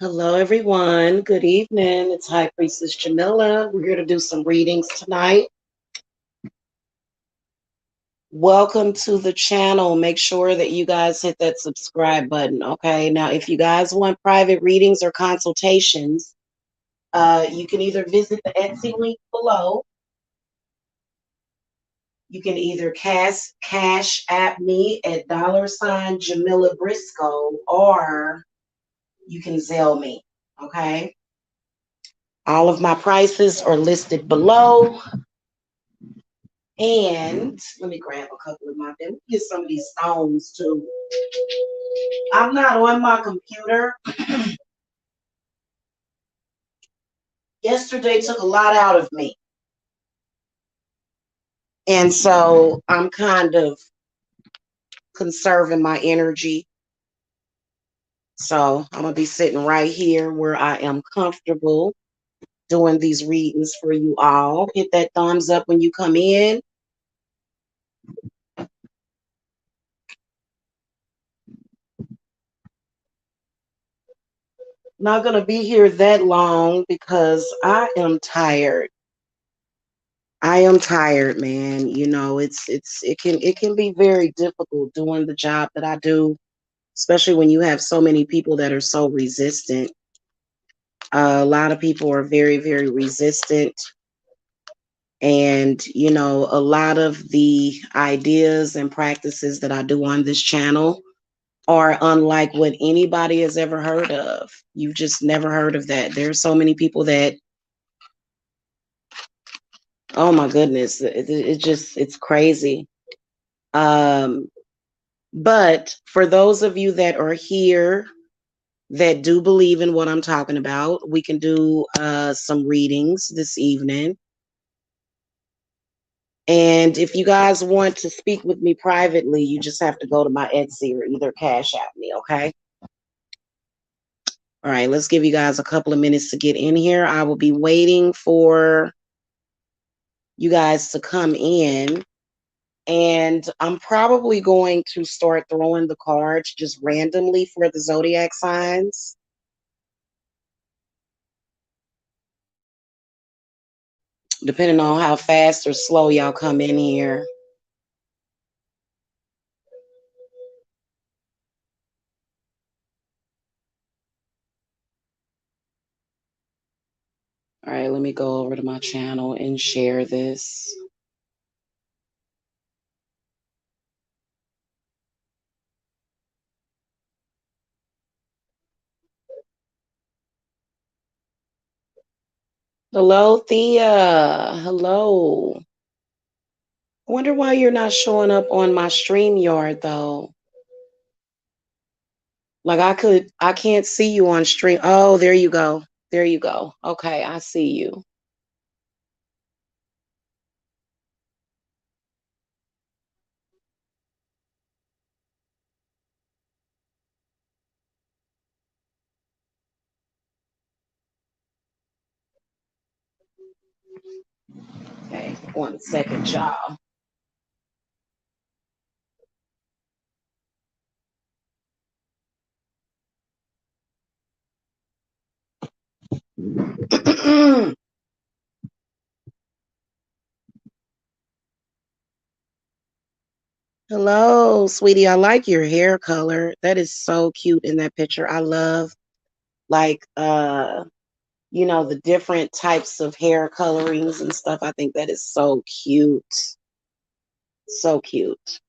Hello, everyone. Good evening. It's High Priestess Jamila. We're here to do some readings tonight. Welcome to the channel. Make sure that you guys hit that subscribe button. Okay. Now, if you guys want private readings or consultations, you can either visit the Etsy link below. You can either cash at me at $ Jamila Briscoe, or you can Zelle me. Okay. All of my prices are listed below. And let me grab a couple of my, let me get some of these stones too. I'm not on my computer. Yesterday took a lot out of me. And so I'm kind of conserving my energy. So I'm going to be sitting right here where I am comfortable doing these readings for you all. Hit that thumbs up when you come in. Not going to be here that long because I am tired. I am tired, man. You know, it can be very difficult doing the job that I do, especially when you have so many people that are so resistant. A lot of people are very, very resistant. And, you know, a lot of the ideas and practices that I do on this channel are unlike what anybody has ever heard of. You've just never heard of that. There's so many people that, oh my goodness, it's crazy. But for those of you that are here that do believe in what I'm talking about, we can do some readings this evening. And if you guys want to speak with me privately, you just have to go to my Etsy or either Cash App me, okay? All right, let's give you guys a couple of minutes to get in here. I will be waiting for you guys to come in. And I'm probably going to start throwing the cards just randomly for the zodiac signs. Depending on how fast or slow y'all come in here. All right, let me go over to my channel and share this. Hello, Thea. Hello. I wonder why you're not showing up on my StreamYard though. Like I can't see you on stream. Oh, there you go. There you go. Okay, I see you. Okay, 1 second, y'all. Hello, sweetie. I like your hair color. That is so cute in that picture. I love like you know, the different types of hair colorings and stuff. I think that is so cute. So cute.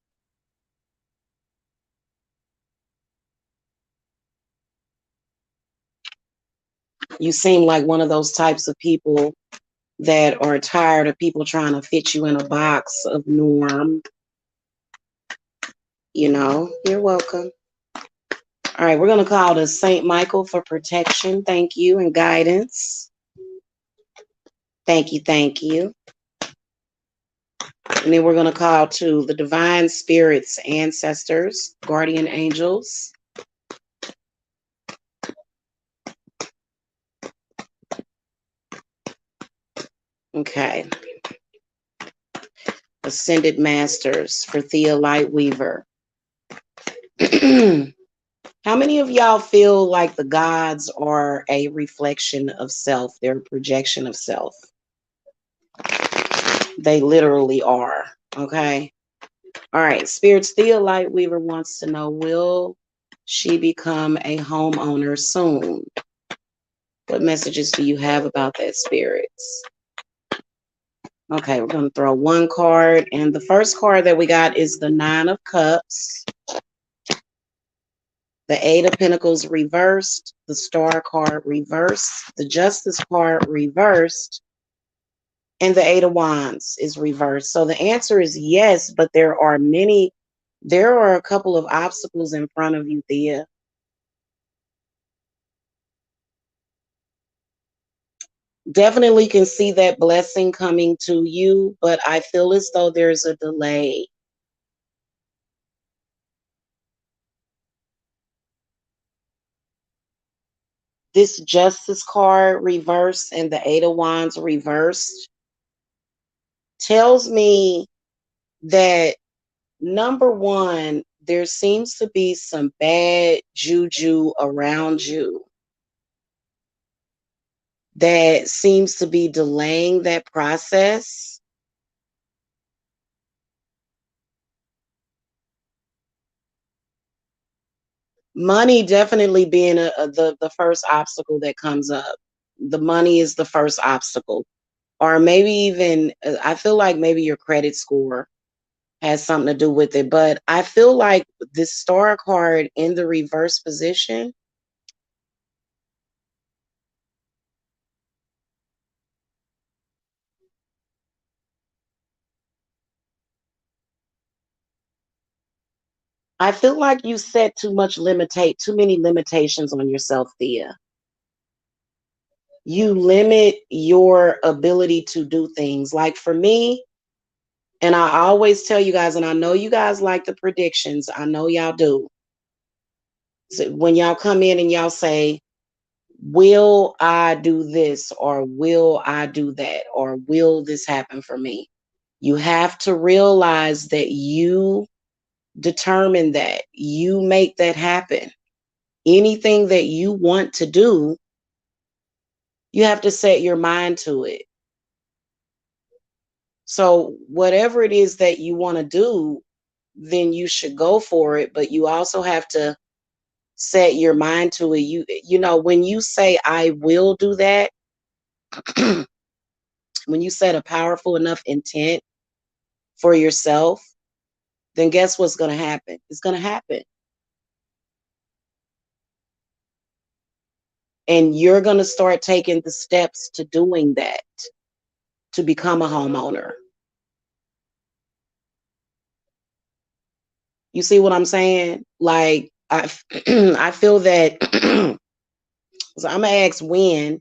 You seem like one of those types of people that are tired of people trying to fit you in a box of norm. You know, you're welcome. All right, we're going to call this Saint Michael for protection. Thank you, and guidance. Thank you, thank you. And then we're going to call to the divine spirits, ancestors, guardian angels. Okay. Ascended masters for Thea Lightweaver. How many of y'all feel like the gods are a reflection of self? They're a projection of self. They literally are. Okay. All right. Spirits Thea Lightweaver wants to know, will she become a homeowner soon? What messages do you have about that, spirits? Okay, we're going to throw one card. And the first card that we got is the Nine of Cups, the Eight of Pentacles reversed, the Star card reversed, the Justice card reversed, and the Eight of Wands is reversed. So the answer is yes, but there are a couple of obstacles in front of you, Thea. Definitely can see that blessing coming to you, but I feel as though there's a delay. This Justice card reversed and the Eight of Wands reversed tells me that, number one, there seems to be some bad juju around you that seems to be delaying that process. Money definitely being the first obstacle that comes up. The money is the first obstacle. Or maybe even, I feel like maybe your credit score has something to do with it. But I feel like this Star card in the reverse position, I feel like you set too many limitations on yourself, Thea. You limit your ability to do things. Like for me, and I always tell you guys, and I know you guys like the predictions. I know y'all do. So when y'all come in and y'all say, will I do this? Or will I do that? Or will this happen for me? You have to realize that you determine that. You make that happen. Anything that you want to do, you have to set your mind to it. So, whatever it is that you want to do, then you should go for it. But you also have to set your mind to it. When you say, I will do that, when you set a powerful enough intent for yourself, then guess what's going to happen? It's going to happen. And you're going to start taking the steps to doing that, to become a homeowner. You see what I'm saying? Like, I feel that. So I'm going to ask when,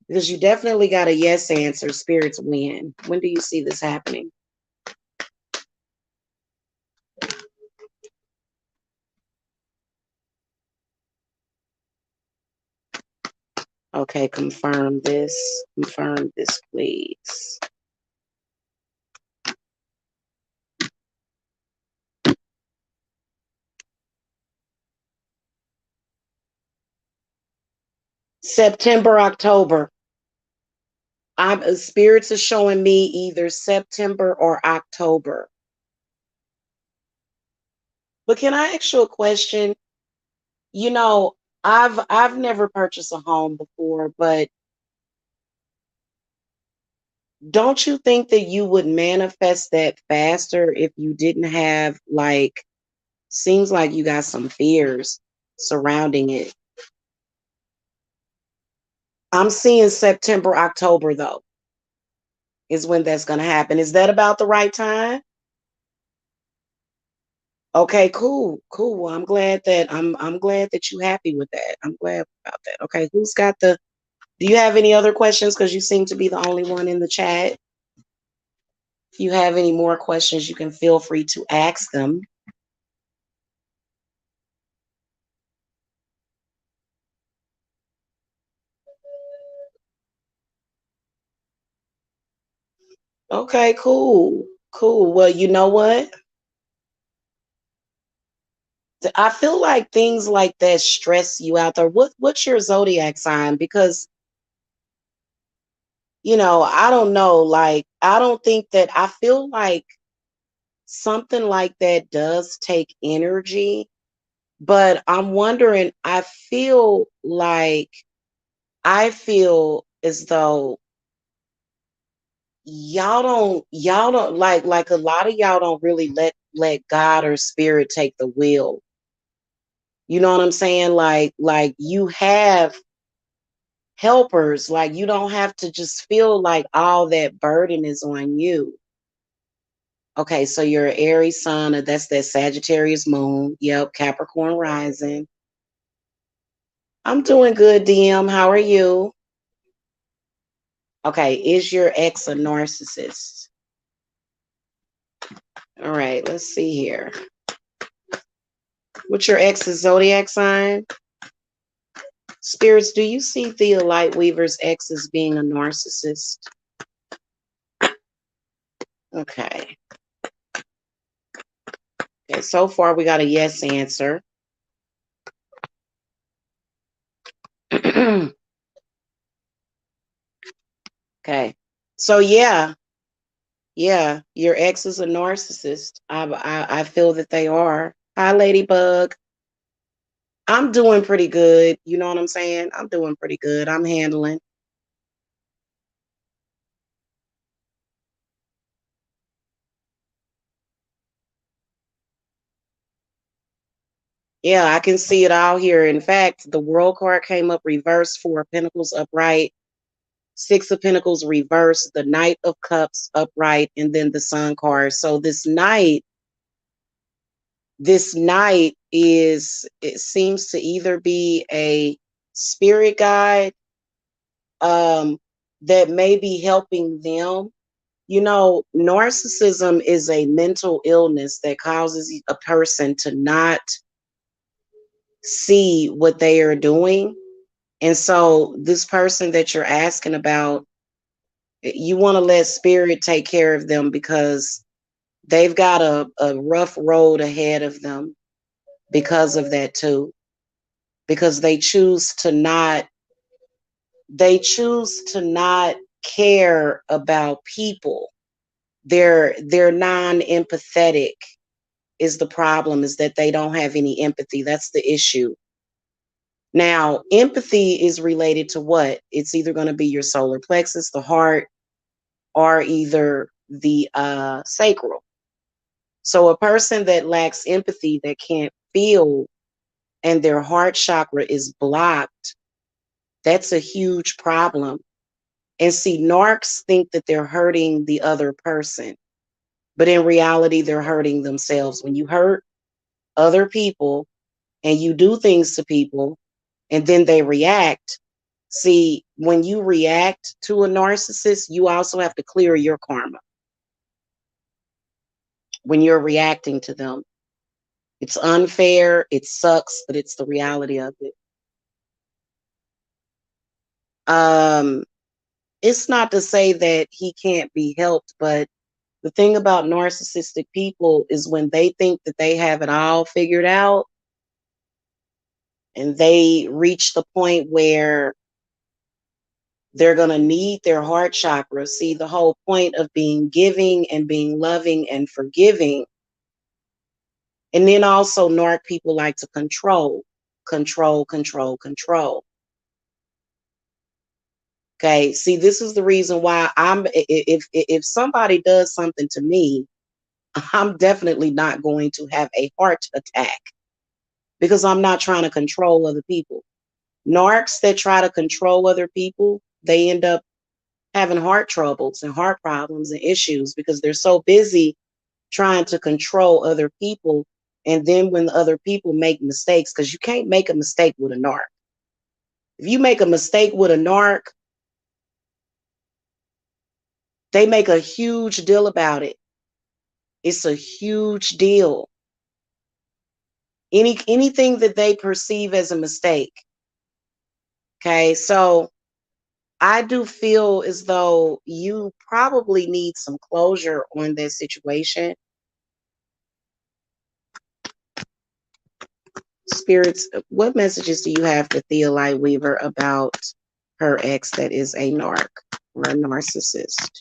because you definitely got a yes answer. Spirits, when? When do you see this happening? Okay, confirm this. Confirm this, please. September, October. Spirits are showing me either September or October. But can I ask you a question? You know, I've never purchased a home before, but don't you think that you would manifest that faster if you didn't have, like, seems like you got some fears surrounding it. I'm seeing September, October though, is when that's going to happen. Is that about the right time? Okay, cool. Cool. Well, I'm glad that you happy with that. I'm glad about that. Okay, who's got the do you have any other questions, cuz you seem to be the only one in the chat? If you have any more questions, you can feel free to ask them. Okay, cool. Cool. Well, you know what? I feel like things like that stress you out there. What's your zodiac sign? Because I don't know. Like, I don't think that I feel like something like that does take energy, but I'm wondering, I feel as though y'all don't like a lot of y'all don't really let God or spirit take the wheel. You know what I'm saying? Like you have helpers. Like you don't have to just feel like all that burden is on you. Okay, so you're an Aries sun, and that's that Sagittarius moon. Yep, Capricorn rising. I'm doing good, DM. How are you? Okay, is your ex a narcissist? All right, let's see here. What's your ex's zodiac sign? Spirits, do you see Thea Lightweaver's ex as being a narcissist? Okay. Okay, so far we got a yes answer. Okay. So yeah, your ex is a narcissist. I feel that they are. Hi, Ladybug. I'm doing pretty good. You know what I'm saying? I'm doing pretty good. I'm handling. Yeah, I can see it all here. In fact, the World card came up reversed, Four of Pentacles upright, Six of Pentacles reversed, the Knight of Cups upright, and then the Sun card. So this night it seems to either be a spirit guide that may be helping them. Narcissism is a mental illness that causes a person to not see what they are doing. And so this person that you're asking about, you want to let spirit take care of them because they've got a rough road ahead of them because of that too. Because they choose to not care about people. They're non-empathetic is the problem, is that they don't have any empathy. That's the issue. Now, empathy is related to what? It's either going to be your solar plexus, the heart, or either the sacral. So a person that lacks empathy, that can't feel, and their heart chakra is blocked, that's a huge problem. And see, narcs think that they're hurting the other person, but in reality, they're hurting themselves. When you hurt other people and you do things to people and then they react, see, when you react to a narcissist, you also have to clear your karma when you're reacting to them. It's unfair, it sucks, but it's the reality of it. Um, it's not to say that he can't be helped, but the thing about narcissistic people is when they think that they have it all figured out and they reach the point where they're going to need their heart chakra. See, the whole point of being giving and being loving and forgiving. And then also, narc people like to control, control, control, control. Okay. See, this is the reason why if somebody does something to me, I'm definitely not going to have a heart attack because I'm not trying to control other people. Narcs that try to control other people, they end up having heart troubles and heart problems and issues because they're so busy trying to control other people. And then when the other people make mistakes, because you can't make a mistake with a narc. If you make a mistake with a narc, they make a huge deal about it. It's a huge deal. Anything that they perceive as a mistake. Okay, so I do feel as though you probably need some closure on this situation. spirits, what messages do you have for Theolite Weaver about her ex that is a narc or a narcissist?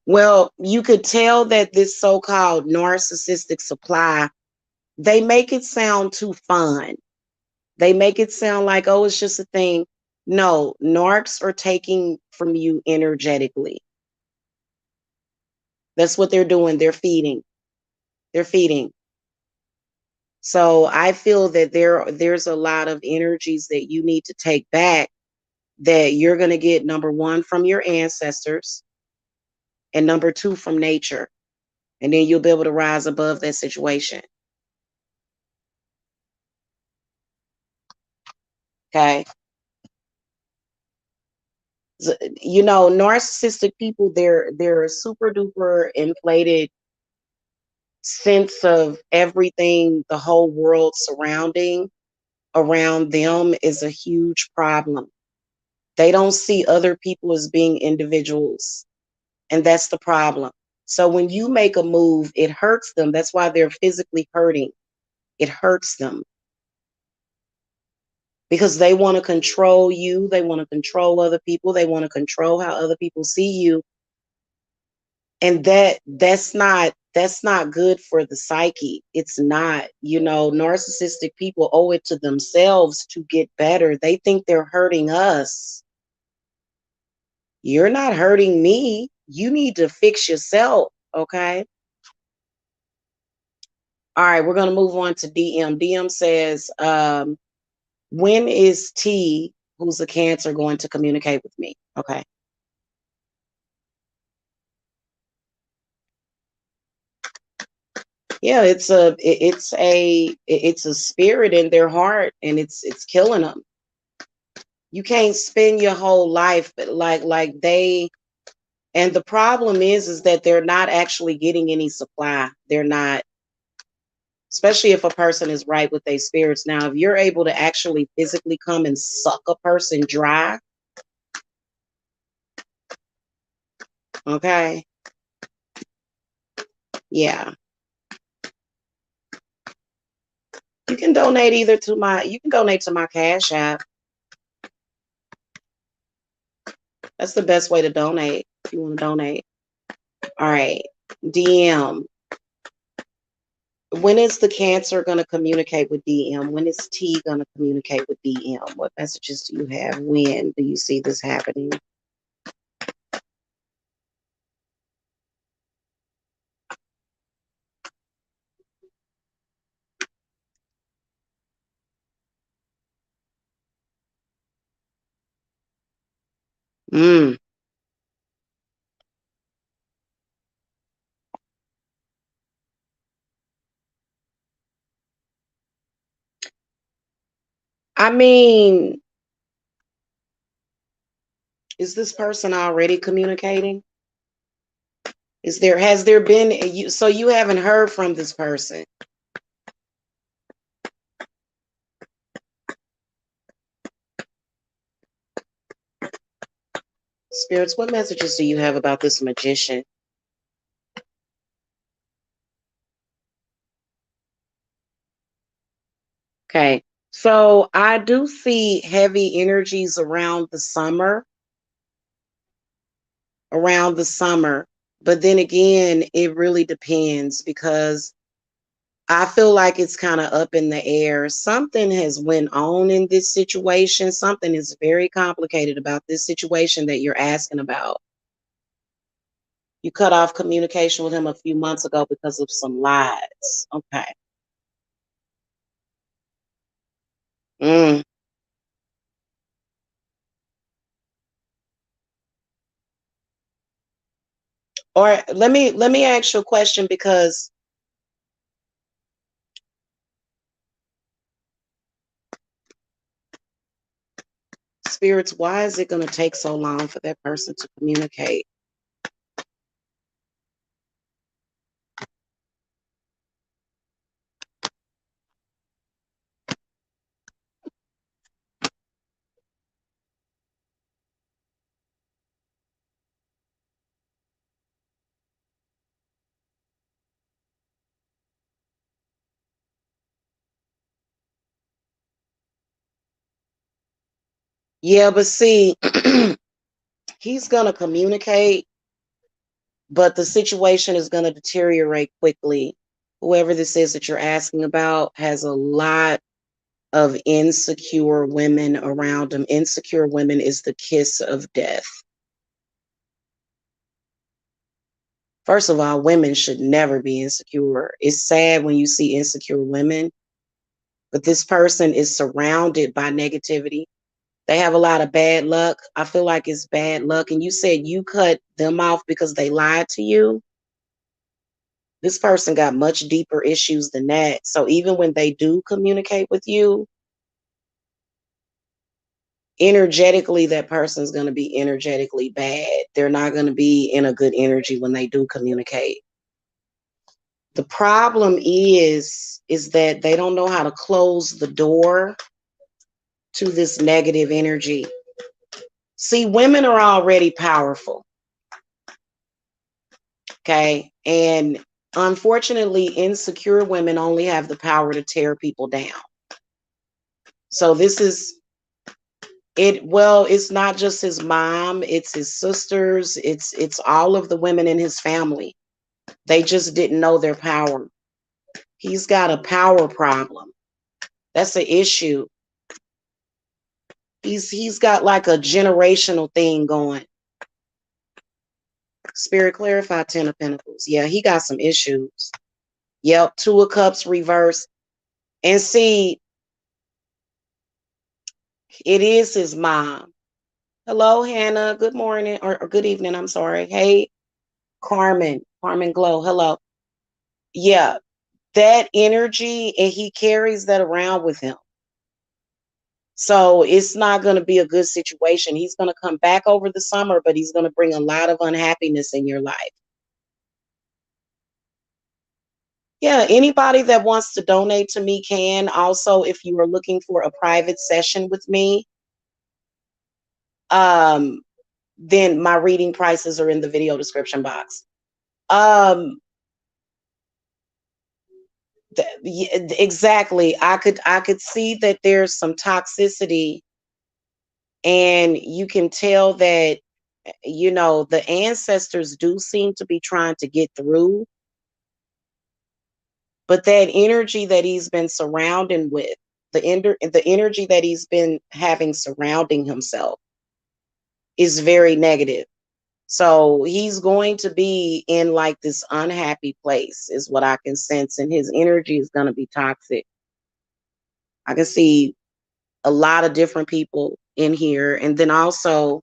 Well, you could tell that this so-called narcissistic supply, they make it sound too fun. They make it sound like, oh, it's just a thing. No, narcs are taking from you energetically. That's what they're doing. They're feeding. They're feeding. So I feel that there's a lot of energies that you need to take back that you're going to get, number one, from your ancestors, and number two, from nature. And then you'll be able to rise above that situation. Okay. You know, narcissistic people, they're a super duper inflated sense of everything, the whole world surrounding around them is a huge problem. They don't see other people as being individuals, and that's the problem. So when you make a move, it hurts them. That's why they're physically hurting. It hurts them because they want to control you, they want to control other people, they want to control how other people see you, and that's not good for the psyche. It's not. You know, narcissistic people owe it to themselves to get better. They think they're hurting us. You're not hurting me. You need to fix yourself. Okay. All right, we're going to move on to DM. DM says, when is T, who's a Cancer, going to communicate with me? Okay. Yeah, it's a spirit in their heart, and it's killing them. You can't spend your whole life like they. And the problem is that they're not actually getting any supply. They're not, especially if a person is right with their spirits. Now, if you're able to actually physically come and suck a person dry, okay, yeah, you can donate to my Cash App. That's the best way to donate if you want to donate. All right, DM. When is the Cancer going to communicate with DM? When is T going to communicate with DM? What messages do you have? When do you see this happening? Mm. I mean, is this person already communicating? Has there been you, so you haven't heard from this person? Spirits, what messages do you have about this magician? Okay. So I do see heavy energies around the summer. But then again, it really depends because I feel like it's kind of up in the air. Something has went on in this situation. Something is very complicated about this situation that you're asking about. You cut off communication with him a few months ago because of some lies. Okay. Mm. Or let me ask you a question, because spirits, why is it going to take so long for that person to communicate? Yeah, but see, he's going to communicate, but the situation is going to deteriorate quickly. Whoever this is that you're asking about has a lot of insecure women around him. Insecure women is the kiss of death. First of all, women should never be insecure. It's sad when you see insecure women, but this person is surrounded by negativity. They have a lot of bad luck. I feel like it's bad luck. And you said you cut them off because they lied to you. This person got much deeper issues than that. So even when they do communicate with you, energetically, that person's going to be energetically bad. They're not going to be in a good energy when they do communicate. The problem is that they don't know how to close the door to this negative energy. See, women are already powerful, okay? And unfortunately, insecure women only have the power to tear people down. So this is it. Well, it's not just his mom, it's his sisters, it's all of the women in his family. They just didn't know their power. He's got a power problem. That's an issue. He's got like a generational thing going. Spirit clarify 10 of Pentacles. Yeah, he got some issues. Yep, 2 of Cups reverse. And see, it is his mom. Hello, Hannah. Good morning or good evening. I'm sorry. Hey, Carmen. Carmen Glow. Hello. Yeah, that energy, and he carries that around with him. So it's not going to be a good situation. He's going to come back over the summer, but he's going to bring a lot of unhappiness in your life. Yeah, anybody that wants to donate to me can. Also, if you are looking for a private session with me, um, then my reading prices are in the video description box. Um, exactly. I could see that there's some toxicity, and you can tell that the ancestors do seem to be trying to get through, but that energy that he's been surrounding with, the energy that he's been having surrounding himself is very negative. So he's going to be in like this unhappy place, is what I can sense, and his energy is going to be toxic. I can see a lot of different people in here. And then also,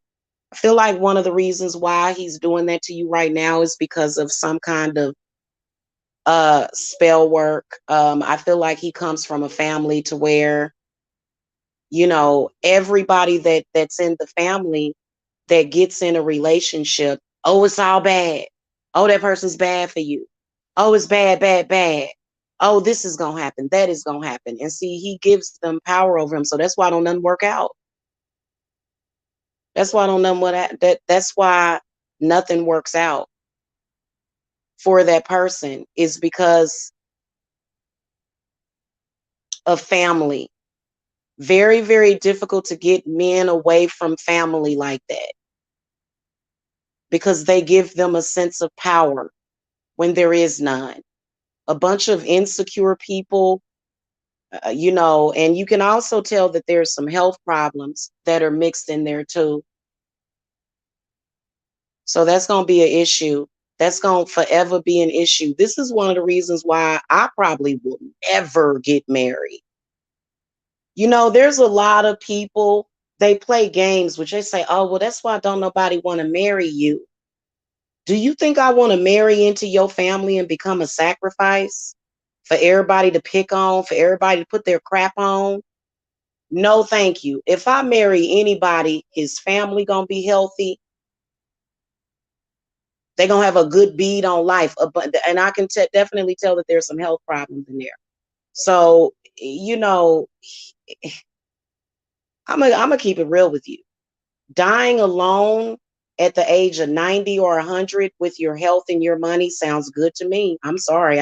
I feel like one of the reasons why he's doing that to you right now is because of some kind of spell work. I feel like he comes from a family to where, everybody that's in the family that gets in a relationship, oh, it's all bad. Oh, that person's bad for you. Oh, it's bad, bad, bad. Oh, this is gonna happen. That is gonna happen. And see, he gives them power over him. So that's why don't nothing work out. That's why don't nothing that's why nothing works out for that person, is because of family. Very, very difficult to get men away from family like that, because they give them a sense of power when there is none. A bunch of insecure people, and you can also tell that there's some health problems that are mixed in there too. So that's going to be an issue. That's going to forever be an issue. This is one of the reasons why I probably will never get married. There's a lot of people, they play games, which they say, oh, well, that's why don't nobody want to marry you. Do you think I want to marry into your family and become a sacrifice for everybody to pick on, for everybody to put their crap on? No, thank you. If I marry anybody, his family going to be healthy. They're going to have a good bead on life. And I can definitely tell that there's some health problems in there. So, I'm going to keep it real with you. Dying alone at the age of 90 or 100 with your health and your money sounds good to me. I'm sorry.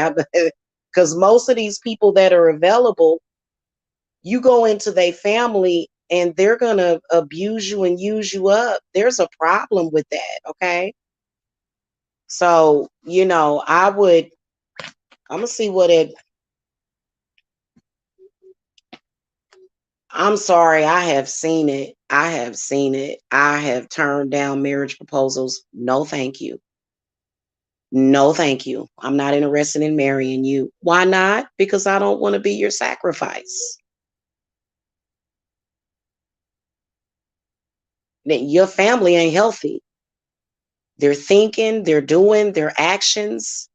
Because most of these people that are available, you go into their family and they're going to abuse you and use you up. There's a problem with that, okay? So, I'm going to see what it, I'm sorry, I have seen it. I have seen it. I have turned down marriage proposals. No, thank you. No, thank you. I'm not interested in marrying you. Why not? Because I don't want to be your sacrifice. Your family ain't healthy. They're thinking, they're doing, their actions,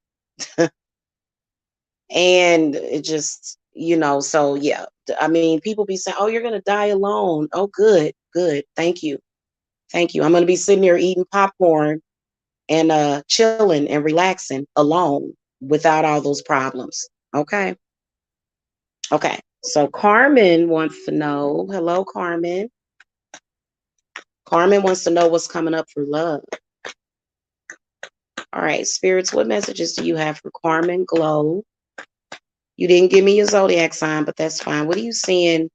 and it just, so yeah. I mean, people be saying, "Oh, you're gonna die alone." Oh, good, good. Thank you, thank you. I'm gonna be sitting there eating popcorn and chilling and relaxing alone without all those problems. Okay. Okay. So Carmen wants to know. Hello, Carmen. Carmen wants to know what's coming up for love. All right, spirits, what messages do you have for Carmen Glow? You didn't give me your zodiac sign, but that's fine. What are you seeing?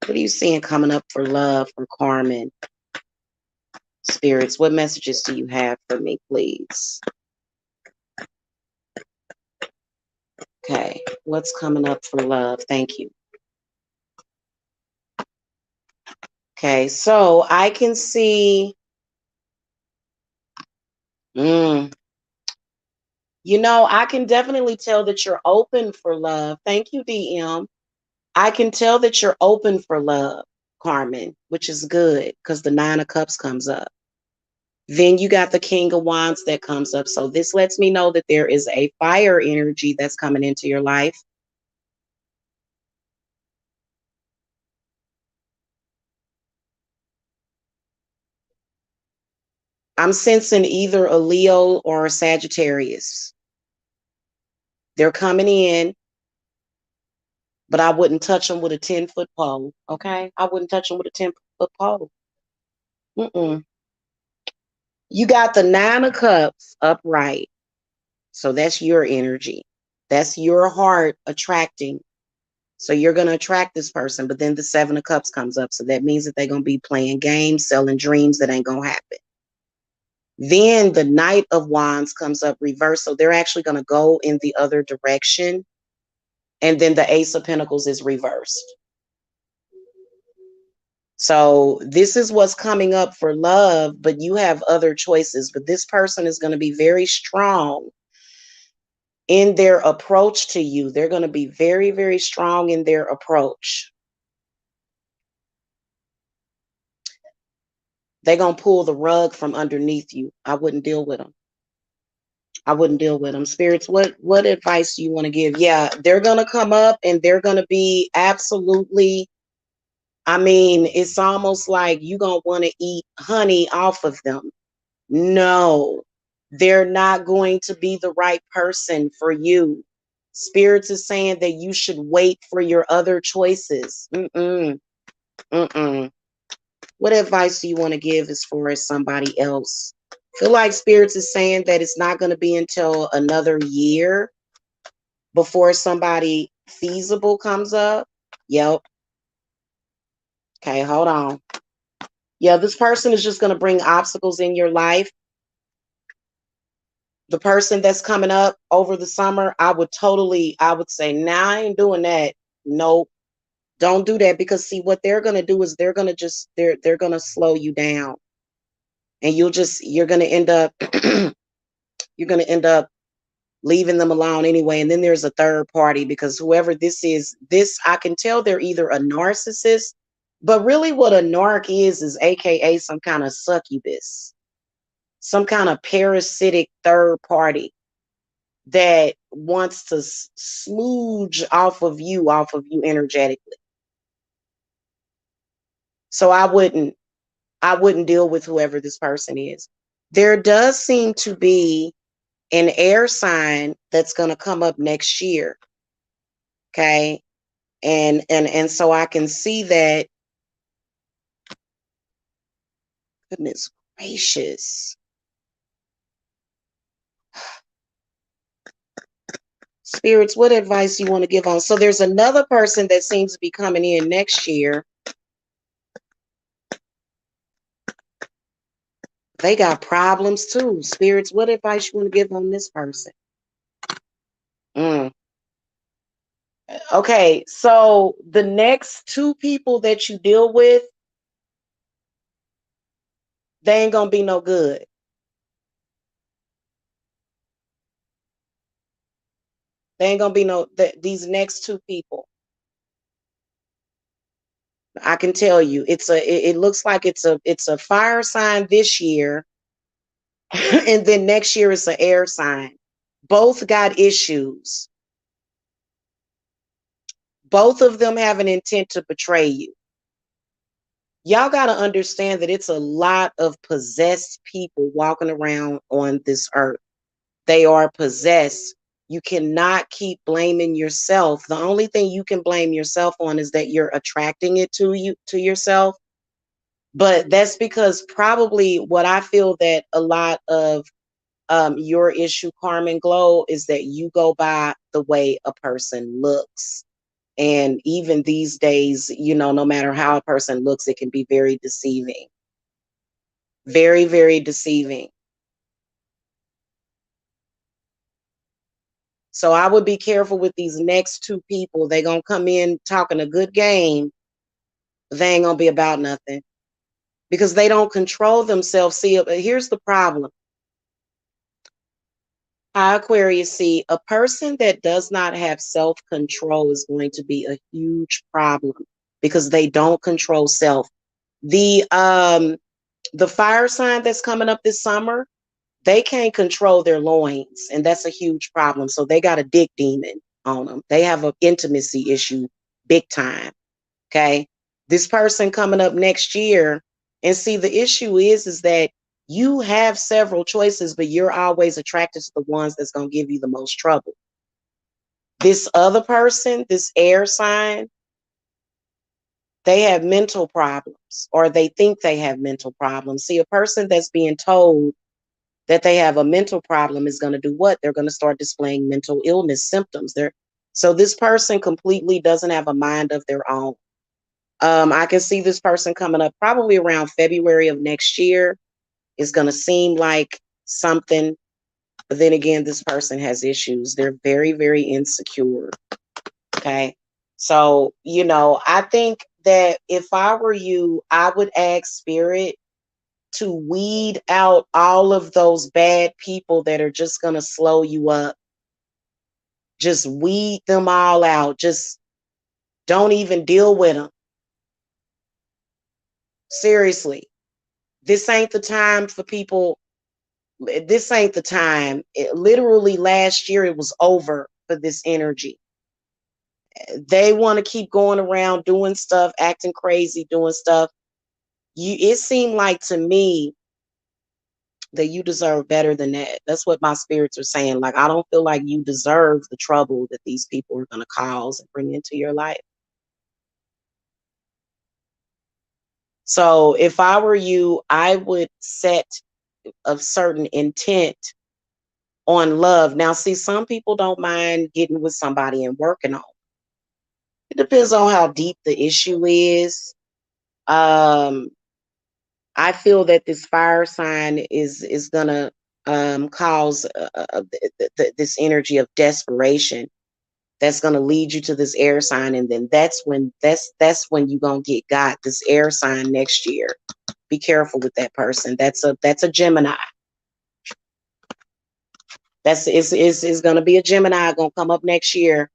What are you seeing coming up for love for Carmen? Spirits, what messages do you have for me, please? Okay, what's coming up for love? Thank you. Okay, so I can see, mm, I can definitely tell that you're open for love. Thank you, DM. I can tell that you're open for love, Carmen, which is good because the Nine of Cups comes up. Then you got the King of Wands that comes up. So this lets me know that there is a fire energy that's coming into your life. I'm sensing either a Leo or a Sagittarius. They're coming in, but I wouldn't touch them with a 10-foot pole. Okay? I wouldn't touch them with a 10-foot pole. Mm-mm. You got the Nine of Cups upright. So that's your energy. That's your heart attracting. So you're going to attract this person, but then the Seven of Cups comes up. So that means that they're going to be playing games, selling dreams that ain't going to happen. Then the Knight of Wands comes up reverse. So they're actually going to go in the other direction. And then the Ace of Pentacles is reversed. So this is what's coming up for love, but you have other choices. But this person is going to be very strong in their approach to you. They're going to be very, very strong in their approach. They're going to pull the rug from underneath you. I wouldn't deal with them. I wouldn't deal with them. Spirits, what advice do you want to give? Yeah, they're going to come up and they're going to be absolutely, I mean, it's almost like you're going to want to eat honey off of them. No, they're not going to be the right person for you. Spirits is saying that you should wait for your other choices. Mm-mm, mm-mm. What advice do you want to give as far as somebody else? Feel like spirits is saying that it's not going to be until another year before somebody feasible comes up. Yep. Okay, hold on. Yeah, this person is just going to bring obstacles in your life. The person that's coming up over the summer, I would say, nah, I ain't doing that. Nope. Don't do that, because see, what they're going to do is they're going to slow you down, and you're going to end up you're going to end up leaving them alone anyway. And then there's a third party, because whoever this is, I can tell they're either a narcissist, but really what a narc is AKA some kind of succubus, some kind of parasitic third party that wants to smooge off of you energetically. So I wouldn't deal with whoever this person is. There does seem to be an air sign that's going to come up next year. Okay. And so I can see that. Goodness gracious. Spirits, what advice you want to give on? So there's another person that seems to be coming in next year. They got problems too. Spirits, what advice you want to give on this person? Mm. Okay, so the next two people that you deal with, they ain't gonna be no good. They ain't gonna be no these next two people. I can tell you, it looks like it's a fire sign this year, and then next year it's an air sign. Both got issues. Both of them have an intent to betray you. Y'all got to understand that it's a lot of possessed people walking around on this earth. They are possessed. You cannot keep blaming yourself. The only thing you can blame yourself on is that you're attracting it to yourself. But that's because probably what I feel that a lot of your issue, Carmen Glow, is that you go by the way a person looks. And even these days, no matter how a person looks, it can be very deceiving. Very, very deceiving. So I would be careful with these next two people. They're going to come in talking a good game. They ain't going to be about nothing because they don't control themselves. See, here's the problem. High Aquarius, see, a person that does not have self-control is going to be a huge problem because they don't control self. The fire sign that's coming up this summer, they can't control their loins, and that's a huge problem. So they got a dick demon on them. They have an intimacy issue big time. Okay. This person coming up next year, and see, the issue is that you have several choices, but you're always attracted to the ones that's going to give you the most trouble. This other person, this air sign, they have mental problems, or they think they have mental problems. See, a person that's being told that they have a mental problem is going to do what? They're going to start displaying mental illness symptoms. So this person completely doesn't have a mind of their own. I can see this person coming up probably around February of next year. It's going to seem like something, but then again, this person has issues. They're very, very insecure. Okay. So, I think that if I were you, I would ask spirit to weed out all of those bad people that are just going to slow you up. Just weed them all out. Just don't even deal with them. Seriously. This ain't the time for people. This ain't the time. Literally last year, it was over for this energy. They want to keep going around doing stuff, acting crazy, doing stuff. It seemed like to me that you deserve better than that. That's what my spirits are saying. Like, I don't feel like you deserve the trouble that these people are going to cause and bring into your life. So if I were you, I would set a certain intent on love. Now, see, some people don't mind getting with somebody and working on it. It depends on how deep the issue is. Um, I feel that this fire sign is gonna cause this energy of desperation that's gonna lead you to this air sign, and then that's when you're gonna get got this air sign next year. Be careful with that person. That's a Gemini. Is gonna be a Gemini gonna come up next year.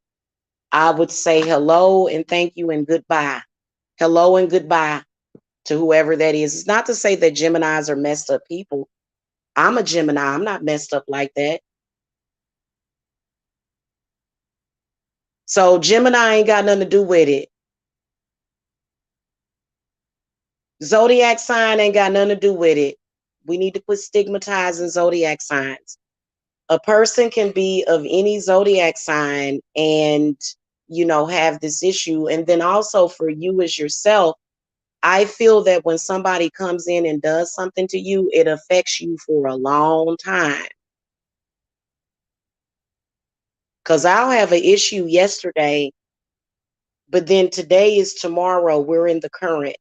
I would say hello and thank you and goodbye. Hello and goodbye to whoever that is. It's not to say that Geminis are messed up people. I'm a Gemini. I'm not messed up like that. So Gemini ain't got nothing to do with it. Zodiac sign ain't got nothing to do with it. We need to quit stigmatizing zodiac signs. A person can be of any zodiac sign and, have this issue. And then also for you as yourself, I feel that when somebody comes in and does something to you, it affects you for a long time. Because I'll have an issue yesterday, but then today is tomorrow. We're in the current.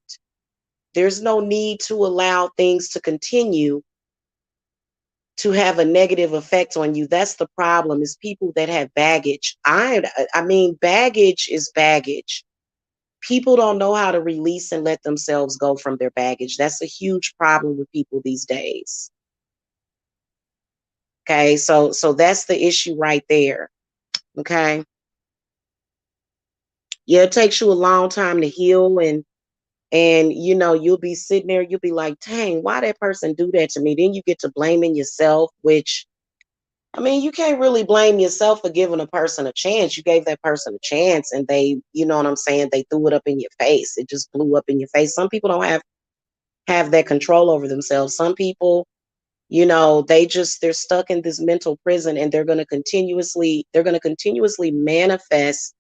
There's no need to allow things to continue to have a negative effect on you. That's the problem, is people that have baggage. I mean, baggage is baggage. People don't know how to release and let themselves go from their baggage. That's a huge problem with people these days. Okay, so that's the issue right there. Okay. Yeah, it takes you a long time to heal, and you'll be sitting there, you'll be like, dang, why that person do that to me? Then you get to blaming yourself, which, I mean, you can't really blame yourself for giving a person a chance. You gave that person a chance, and they, you know what I'm saying, they threw it up in your face. It just blew up in your face. Some people don't have that control over themselves. Some people, they're stuck in this mental prison, and they're going to continuously manifest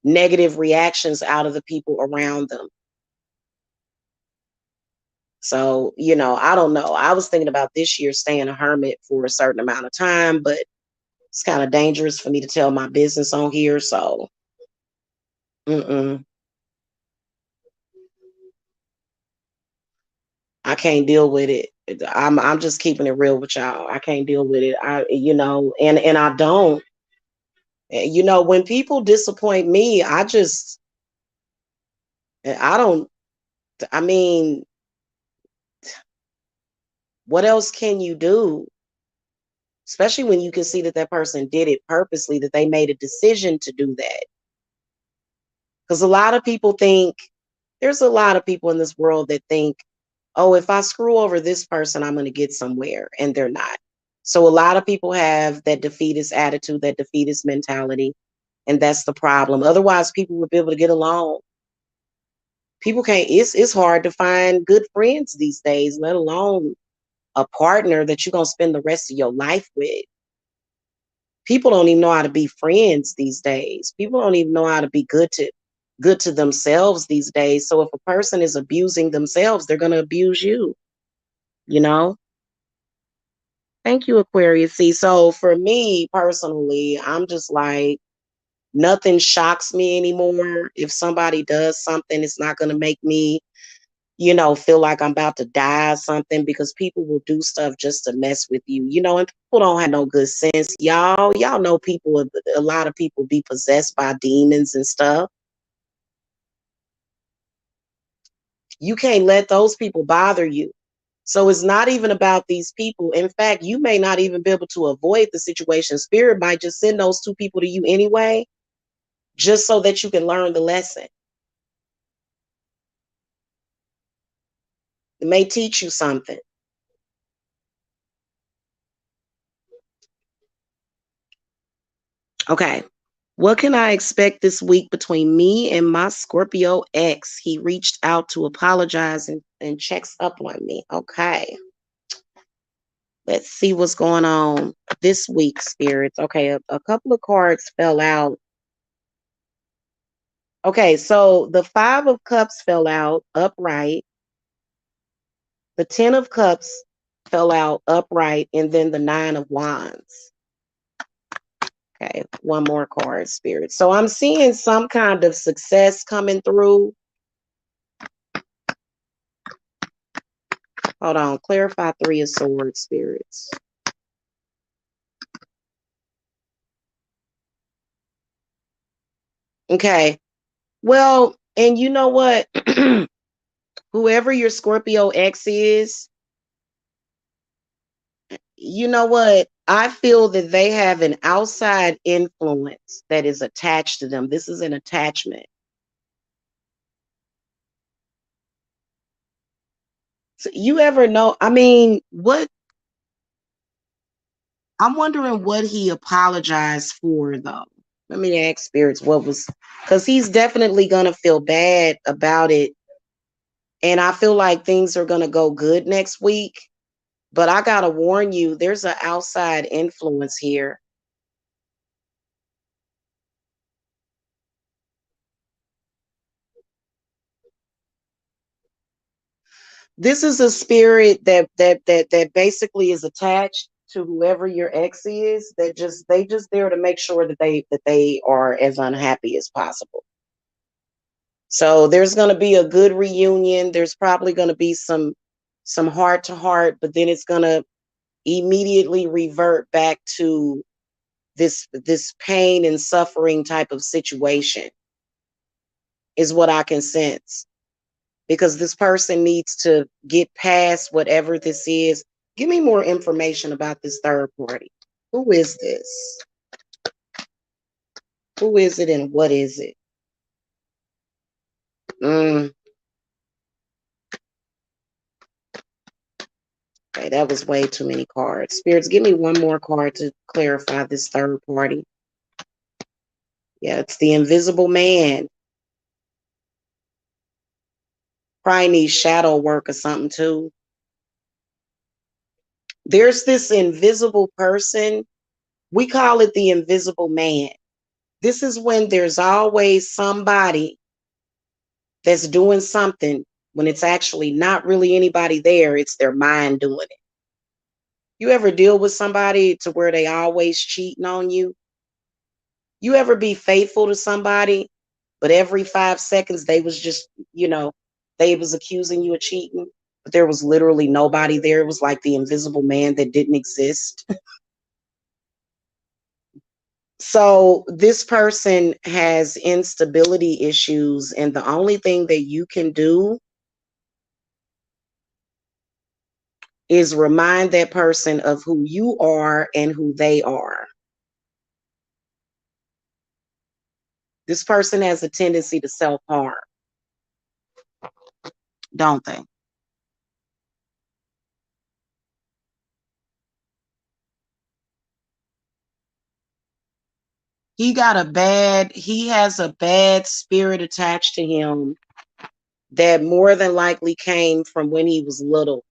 negative reactions out of the people around them. So, I don't know. I was thinking about this year staying a hermit for a certain amount of time, but it's kind of dangerous for me to tell my business on here. So, mm-mm, I can't deal with it. I'm just keeping it real with y'all. I can't deal with it. And I don't. When people disappoint me, I don't. I mean, what else can you do? Especially when you can see that that person did it purposely, that they made a decision to do that. Because there's a lot of people in this world that think, oh, if I screw over this person, I'm going to get somewhere. And they're not. So a lot of people have that defeatist attitude, that defeatist mentality. And that's the problem. Otherwise, people would be able to get along. People can't, it's hard to find good friends these days, let alone a partner that you're going to spend the rest of your life with. People don't even know how to be friends these days. People don't even know how to be good to themselves these days. So if a person is abusing themselves, they're going to abuse you, you know? Thank you, Aquarius. See, so for me personally, I'm just like, nothing shocks me anymore. If somebody does something, it's not going to make me, feel like I'm about to die or something, because people will do stuff just to mess with you, and people don't have no good sense. Y'all know people, a lot of people be possessed by demons and stuff. You can't let those people bother you. So it's not even about these people. In fact, you may not even be able to avoid the situation. Spirit might just send those two people to you anyway, just so that you can learn the lesson. It may teach you something. Okay. What can I expect this week between me and my Scorpio ex? He reached out to apologize and checks up on me. Okay. Let's see what's going on this week, spirits. Okay, a couple of cards fell out. Okay, so the Five of Cups fell out upright. The Ten of Cups fell out upright, and then the Nine of Wands. Okay, one more card, spirit. So I'm seeing some kind of success coming through. Hold on, clarify Three of Swords, spirits. Okay, well, and you know what? Whoever your Scorpio ex is, you know what? I feel that they have an outside influence that is attached to them. This is an attachment. So you ever know? I mean, I'm wondering what he apologized for, though. Let me ask spirits because he's definitely gonna feel bad about it, and I feel like things are gonna go good next week. But I gotta warn you, there's an outside influence here. This is a spirit that basically is attached to whoever your ex is. They just there to make sure that they are as unhappy as possible. So there's going to be a good reunion. There's probably going to be some heart to heart, but then it's going to immediately revert back to this pain and suffering type of situation is what I can sense. Because this person needs to get past whatever this is. Give me more information about this third party. Who is this? Who is it and what is it? Mm, okay, that was way too many cards. Spirits, give me one more card to clarify this third party. Yeah, it's the invisible man. Probably needs shadow work or something too. There's this invisible person. We call it the invisible man. This is when there's always somebody that's doing something when it's actually not really anybody there. It's their mind doing it. You ever deal with somebody to where they always cheating on you? You ever be faithful to somebody, but every 5 seconds they was just, they was accusing you of cheating, but there was literally nobody there. It was like the invisible man that didn't exist. So this person has instability issues, and the only thing that you can do is remind that person of who you are and who they are. This person has a tendency to self-harm, don't they? He has a bad spirit attached to him that more than likely came from when he was little.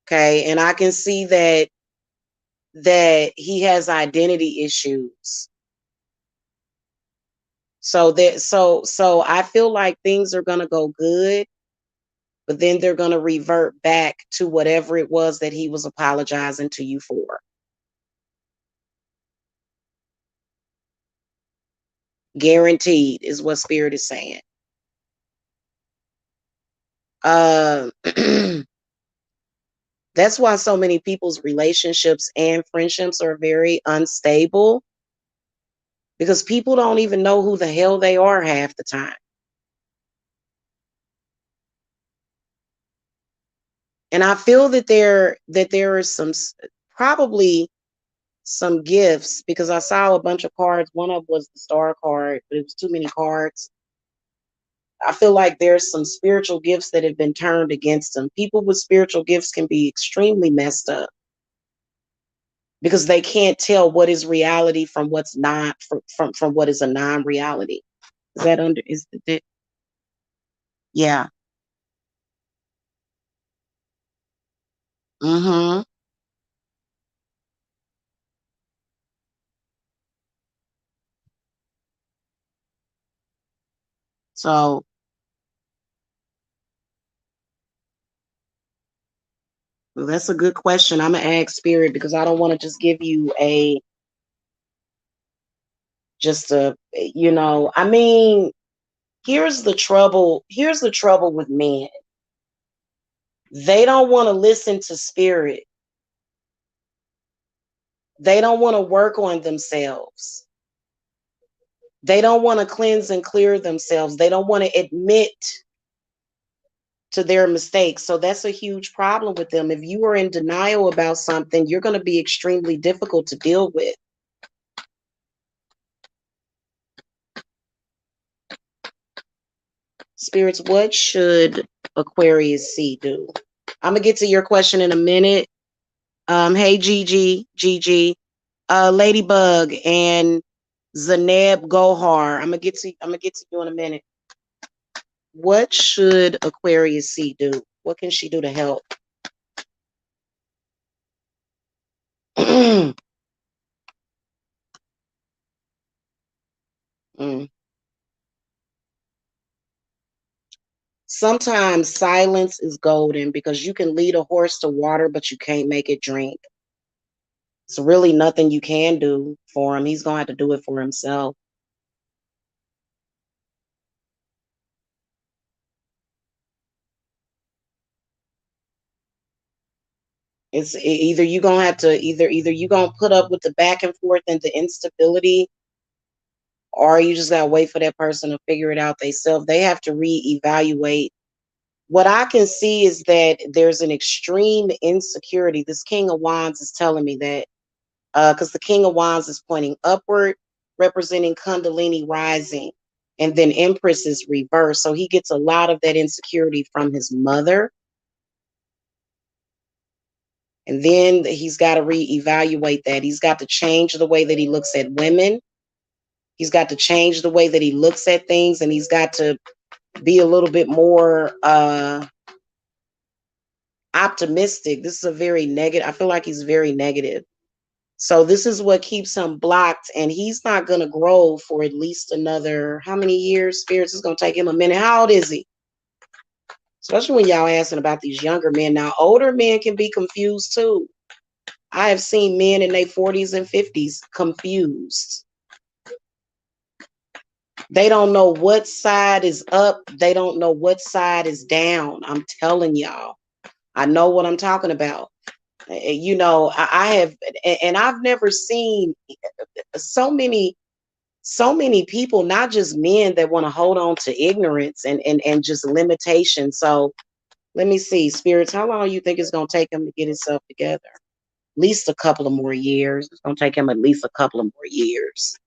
Okay. And I can see that he has identity issues. So I feel like things are gonna go good, but then they're gonna revert back to whatever it was that he was apologizing to you for. Guaranteed is what spirit is saying. Uh, that's why so many people's relationships and friendships are very unstable, because people don't even know who the hell they are half the time. And I feel that there is probably some gifts, because I saw a bunch of cards. One of them was the star card, but it was too many cards. I feel like there's some spiritual gifts that have been turned against them. People with spiritual gifts can be extremely messed up because they can't tell what is reality from what's not, from what is a non-reality. Is that under is it? Yeah. Mm-hmm. So well, that's a good question. I'm gonna ask spirit because I don't want to just give you a just a I mean, here's the trouble with men. They don't want to listen to spirit. They don't want to work on themselves. They don't want to cleanse and clear themselves. They don't want to admit to their mistakes. So that's a huge problem with them. If you are in denial about something, you're going to be extremely difficult to deal with. Spirits, what should Aquarius C do? I'm going to get to your question in a minute. Hey, Gigi, Ladybug, and Zaneb Gohar. I'm gonna get to you in a minute. What should Aquarius C do? What can she do to help? Mm. Sometimes silence is golden, because you can lead a horse to water, but you can't make it drink. It's really nothing you can do for him. He's gonna have to do it for himself. It's either you gonna have to either you gonna put up with the back and forth and the instability, or you just gotta wait for that person to figure it out themselves. They have to reevaluate. What I can see is that there's an extreme insecurity. This King of Wands is telling me that because the King of Wands is pointing upward, representing Kundalini rising, and then Empress is reversed. So he gets a lot of that insecurity from his mother. And then he's got to reevaluate that. He's got to change the way that he looks at women. He's got to change the way that he looks at things, and he's got to be a little bit more optimistic. This is a very negative. I feel like he's very negative. So this is what keeps him blocked, and he's not going to grow for at least another, how many years? Spirits, is going to take him a minute. How old is he? Especially when y'all asking about these younger men. Now, older men can be confused too. I have seen men in their 40s and 50s confused. They don't know what side is up. They don't know what side is down. I'm telling y'all. I know what I'm talking about. You know, I have, and I've never seen so many people, not just men, that want to hold on to ignorance and just limitation. So let me see, spirits, how long you think it's going to take him to get himself together? At least a couple of more years. It's going to take him at least a couple of more years.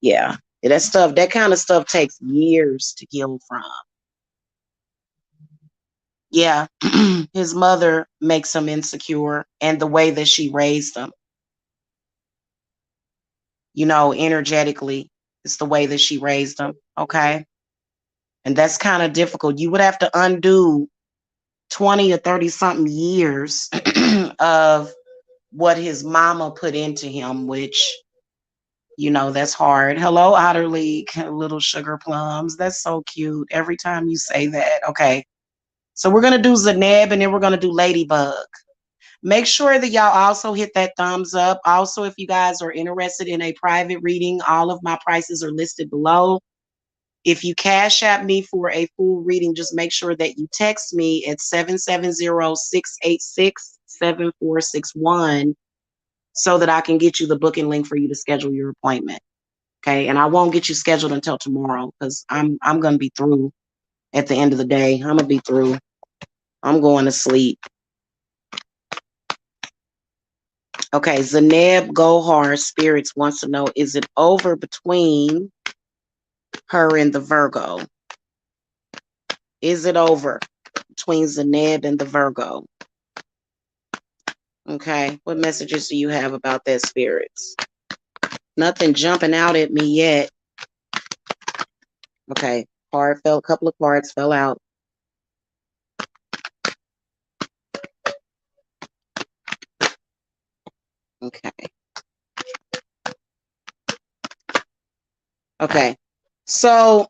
Yeah. That kind of stuff takes years to heal from. Yeah. His mother makes him insecure, and the way that she raised him, you know, energetically, it's the way that she raised him. Okay. And that's kind of difficult. You would have to undo 20 or 30 something years of what his mama put into him, which, you know, that's hard. Hello, Outer League, little sugar plums. That's so cute. Every time you say that. Okay. So we're going to do Zaneb, and then we're going to do Ladybug. Make sure that y'all also hit that thumbs up. Also, if you guys are interested in a private reading, all of my prices are listed below. If you cash at me for a full reading, just make sure that you text me at 770-686-7461 so that I can get you the booking link for you to schedule your appointment. Okay. And I won't get you scheduled until tomorrow because I'm going to be through at the end of the day. I'm going to be through. I'm going to sleep. Okay. Zaneb Gohar Spirits wants to know, is it over between her and the Virgo? Is it over between Zaneb and the Virgo? Okay. What messages do you have about that, spirits? Nothing jumping out at me yet. Okay. A couple of cards fell out. Okay. Okay. So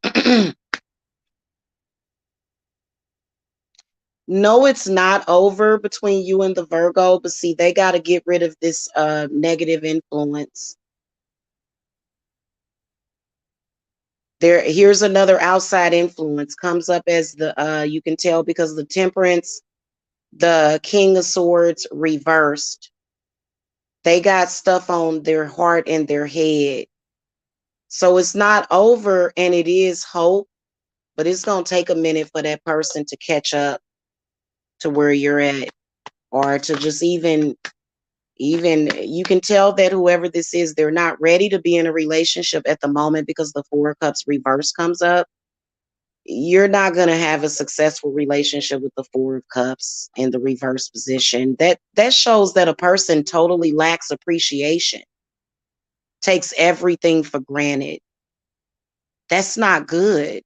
no, it's not over between you and the Virgo, but see, they got to get rid of this negative influence. Here's another outside influence comes up as the you can tell because the Temperance, the King of Swords reversed. They got stuff on their heart and their head. So it's not over, and it is hope, but it's going to take a minute for that person to catch up to where you're at, or to just even you can tell that whoever this is, they're not ready to be in a relationship at the moment because the Four of Cups reverse comes up. You're not going to have a successful relationship with the Four of Cups in the reverse position. That shows that a person totally lacks appreciation, takes everything for granted. That's not good.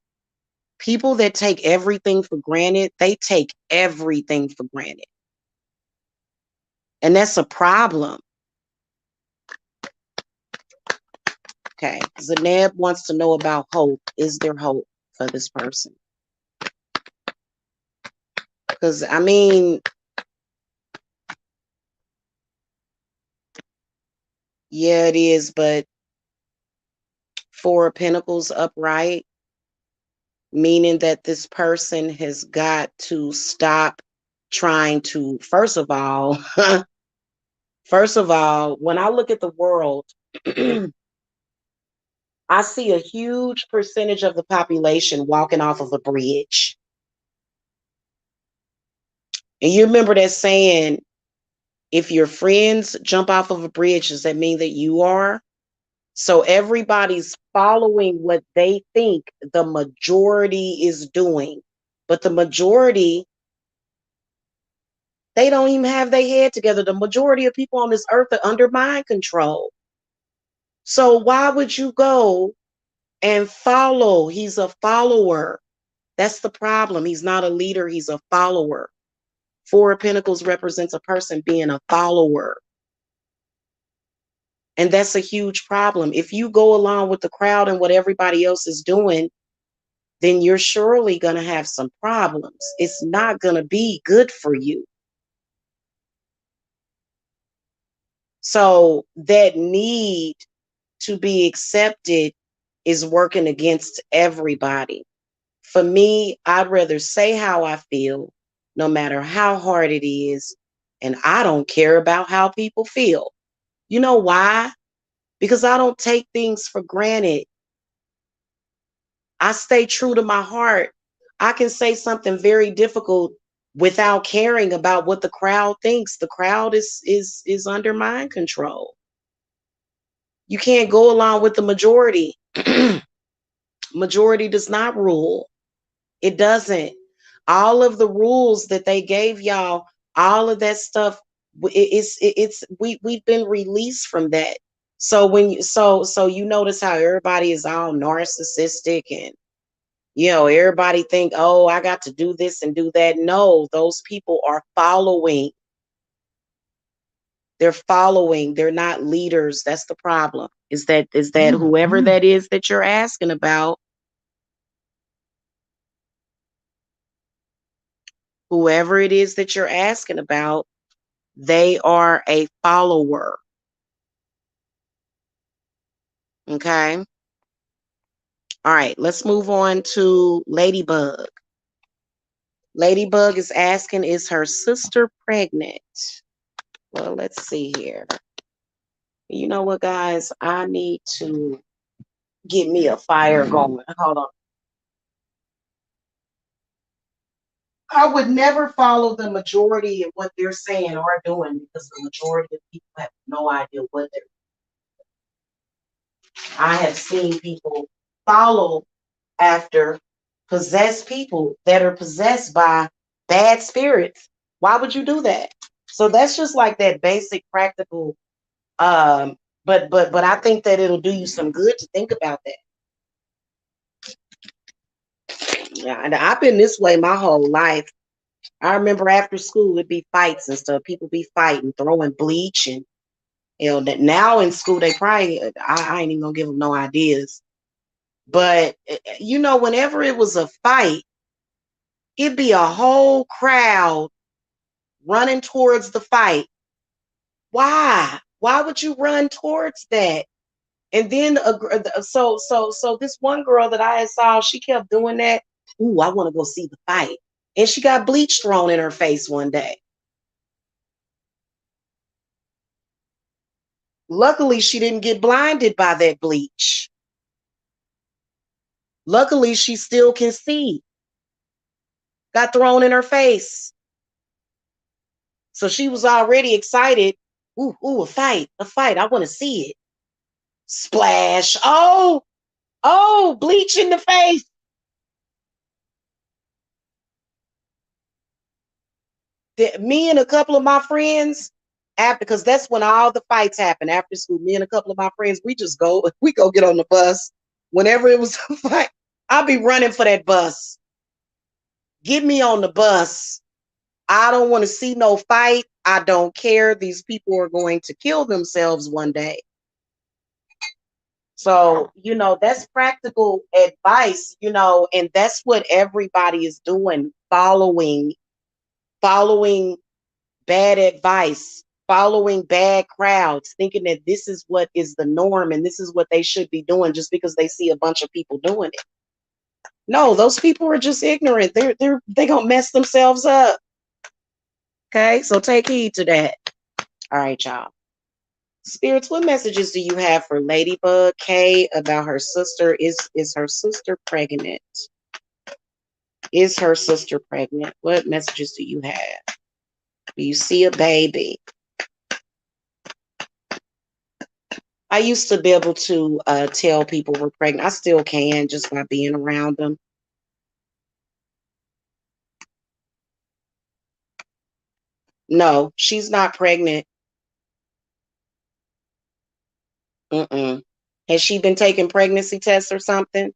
People that take everything for granted, they take everything for granted. And that's a problem. Okay. Zaneb wants to know about hope. Is there hope for this person? Because, I mean, yeah, it is, but Four of Pentacles upright, meaning that this person has got to stop trying to, first of all, when I look at the world, I see a huge percentage of the population walking off of a bridge. And you remember that saying, if your friends jump off of a bridge, does that mean that you are? So everybody's following what they think the majority is doing. But the majority, they don't even have their head together. The majority of people on this earth are under mind control. So why would you go and follow? He's a follower. That's the problem. He's not a leader, he's a follower. Four of Pentacles represents a person being a follower. And that's a huge problem. If you go along with the crowd and what everybody else is doing, then you're surely going to have some problems. It's not going to be good for you. So that need to be accepted is working against everybody. For me, I'd rather say how I feel, no matter how hard it is, and I don't care about how people feel. You know why? Because I don't take things for granted. I stay true to my heart. I can say something very difficult without caring about what the crowd thinks. The crowd is under mind control. You can't go along with the majority. Majority does not rule. It doesn't. All of the rules that they gave y'all, all of that stuff, we've been released from that. So when you so you notice how everybody is all narcissistic, and everybody think, oh, I got to do this and do that. No, those people are following. They're following. They're not leaders. That's the problem. Is that whoever that is that you're asking about, whoever it is that you're asking about, they are a follower. Okay. All right. Let's move on to Ladybug. Ladybug is asking, is her sister pregnant? Well, let's see here. You know what, guys? I need to get me a fire going. Hold on. I would never follow the majority of what they're saying or doing, because the majority of people have no idea what they're doing. I have seen people follow after possessed people that are possessed by bad spirits. Why would you do that? So that's just like that basic practical. But I think that it'll do you some good to think about that. Yeah, and I've been this way my whole life. I remember after school it'd be fights and stuff. People be fighting, throwing bleach, and that now in school they probably I ain't even gonna give them no ideas. But whenever it was a fight, it'd be a whole crowd running towards the fight. Why? Why would you run towards that? And then so this one girl that I saw, she kept doing that. Ooh, I want to go see the fight. And she got bleach thrown in her face one day. Luckily, she didn't get blinded by that bleach. Luckily, she still can see. Got thrown in her face. So she was already excited. Ooh, a fight. I want to see it. Splash. Oh, bleach in the face. Me and a couple of my friends, because that's when all the fights happen after school. Me and a couple of my friends, we go get on the bus. Whenever it was a fight, I'll be running for that bus. Get me on the bus. I don't want to see no fight. I don't care. These people are going to kill themselves one day. So, that's practical advice, and that's what everybody is doing, following bad advice, following bad crowds, thinking that this is what is the norm and this is what they should be doing just because they see a bunch of people doing it. No, those people are just ignorant. They gonna mess themselves up. Okay, so take heed to that. All right, y'all. Spirits, what messages do you have for Ladybug K about her sister? Is her sister pregnant? Is her sister pregnant? What messages do you have? Do you see a baby? I used to be able to tell people were pregnant. I still can just by being around them. No, she's not pregnant. Mm-mm. Has she been taking pregnancy tests or something?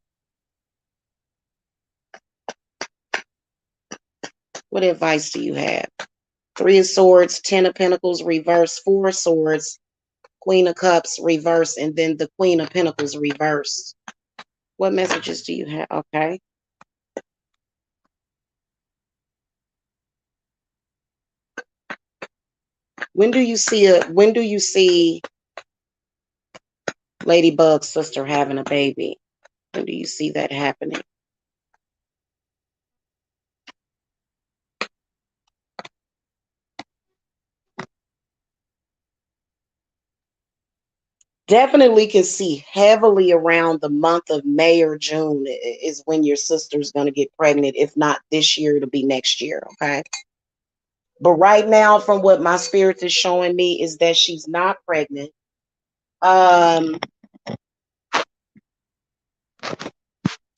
What advice do you have? Three of Swords, Ten of Pentacles, reverse, Four of Swords, Queen of Cups, reverse, and then the Queen of Pentacles, reverse. What messages do you have? Okay. When do you see Ladybug's sister having a baby? When do you see that happening? Definitely can see heavily around the month of May or June is when your sister's going to get pregnant. If not this year, it'll be next year. Okay. But right now, from what my spirit is showing me, is that she's not pregnant. Um,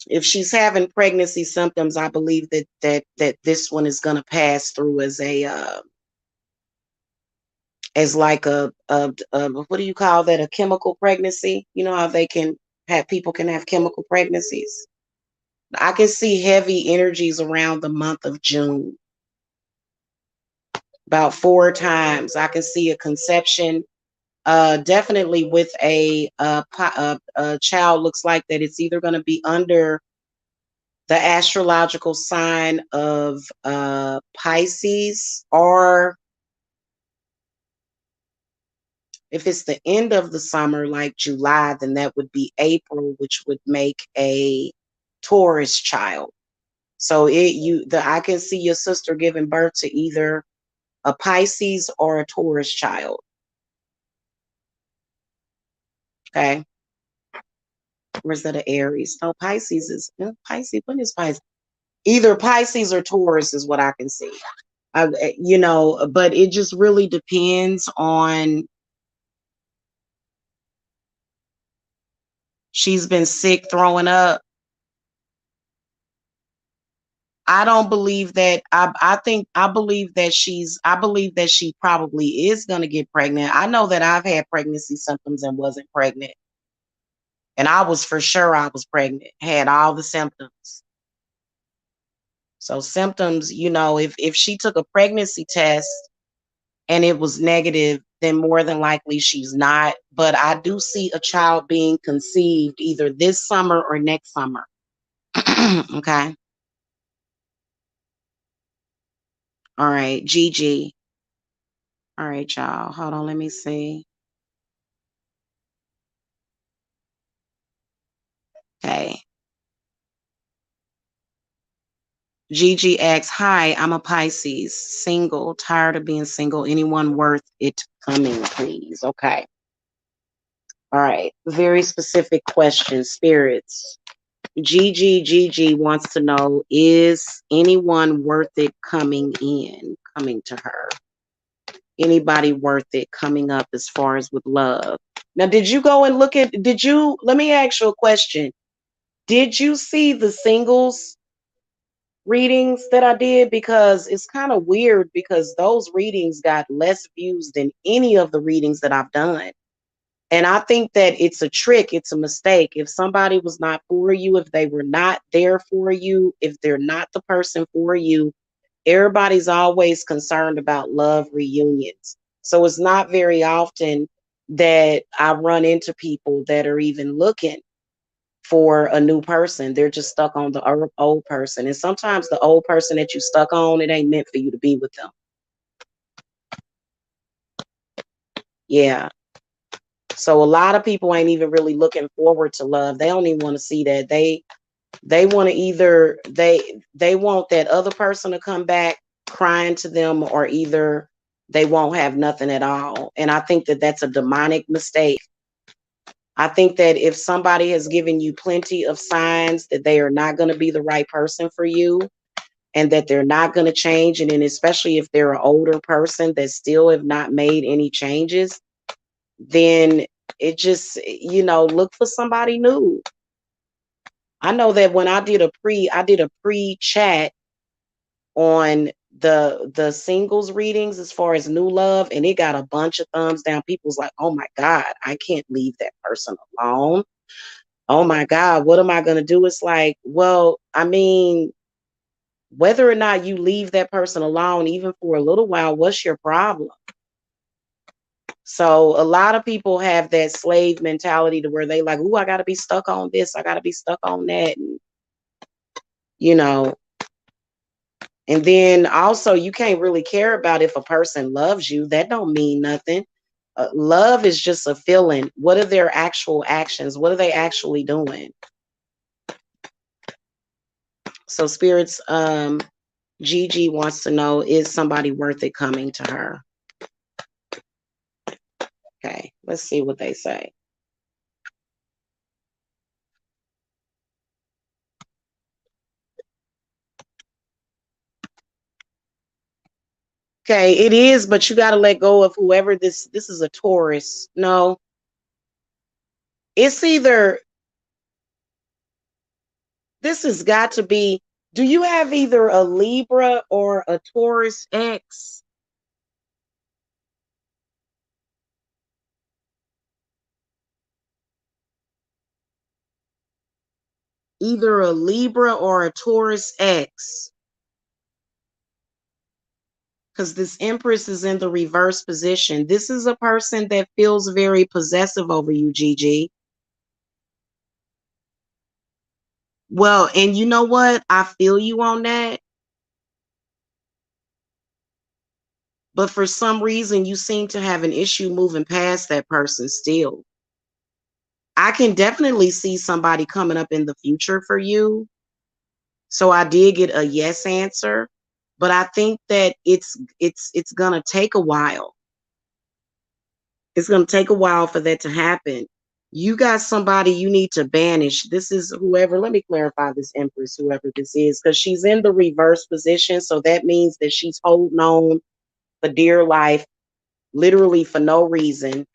if she's having pregnancy symptoms, I believe that this one is going to pass through as like a what do you call that? A chemical pregnancy. You know how they can have people can have chemical pregnancies. I can see heavy energies around the month of June. About four times, I can see a conception. Definitely with a child. Looks like that it's either going to be under the astrological sign of Pisces, or if it's the end of the summer, like July, then that would be April, which would make a Taurus child. So I can see your sister giving birth to either a Pisces or a Taurus child. Okay. Where's that, a Aries? No, Pisces is Pisces. When is Pisces? Either Pisces or Taurus is what I can see. But it just really depends on. She's been sick, throwing up. I don't believe that. I believe that she probably is going to get pregnant. I know that I've had pregnancy symptoms and wasn't pregnant. And I was for sure I was pregnant, had all the symptoms. So symptoms, if she took a pregnancy test and it was negative, then more than likely she's not. But I do see a child being conceived either this summer or next summer. Okay. All right. Gigi. All right, y'all. Hold on. Let me see. Okay. Gigi asks, hi, I'm a Pisces, single, tired of being single. Anyone worth it coming, please? Okay. All right. Very specific question, spirits. Gigi wants to know, is anyone worth it coming to her? Anybody worth it coming up as far as with love? Now, did you go and let me ask you a question. Did you see the singles readings that I did? Because it's kind of weird because those readings got less views than any of the readings that I've done. And I think that it's a trick, it's a mistake. If somebody was not for you, if they were not there for you, if they're not the person for you, everybody's always concerned about love reunions. So it's not very often that I run into people that are even looking for a new person. They're just stuck on the old person. And sometimes the old person that you stuck on, it ain't meant for you to be with them. Yeah. So a lot of people ain't even really looking forward to love. They don't even want to see that. They want to either they want that other person to come back, crying to them, or either they won't have nothing at all. And I think that that's a demonic mistake. I think that if somebody has given you plenty of signs that they are not going to be the right person for you, and that they're not going to change, and then especially if they're an older person that still have not made any changes, then it just, look for somebody new. I know that when I did a pre-chat on the singles readings as far as new love, and it got a bunch of thumbs down. People's like, oh my God, I can't leave that person alone. Oh my God, what am I going to do? It's like, well, I mean, whether or not you leave that person alone, even for a little while, what's your problem? So a lot of people have that slave mentality to where they like, ooh, I got to be stuck on this. I got to be stuck on that. And, you know, and then also you can't really care about if a person loves you. That don't mean nothing. Love is just a feeling. What are their actual actions? What are they actually doing? So spirits, Gigi wants to know, is somebody worth it coming to her? Okay, let's see what they say. Okay, it is, but you got to let go of whoever this is a Taurus. No, it's either this has got to be. Do you have either a Libra or a Taurus X? Either a Libra or a Taurus X. Because this Empress is in the reverse position. This is a person that feels very possessive over you, Gigi. Well, and you know what? I feel you on that. But for some reason, you seem to have an issue moving past that person still. I can definitely see somebody coming up in the future for you. So I did get a yes answer, but I think that it's going to take a while. It's going to take a while for that to happen. You got somebody you need to banish. This is whoever, let me clarify this Empress, whoever this is, because she's in the reverse position. So that means that she's holding on for dear life, literally for no reason.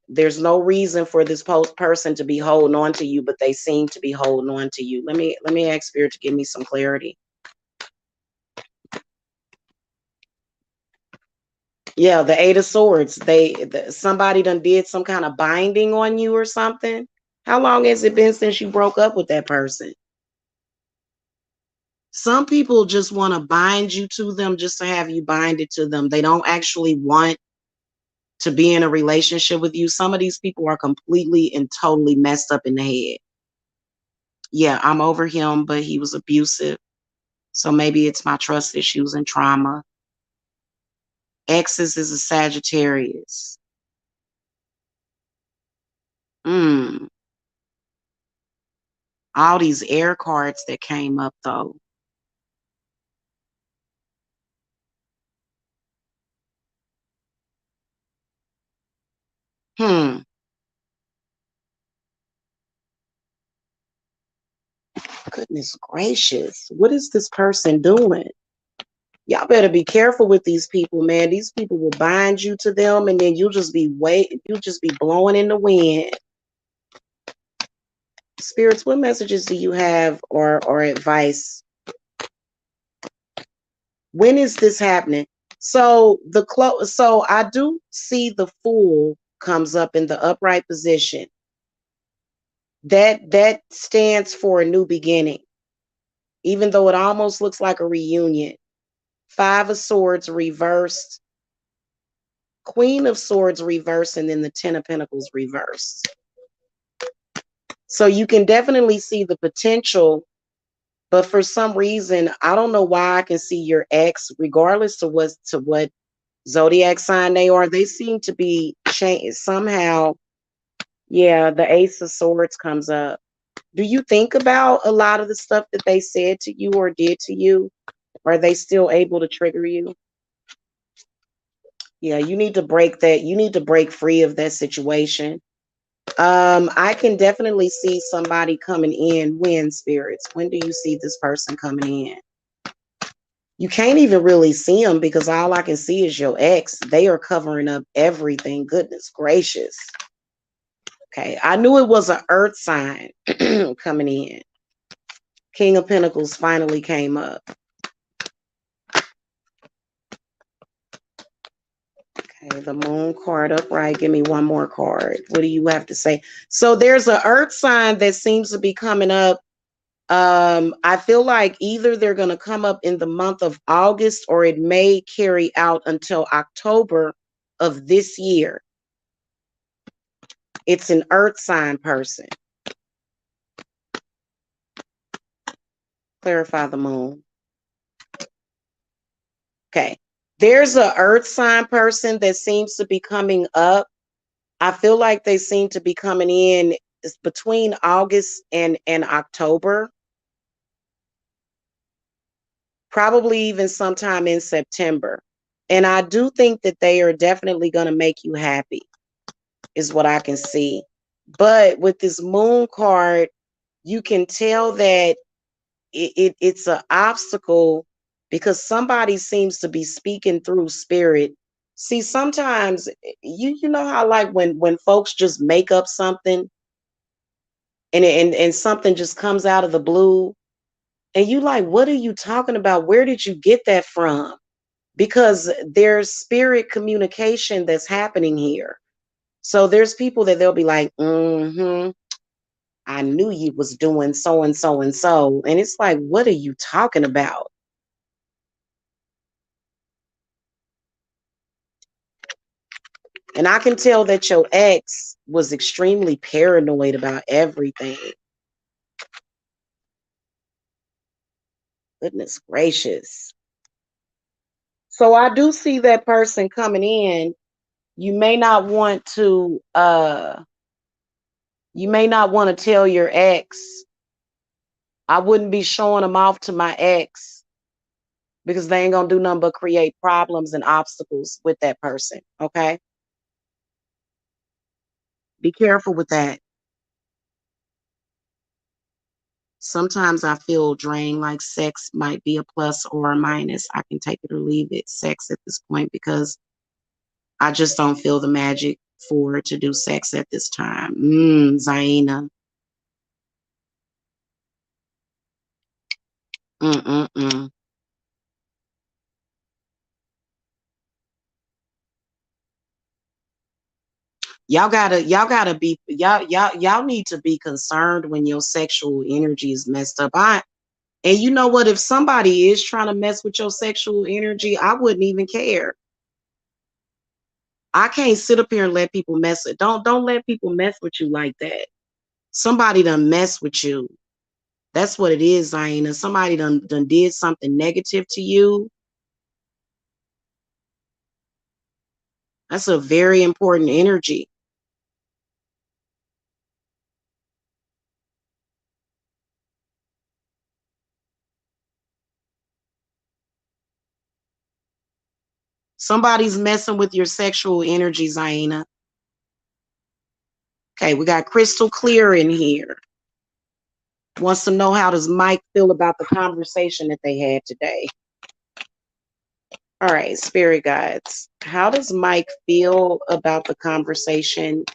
There's no reason for this person to be holding on to you, but they seem to be holding on to you. Let me ask Spirit to give me some clarity. Yeah, the Eight of Swords. Somebody done did some kind of binding on you or something. How long has it been since you broke up with that person? Some people just want to bind you to them just to have you bind it to them. They don't actually want to be in a relationship with you. Some of these people are completely and totally messed up in the head. Yeah, I'm over him, but he was abusive. So maybe it's my trust issues and trauma. Exes is a Sagittarius. Mm. All these air cards that came up though. Hmm. Goodness gracious. What is this person doing? Y'all better be careful with these people, man. These people will bind you to them, and then you'll just be blowing in the wind. Spirits, what messages do you have or advice? When is this happening? So so I do see the Fool comes up in the upright position. That stands for a new beginning, even though it almost looks like a reunion. Five of Swords reversed, Queen of Swords reversed, and then the Ten of Pentacles reversed. So you can definitely see the potential, but for some reason, I don't know why I can see your ex, regardless to what zodiac sign they are. They seem to be changed somehow. Yeah, the Ace of Swords comes up. Do you think about a lot of the stuff that they said to you or did to you? Are they still able to trigger you? Yeah, you need to break that. You need to break free of that situation. I can definitely see somebody coming in. When, spirits? When do you see this person coming in? You can't even really see them because all I can see is your ex. They are covering up everything. Goodness gracious. Okay, I knew it was an earth sign coming in. King of Pentacles finally came up. Okay, the moon card upright. Give me one more card. What do you have to say? So there's an earth sign that seems to be coming up. I feel like either they're going to come up in the month of August or it may carry out until October of this year. It's an earth sign person. Clarify the moon. Okay. There's a earth sign person that seems to be coming up. I feel like they seem to be coming in between August and October. Probably even sometime in September. And I do think that they are definitely going to make you happy, is what I can see. But with this moon card, you can tell that it's an obstacle because somebody seems to be speaking through spirit. See, sometimes you know how like when folks just make up something and something just comes out of the blue and you like, what are you talking about? Where did you get that from? Because there's spirit communication that's happening here. So there's people that they'll be like, I knew you was doing so and so and so. And it's like, what are you talking about? And I can tell that your ex was extremely paranoid about everything. Goodness gracious. So I do see that person coming in. You may not want to tell your ex. I wouldn't be showing them off to my ex because they ain't gonna do nothing but create problems and obstacles with that person. Okay. Be careful with that. Sometimes I feel drained, like sex might be a plus or a minus. I can take it or leave it, sex at this point, because I just don't feel the magic for to do sex at this time. Zaina. Mm-mm-mm. Y'all need to be concerned when your sexual energy is messed up. And you know what? If somebody is trying to mess with your sexual energy, I wouldn't even care. I can't sit up here and let people mess it. Don't let people mess with you like that. Somebody done mess with you. That's what it is, Zaina. Somebody done did something negative to you. That's a very important energy. Somebody's messing with your sexual energy, Zaina. Okay, we got Crystal Clear in here. Wants to know, how does Mike feel about the conversation that they had today? All right, spirit guides. How does Mike feel about the conversation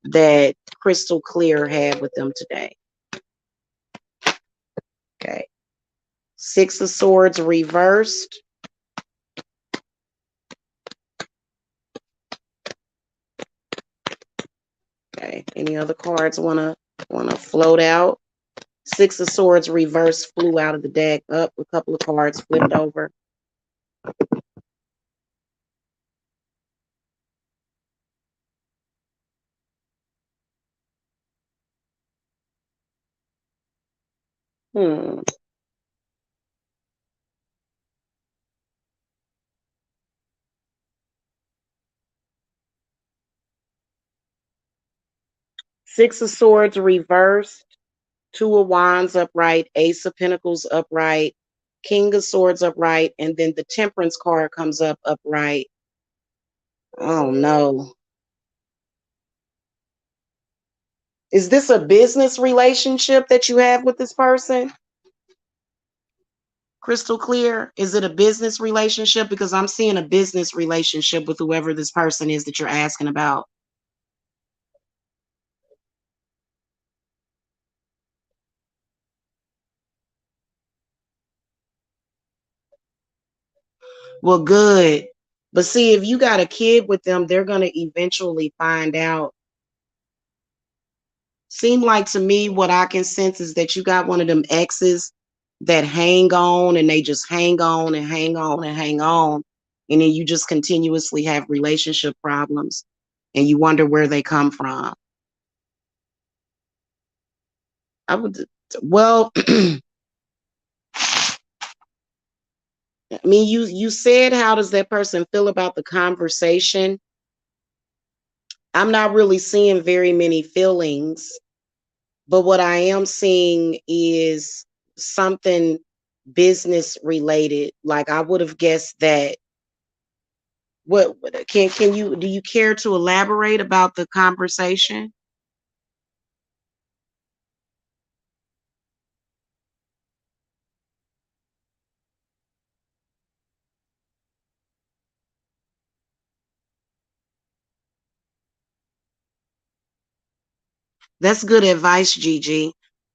that Crystal Clear had with them today? Okay. Six of Swords reversed. Okay. Any other cards wanna float out? Six of Swords reversed flew out of the deck. Up, a couple of cards flipped over. Hmm. Six of Swords reversed. Two of Wands upright. Ace of Pentacles upright. King of Swords upright, and then the Temperance card comes up upright. Oh no. Is this a business relationship that you have with this person? Crystal clear? Is it a business relationship? Because I'm seeing a business relationship with whoever this person is that you're asking about. Well, good. But see, if you got a kid with them, they're going to eventually find out. Seem like to me, what I can sense is that you got one of them exes that hang on and they just hang on and hang on and hang on. And then you just continuously have relationship problems and you wonder where they come from. I would, well, I mean, you said, how does that person feel about the conversation? I'm not really seeing very many feelings. But what I am seeing is something business related. Like I would have guessed that. What can you, do you care to elaborate about the conversation? That's good advice, Gigi.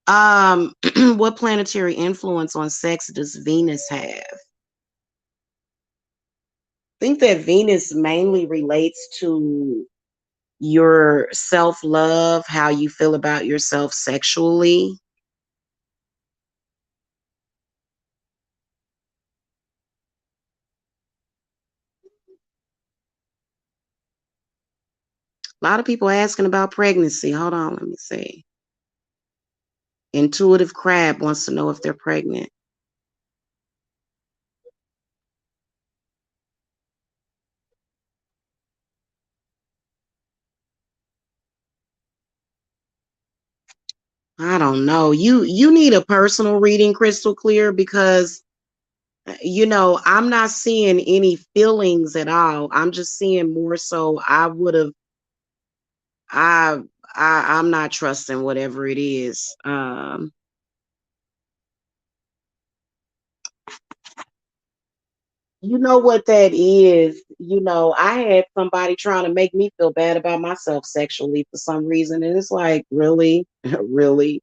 What planetary influence on sex does Venus have? I think that Venus mainly relates to your self-love, how you feel about yourself sexually. A lot of people asking about pregnancy. Hold on, let me see. Intuitive Crab wants to know if they're pregnant. I don't know. You need a personal reading, Crystal Clear, because I'm not seeing any feelings at all. I'm just seeing more so I would have I I'm not trusting whatever it is. You know what that is? I had somebody trying to make me feel bad about myself sexually for some reason, and it's like, really, really.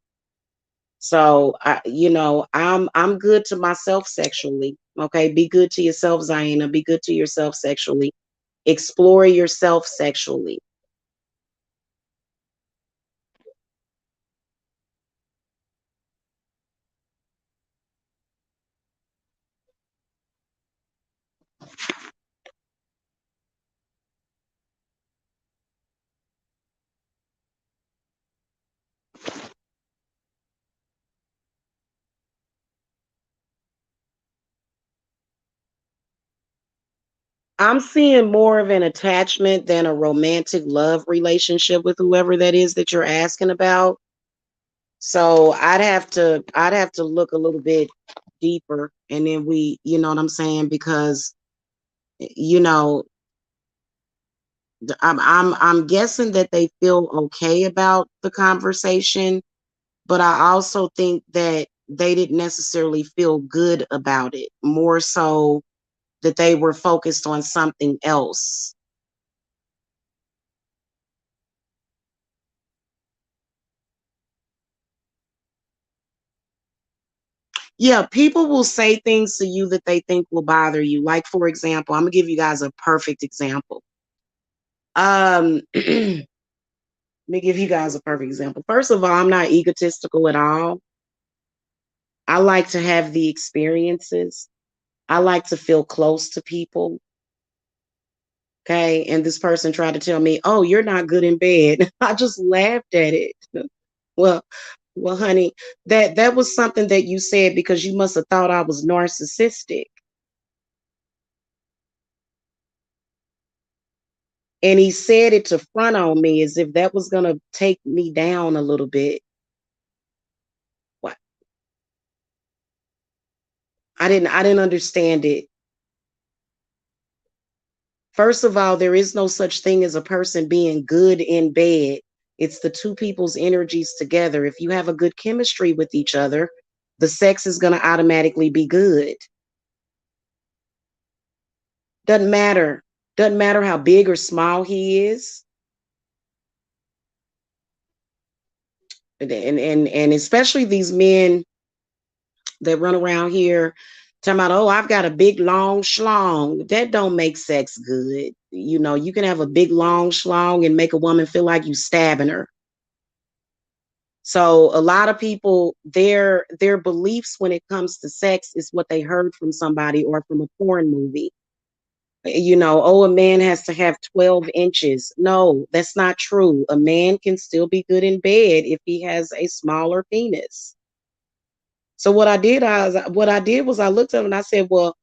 So I'm good to myself sexually. Okay, be good to yourself, Zaina. Be good to yourself sexually. Explore yourself sexually. I'm seeing more of an attachment than a romantic love relationship with whoever that is that you're asking about. So I'd have to look a little bit deeper, and then you know what I'm saying, because you know I'm guessing that they feel okay about the conversation, but I also think that they didn't necessarily feel good about it. More so that they were focused on something else. Yeah, people will say things to you that they think will bother you. Like, for example, I'm gonna give you guys a perfect example. Let me give you guys a perfect example. First of all, I'm not egotistical at all. I like to have the experiences. I like to feel close to people. Okay. And this person tried to tell me, oh, you're not good in bed. I just laughed at it. Well, well, honey, that was something that you said because you must have thought I was narcissistic. And he said it to front on me as if that was gonna take me down a little bit. What? I didn't understand it. First of all, there is no such thing as a person being good in bed. It's the two people's energies together. If you have a good chemistry with each other, the sex is going to automatically be good. Doesn't matter. Doesn't matter how big or small he is. And especially these men that run around here talking about, oh, I've got a big long schlong. That don't make sex good. You know, you can have a big long schlong and make a woman feel like you stabbing her. So a lot of people, their beliefs when it comes to sex is what they heard from somebody or from a porn movie. You know, oh, a man has to have 12 inches. No, that's not true. A man can still be good in bed if he has a smaller penis. So what I did was I looked at him and I said, well,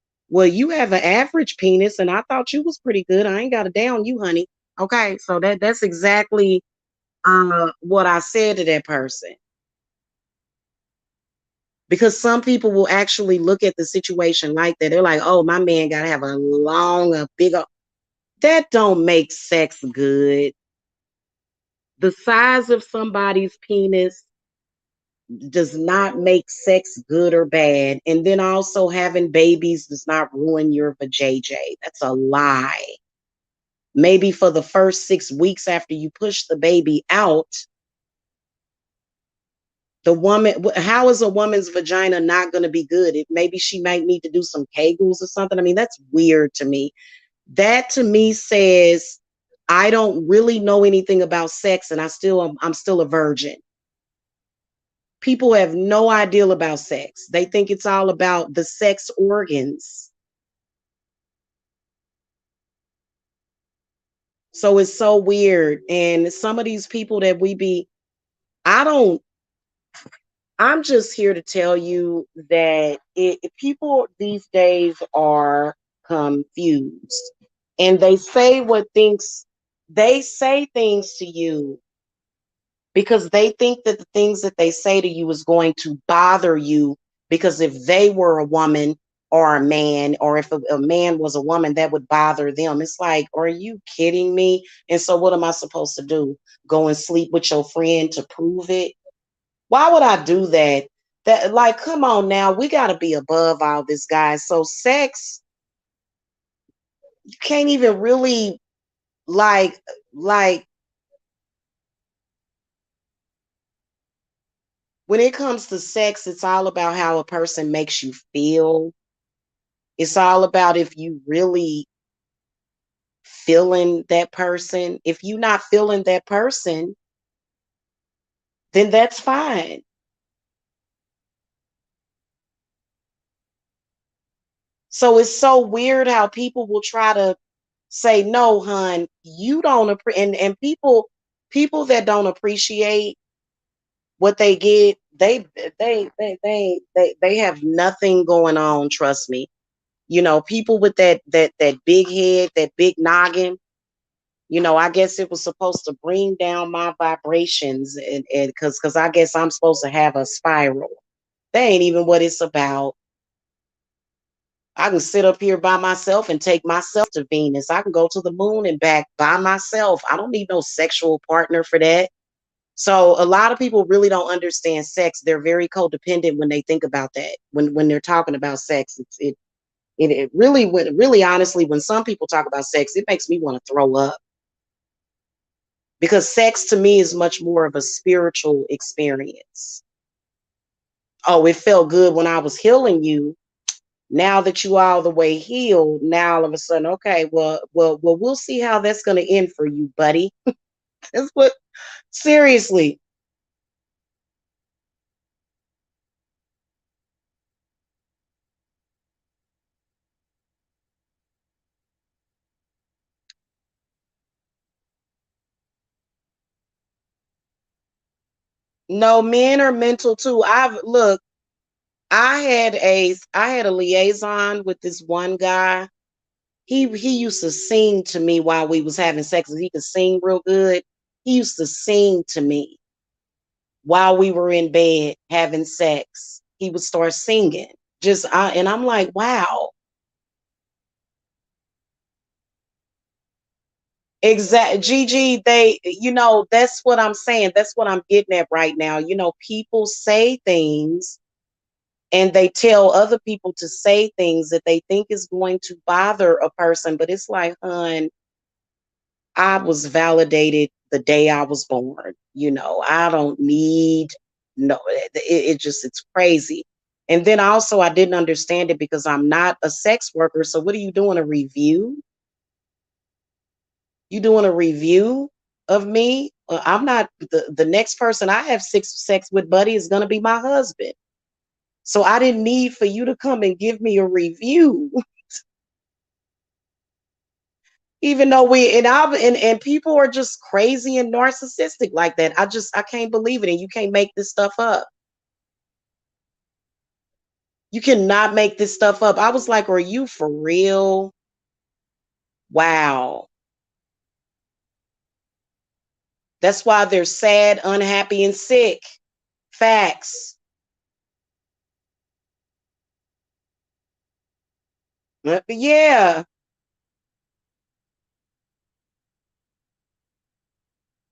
you have an average penis, and I thought you was pretty good. I ain't got to down you, honey. Okay, so that's exactly what I said to that person. Because some people will actually look at the situation like that. They're like, oh, my man gotta have a long, a big that don't make sex good. The size of somebody's penis does not make sex good or bad. And then also having babies does not ruin your vajayjay. That's a lie. Maybe for the first 6 weeks after you push the baby out, the woman, how is a woman's vagina not going to be good? Maybe she might need to do some kegels or something. I mean, that's weird to me. That to me says I don't really know anything about sex, and I'm still a virgin. People have no idea about sex. They think it's all about the sex organs. So it's so weird. And some of these people that we be, I don't, I'm just here to tell you that people these days are confused, and they say things to you because they think that the things that they say to you is going to bother you, because if they were a woman or a man, or if a man was a woman, that would bother them. It's like, are you kidding me? And so what am I supposed to do? Go and sleep with your friend to prove it? Why would I do that? That, like, come on now, we got to be above all this, guys. So sex, you can't even really like when it comes to sex, it's all about how a person makes you feel. It's all about if you really feeling that person. If you're not feeling that person, then that's fine. So it's so weird how people will try to say, no, hun, you don't appreciate, and people that don't appreciate what they get, they have nothing going on, trust me. You know, people with that big head, that big noggin, you know, I guess it was supposed to bring down my vibrations, and because I guess I'm supposed to have a spiral. That ain't even what it's about. I can sit up here by myself and take myself to Venus. I can go to the moon and back by myself. I don't need no sexual partner for that. So a lot of people really don't understand sex. They're very codependent when they think about that. When they're talking about sex, it really really honestly, when some people talk about sex, it makes me want to throw up, because sex to me is much more of a spiritual experience. Oh, it felt good when I was healing you. Now that you all the way healed, now all of a sudden, okay, well, we'll see how that's going to end for you, buddy. That's what, seriously. No, men are mental too. I had a liaison with this one guy. He used to sing to me while we was having sex, and he could sing real good. He used to sing to me while we were in bed having sex. He would start singing. And I'm like, wow. Exactly, Gigi. That's what I'm saying. That's what I'm getting at right now. People say things and they tell other people to say things that they think is going to bother a person. But it's like, hun, I was validated the day I was born. I don't need, no, it's crazy. And then also, I didn't understand it because I'm not a sex worker. So, what are you doing? A review? You doing a review of me? I'm not the next person I have sex with, buddy, is going to be my husband. So, I didn't need for you to come and give me a review. Even though and people are just crazy and narcissistic like that. I can't believe it. And you can't make this stuff up. You cannot make this stuff up. I was like, are you for real? Wow. That's why they're sad, unhappy, and sick. Facts. Yeah.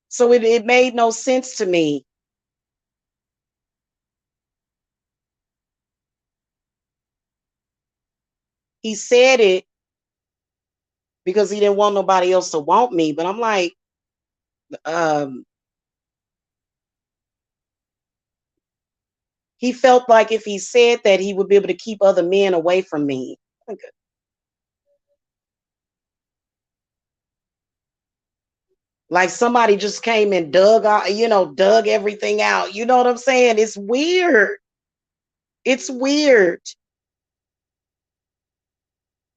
So it made no sense to me. He said it because he didn't want nobody else to want me. But I'm like, um, he felt like if he said that, he would be able to keep other men away from me. Like somebody just came and dug out, dug everything out. You know what I'm saying? It's weird. It's weird.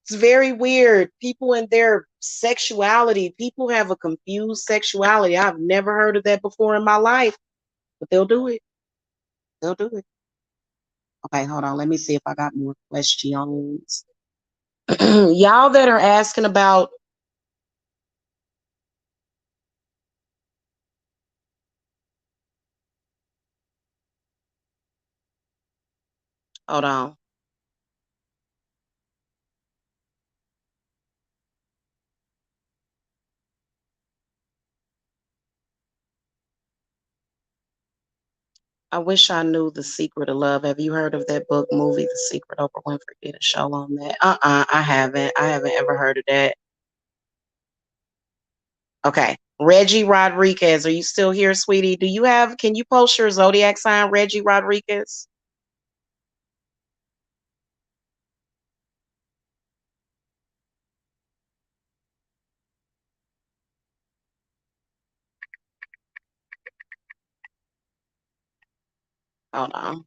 It's very weird. People in their sexuality, people have a confused sexuality. I've never heard of that before in my life, but they'll do it. They'll do it. Okay, hold on. Let me see if I got more questions. Y'all that are asking about, hold on. I wish I knew The Secret of Love. Have you heard of that book, movie, The Secret? Oprah Winfrey did a show on that. I haven't. I haven't ever heard of that. Okay. Reggie Rodriguez, are you still here, sweetie? Can you post your zodiac sign, Reggie Rodriguez? Hold on.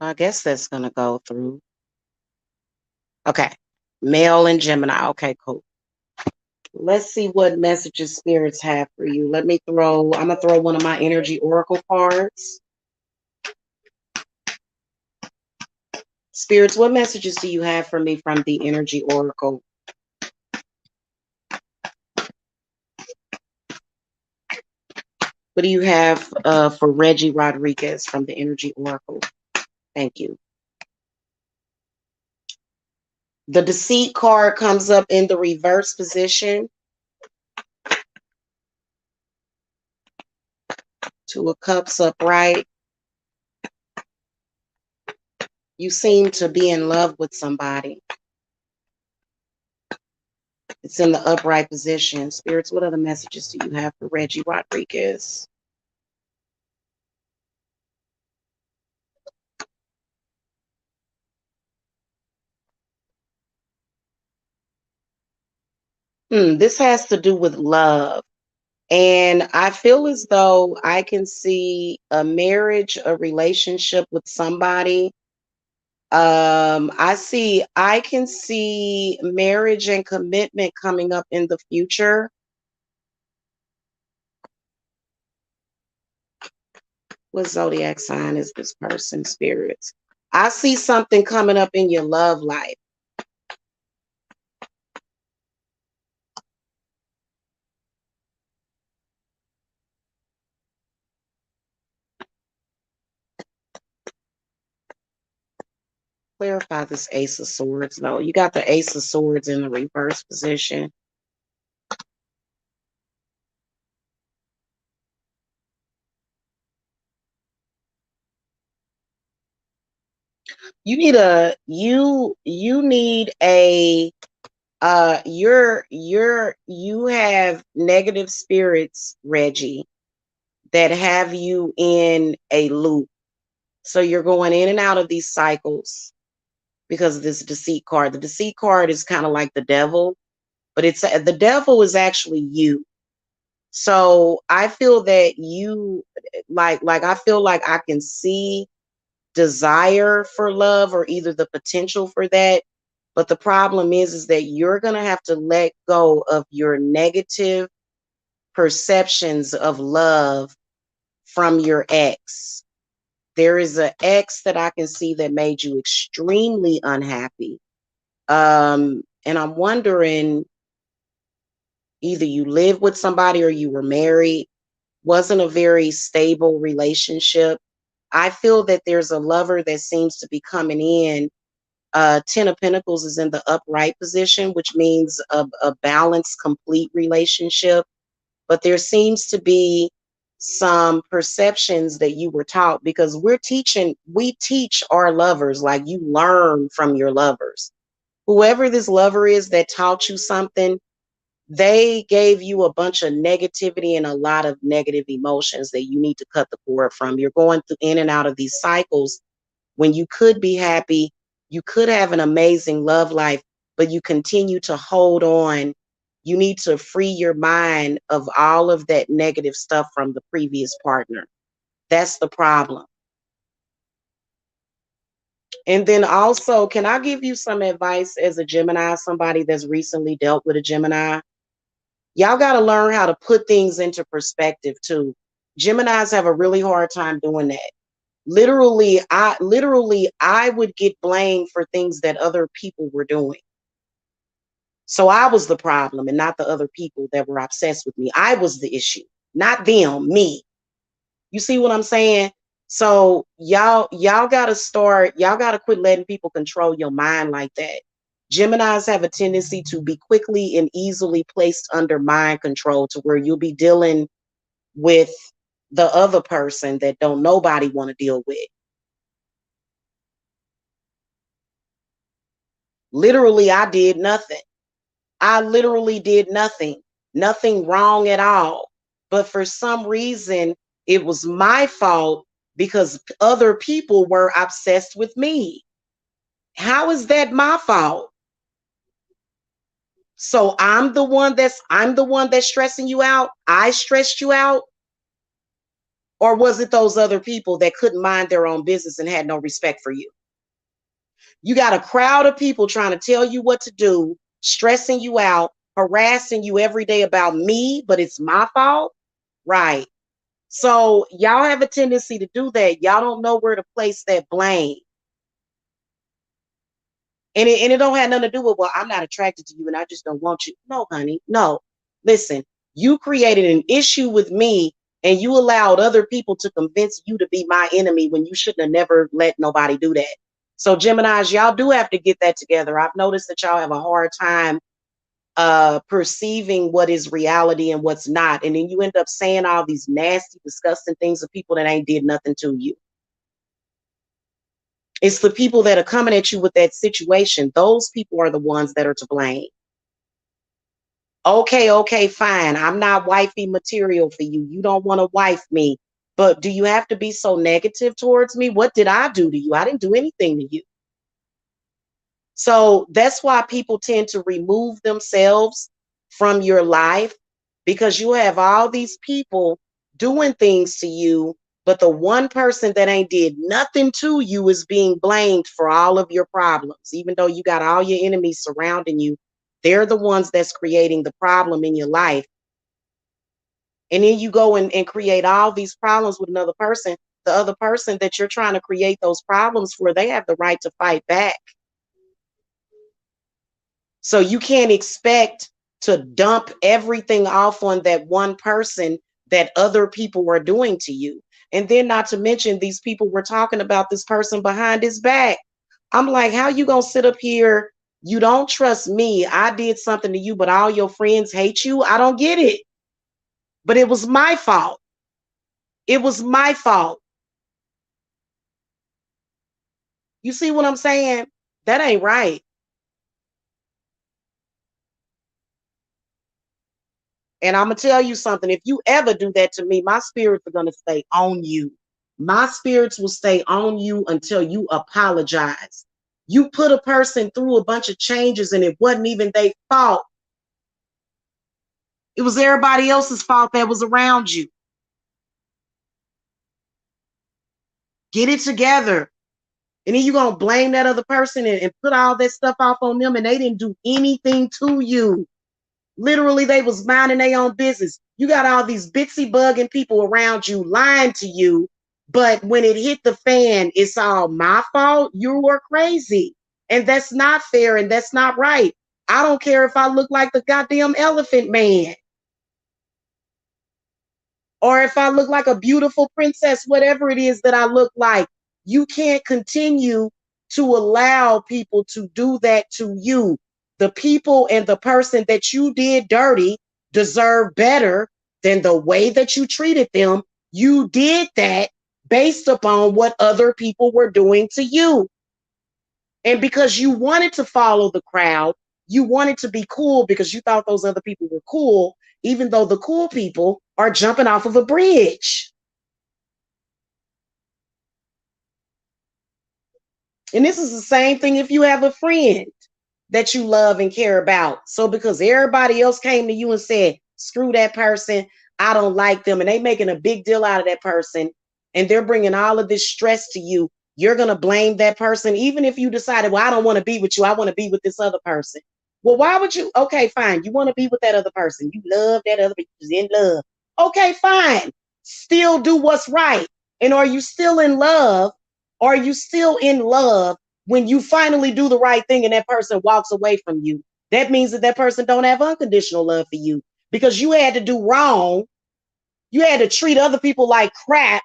I guess that's going to go through. Okay. Male and Gemini. Okay, cool. Let's see what messages spirits have for you. I'm going to throw one of my energy oracle cards. Spirits, what messages do you have for me from the energy oracle? What do you have for Reggie Rodriguez from the energy oracle? Thank you. The deceit card comes up in the reverse position. Two of Cups upright. You seem to be in love with somebody. It's in the upright position. Spirits, what other messages do you have for Reggie Rodriguez? This has to do with love. And I feel as though I can see a marriage, a relationship with somebody. I can see marriage and commitment coming up in the future. What zodiac sign is this person, spirits? I see something coming up in your love life. Clarify this Ace of Swords. No, you got the Ace of Swords in the reverse position. You need a you have negative spirits, Reggie, that have you in a loop. So you're going in and out of these cycles because of this deceit card. The deceit card is kind of like the devil, but it's the devil is actually you. So I feel that you like I feel like I can see desire for love or either the potential for that. But the problem is that you're going to have to let go of your negative perceptions of love from your ex. There is an ex that I can see that made you extremely unhappy. And I'm wondering, either you lived with somebody or you were married, wasn't a very stable relationship. I feel that there's a lover that seems to be coming in. Ten of Pentacles is in the upright position, which means a balanced, complete relationship. But there seems to be some perceptions that you were taught, because we teach our lovers, like you learn from your lovers. Whoever this lover is that taught you something, they gave you a bunch of negativity and a lot of negative emotions that you need to cut the cord from. You're going through in and out of these cycles when you could be happy, you could have an amazing love life, but you continue to hold on. You need to free your mind of all of that negative stuff from the previous partner. That's the problem. And then also, can I give you some advice as a Gemini, somebody that's recently dealt with a Gemini? Y'all got to learn how to put things into perspective too. Geminis have a really hard time doing that. Literally I would get blamed for things that other people were doing. So I was the problem and not the other people that were obsessed with me. I was the issue, not them, me. You see what I'm saying? So y'all gotta quit letting people control your mind like that. Geminis have a tendency to be quickly and easily placed under mind control, to where you'll be dealing with the other person that don't nobody want to deal with. Literally, I did nothing. I literally did nothing, nothing wrong at all. But for some reason, it was my fault because other people were obsessed with me. How is that my fault? So I'm the one that's stressing you out. I stressed you out. Or was it those other people that couldn't mind their own business and had no respect for you? You got a crowd of people trying to tell you what to do, stressing you out, harassing you every day about me, but it's my fault. Right. So y'all have a tendency to do that. Y'all don't know where to place that blame. And it don't have nothing to do with, well, I'm not attracted to you and I just don't want you. No, honey. No. Listen, you created an issue with me and you allowed other people to convince you to be my enemy when you shouldn't have never let nobody do that. So Geminis, y'all do have to get that together. I've noticed that y'all have a hard time perceiving what is reality and what's not. And then you end up saying all these nasty, disgusting things to people that ain't did nothing to you. It's the people that are coming at you with that situation. Those people are the ones that are to blame. Okay, fine. I'm not wifey material for you. You don't want to wife me. But do you have to be so negative towards me? What did I do to you? I didn't do anything to you. So that's why people tend to remove themselves from your life, because you have all these people doing things to you, but the one person that ain't did nothing to you is being blamed for all of your problems. Even though you got all your enemies surrounding you, they're the ones that's creating the problem in your life. And then you go and create all these problems with another person. the other person that you're trying to create those problems for, they have the right to fight back. So you can't expect to dump everything off on that one person that other people were doing to you. And then not to mention these people were talking about this person behind his back. I'm like, how you gonna sit up here? You don't trust me. I did something to you, but all your friends hate you. I don't get it. But it was my fault. It was my fault. You see what I'm saying? That ain't right. And I'm gonna tell you something. If you ever do that to me, my spirits are gonna stay on you. My spirits will stay on you until you apologize. You put a person through a bunch of changes and it wasn't even their fault. It was everybody else's fault that was around you. Get it together. And then you're gonna blame that other person and put all that stuff off on them, and they didn't do anything to you. Literally, they was minding their own business. You got all these bitsy bugging people around you lying to you, but when it hit the fan, it's all my fault. You were crazy. And that's not fair and that's not right. I don't care if I look like the goddamn elephant man or if I look like a beautiful princess, whatever it is that I look like. You can't continue to allow people to do that to you. The people and the person that you did dirty deserve better than the way that you treated them. You did that based upon what other people were doing to you. And because you wanted to follow the crowd, you wanted to be cool because you thought those other people were cool, even though the cool people are jumping off of a bridge. And this is the same thing if you have a friend that you love and care about. So because everybody else came to you and said, screw that person, I don't like them, and they making a big deal out of that person, and they're bringing all of this stress to you, you're going to blame that person, even if you decided, well, I don't want to be with you. I want to be with this other person. Well, why would you? Okay, fine. You want to be with that other person. You love that other person. You're in love. Okay, fine. Still do what's right. And are you still in love? Are you still in love when you finally do the right thing and that person walks away from you? That means that that person don't have unconditional love for you because you had to do wrong. You had to treat other people like crap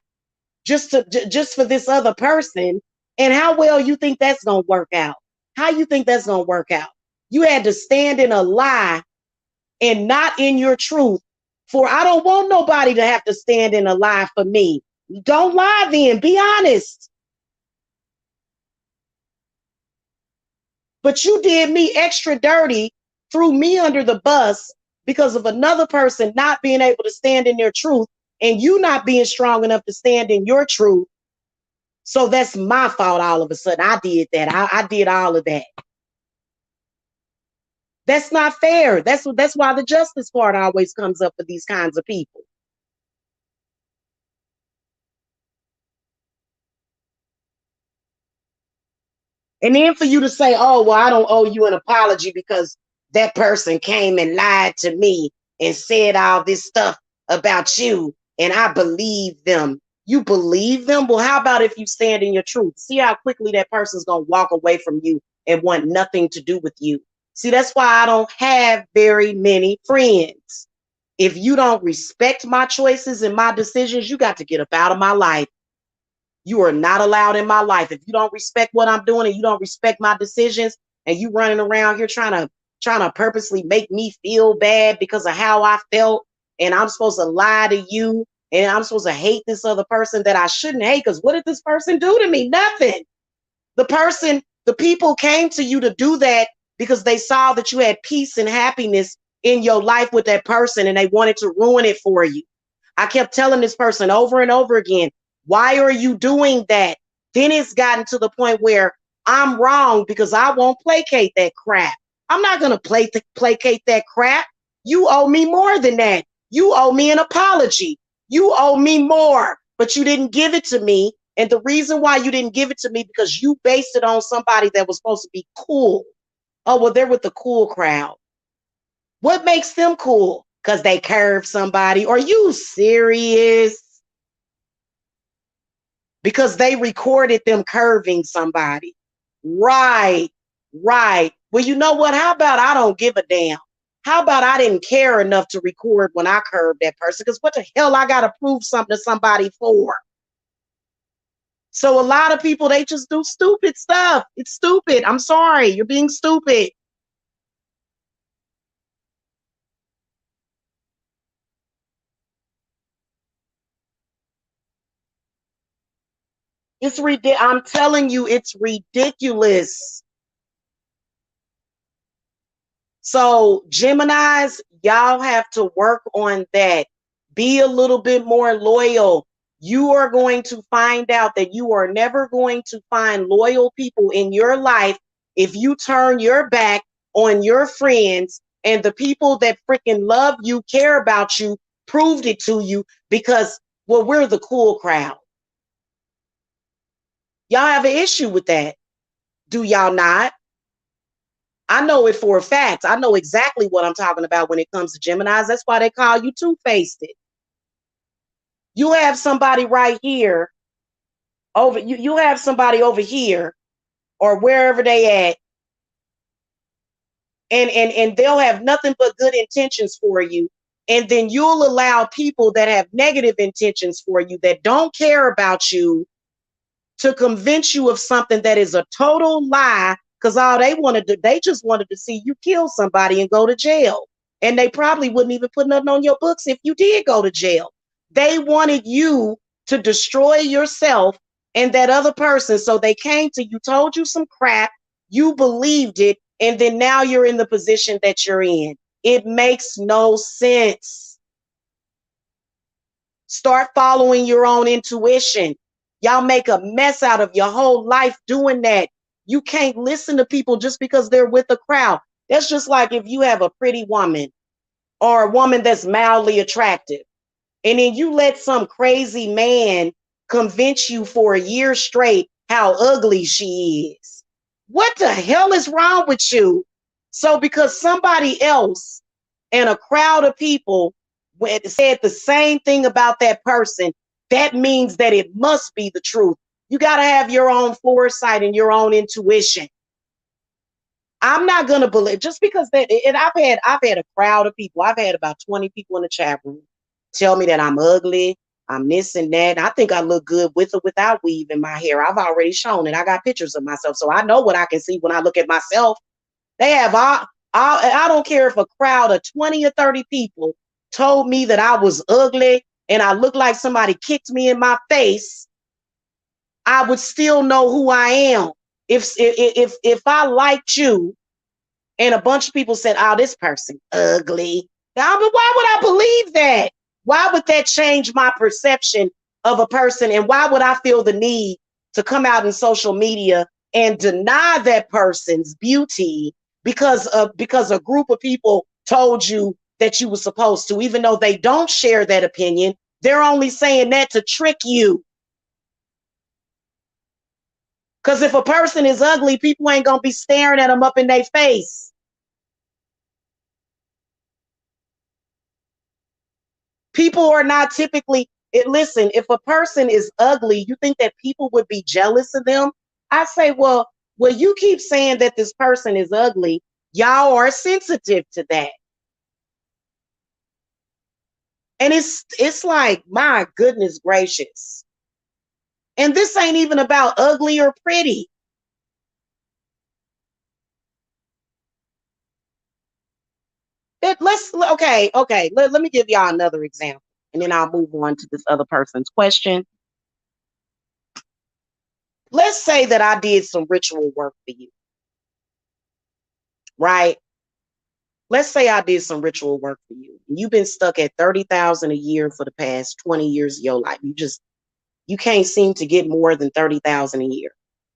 just for this other person. And how well you think that's going to work out? How you think that's going to work out? You had to stand in a lie and not in your truth. For I don't want nobody to have to stand in a lie for me. Don't lie then. Be honest. But you did me extra dirty, threw me under the bus because of another person not being able to stand in their truth and you not being strong enough to stand in your truth. So that's my fault all of a sudden. I did that. I did all of that. That's not fair. That's why the justice part always comes up for these kinds of people. And then for you to say, oh, well, I don't owe you an apology because that person came and lied to me and said all this stuff about you, and I believe them. You believe them? Well, how about if you stand in your truth? See how quickly that person's going to walk away from you and want nothing to do with you. See, that's why I don't have very many friends. If you don't respect my choices and my decisions, you got to get up out of my life. You are not allowed in my life. If you don't respect what I'm doing and you don't respect my decisions and you running around here trying to purposely make me feel bad because of how I felt, and I'm supposed to lie to you and I'm supposed to hate this other person that I shouldn't hate, because what did this person do to me? Nothing. The people came to you to do that because they saw that you had peace and happiness in your life with that person and they wanted to ruin it for you. I kept telling this person over and over again, why are you doing that? Then it's gotten to the point where I'm wrong because I won't placate that crap. I'm not going to placate that crap. You owe me more than that. You owe me an apology. You owe me more, but you didn't give it to me. And the reason why you didn't give it to me because you based it on somebody that was supposed to be cool. Oh, well, they're with the cool crowd. What makes them cool? Because they curved somebody. Are you serious? because they recorded them curving somebody. Right, right. Well, you know what? How about I don't give a damn? How about I didn't care enough to record when I curved that person? Because what the hell I got to prove something to somebody for? So a lot of people, they just do stupid stuff. It's stupid. I'm sorry. You're being stupid. It's ridiculous. I'm telling you, it's ridiculous. So, Geminis, y'all have to work on that. Be a little bit more loyal. You are going to find out that you are never going to find loyal people in your life if you turn your back on your friends and the people that freaking love you, care about you, proved it to you because, well, we're the cool crowd. Y'all have an issue with that. Do y'all not? I know it for a fact. I know exactly what I'm talking about when it comes to Geminis. That's why they call you two-faced. You have somebody right here over you have somebody over here or wherever they at, and they'll have nothing but good intentions for you. And then you'll allow people that have negative intentions for you that don't care about you to convince you of something that is a total lie because all they wanted to, they just wanted to see you kill somebody and go to jail. And they probably wouldn't even put nothing on your books if you did go to jail. They wanted you to destroy yourself and that other person. So they came to you, told you some crap, you believed it, and then now you're in the position that you're in. It makes no sense. Start following your own intuition. Y'all make a mess out of your whole life doing that. You can't listen to people just because they're with a crowd. That's just like if you have a pretty woman or a woman that's mildly attractive, and then you let some crazy man convince you for a year straight how ugly she is. What the hell is wrong with you? So because somebody else and a crowd of people said the same thing about that person, that means that it must be the truth. You got to have your own foresight and your own intuition. I'm not gonna believe just because that. And I've had a crowd of people. I've had about 20 people in the chat room tell me that I'm ugly. I'm this and that. I think I look good with or without weave in my hair. I've already shown it. I got pictures of myself, so I know what I can see when I look at myself. They have all. I don't care if a crowd of 20 or 30 people told me that I was ugly and I looked like somebody kicked me in my face. I would still know who I am. If I liked you and a bunch of people said, "Oh, this person ugly," now, but why would I believe that? Why would that change my perception of a person? And why would I feel the need to come out in social media and deny that person's beauty because a group of people told you that you were supposed to, even though they don't share that opinion? They're only saying that to trick you. Because if a person is ugly, people ain't gonna be staring at them up in their face. People are not typically listen, if a person is ugly, you think that people would be jealous of them? I say, well, you keep saying that this person is ugly. Y'all are sensitive to that. And it's like, my goodness gracious. And this ain't even about ugly or pretty. Let me give y'all another example. And then I'll move on to this other person's question. Let's say that I did some ritual work for you, right? Let's say I did some ritual work for you. And you've been stuck at 30,000 a year for the past 20 years of your life. You can't seem to get more than 30,000 a year.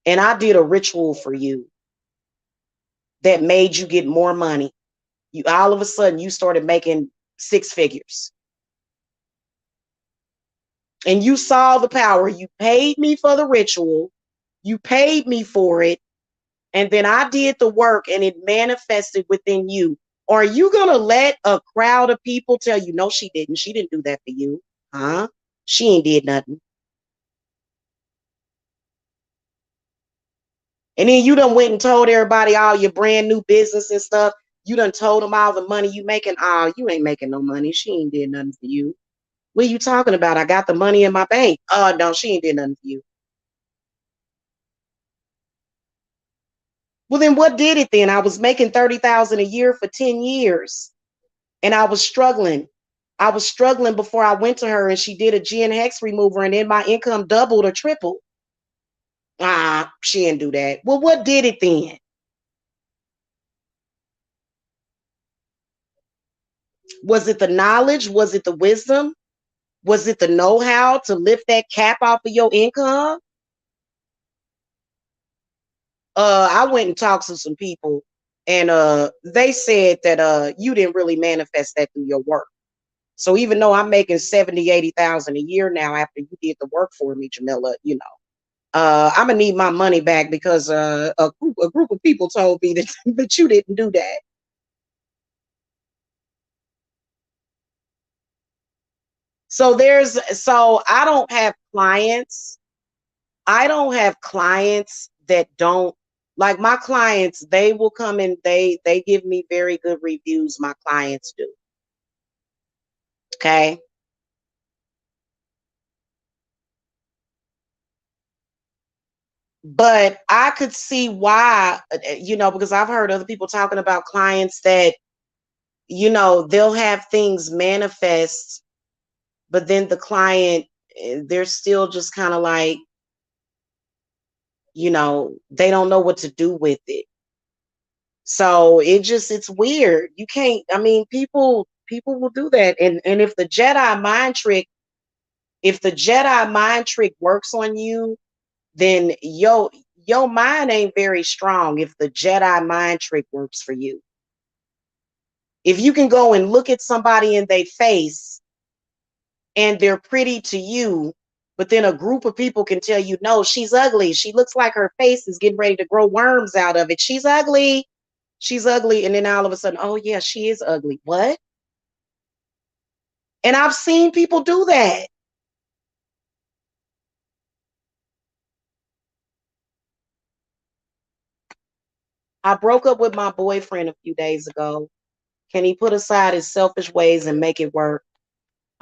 And I did a ritual for you that made you get more money. You all of a sudden you started making six figures. And you saw the power. You paid me for the ritual. You paid me for it. And then I did the work and it manifested within you. Are you going to let a crowd of people tell you, no, she didn't. She didn't do that for you. Huh? She ain't did nothing. And then you done went and told everybody all your brand new business and stuff. You done told them all the money you making. Oh, you ain't making no money. She ain't did nothing for you. What are you talking about? I got the money in my bank. Oh, no, she ain't did nothing for you. Well, then what did it then? I was making 30,000 a year for 10 years and I was struggling. I was struggling before I went to her and she did a Gen Hex remover and then my income doubled or tripled. Ah, she didn't do that. Well, what did it then? Was it the knowledge? Was it the wisdom? Was it the know-how to lift that cap off of your income? I went and talked to some people and they said that you didn't really manifest that through your work. So even though I'm making 70, 80,000 a year now after you did the work for me, Jamila, I'm gonna need my money back because a group of people told me that, that you didn't do that. So I don't have clients. I don't have clients that don't like my clients, they will come and they give me very good reviews. My clients do. Okay. But I could see why, because I've heard other people talking about clients that, they'll have things manifest, but then the client, they're still just kind of like, they don't know what to do with it. So it's weird. You can't, I mean, people will do that. And if the Jedi mind trick works on you, then your mind ain't very strong if the Jedi mind trick works for you. If you can go and look at somebody in their face and they're pretty to you, but then a group of people can tell you, no, she's ugly. She looks like her face is getting ready to grow worms out of it. She's ugly. She's ugly. And then all of a sudden, oh, yeah, she is ugly. What? And I've seen people do that. I broke up with my boyfriend a few days ago. Can he put aside his selfish ways and make it work?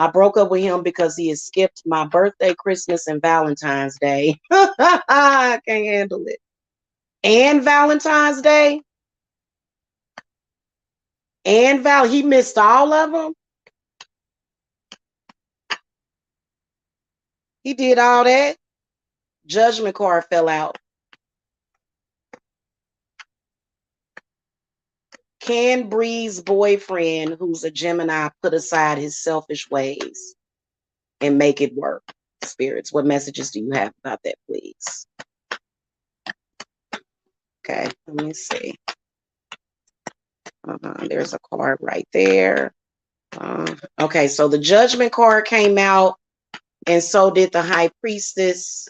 I broke up with him because he has skipped my birthday, Christmas, and Valentine's Day. I can't handle it. And Valentine's Day. He missed all of them. He did all that. Judgment card fell out. Can Bree's boyfriend, who's a Gemini, put aside his selfish ways and make it work? Spirits, what messages do you have about that, please? Okay, let me see. There's a card right there. Okay, so the Judgment card came out, and so did the High Priestess,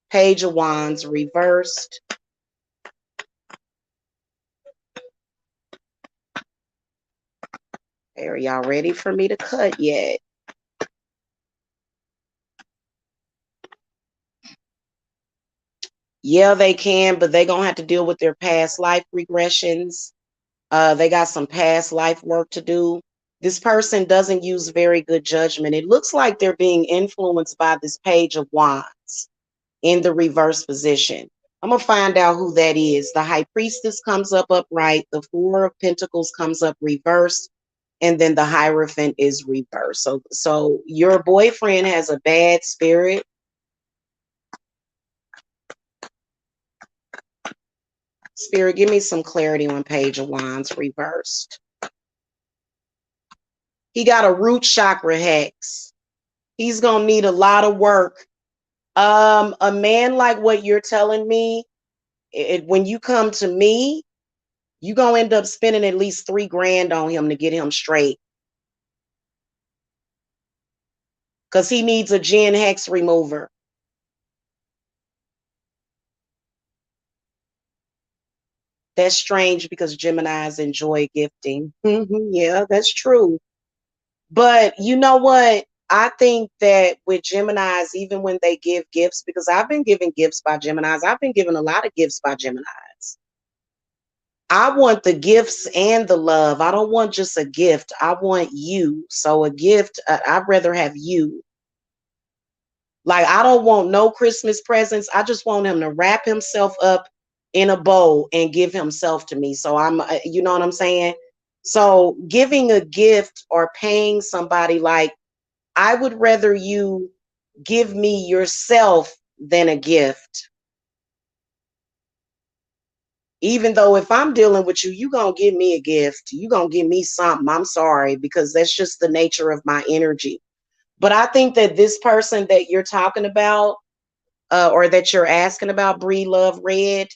Page of Wands reversed. Are y'all ready for me to cut yet? Yeah, they can, but they're going to have to deal with their past life regressions. They got some past life work to do. This person doesn't use very good judgment. It looks like they're being influenced by this Page of Wands in the reverse position. I'm going to find out who that is. The High Priestess comes up upright. The Four of Pentacles comes up reversed. And then the Hierophant is reversed. So your boyfriend has a bad spirit. Spirit, give me some clarity on Page of Wands reversed. He got a root chakra hex. He's going to need a lot of work. A man like what you're telling me, when you come to me, you're going to end up spending at least $3,000 on him to get him straight. Because he needs a Gen Hex remover. That's strange because Geminis enjoy gifting. Yeah, that's true. But you know what? I think that with Geminis, even when they give gifts, because I've been given gifts by Geminis, I've been given a lot of gifts by Geminis. I want the gifts and the love. I don't want just a gift. I want you. So a gift, I'd rather have you. Like, I don't want no Christmas presents. I just want him to wrap himself up in a bow and give himself to me. So you know what I'm saying? So giving a gift or paying somebody, like, I would rather you give me yourself than a gift. Even though if I'm dealing with you, you gonna give me a gift. You gonna give me something. I'm sorry, because that's just the nature of my energy. But I think that this person that you're talking about, or that you're asking about, Bree Love Red,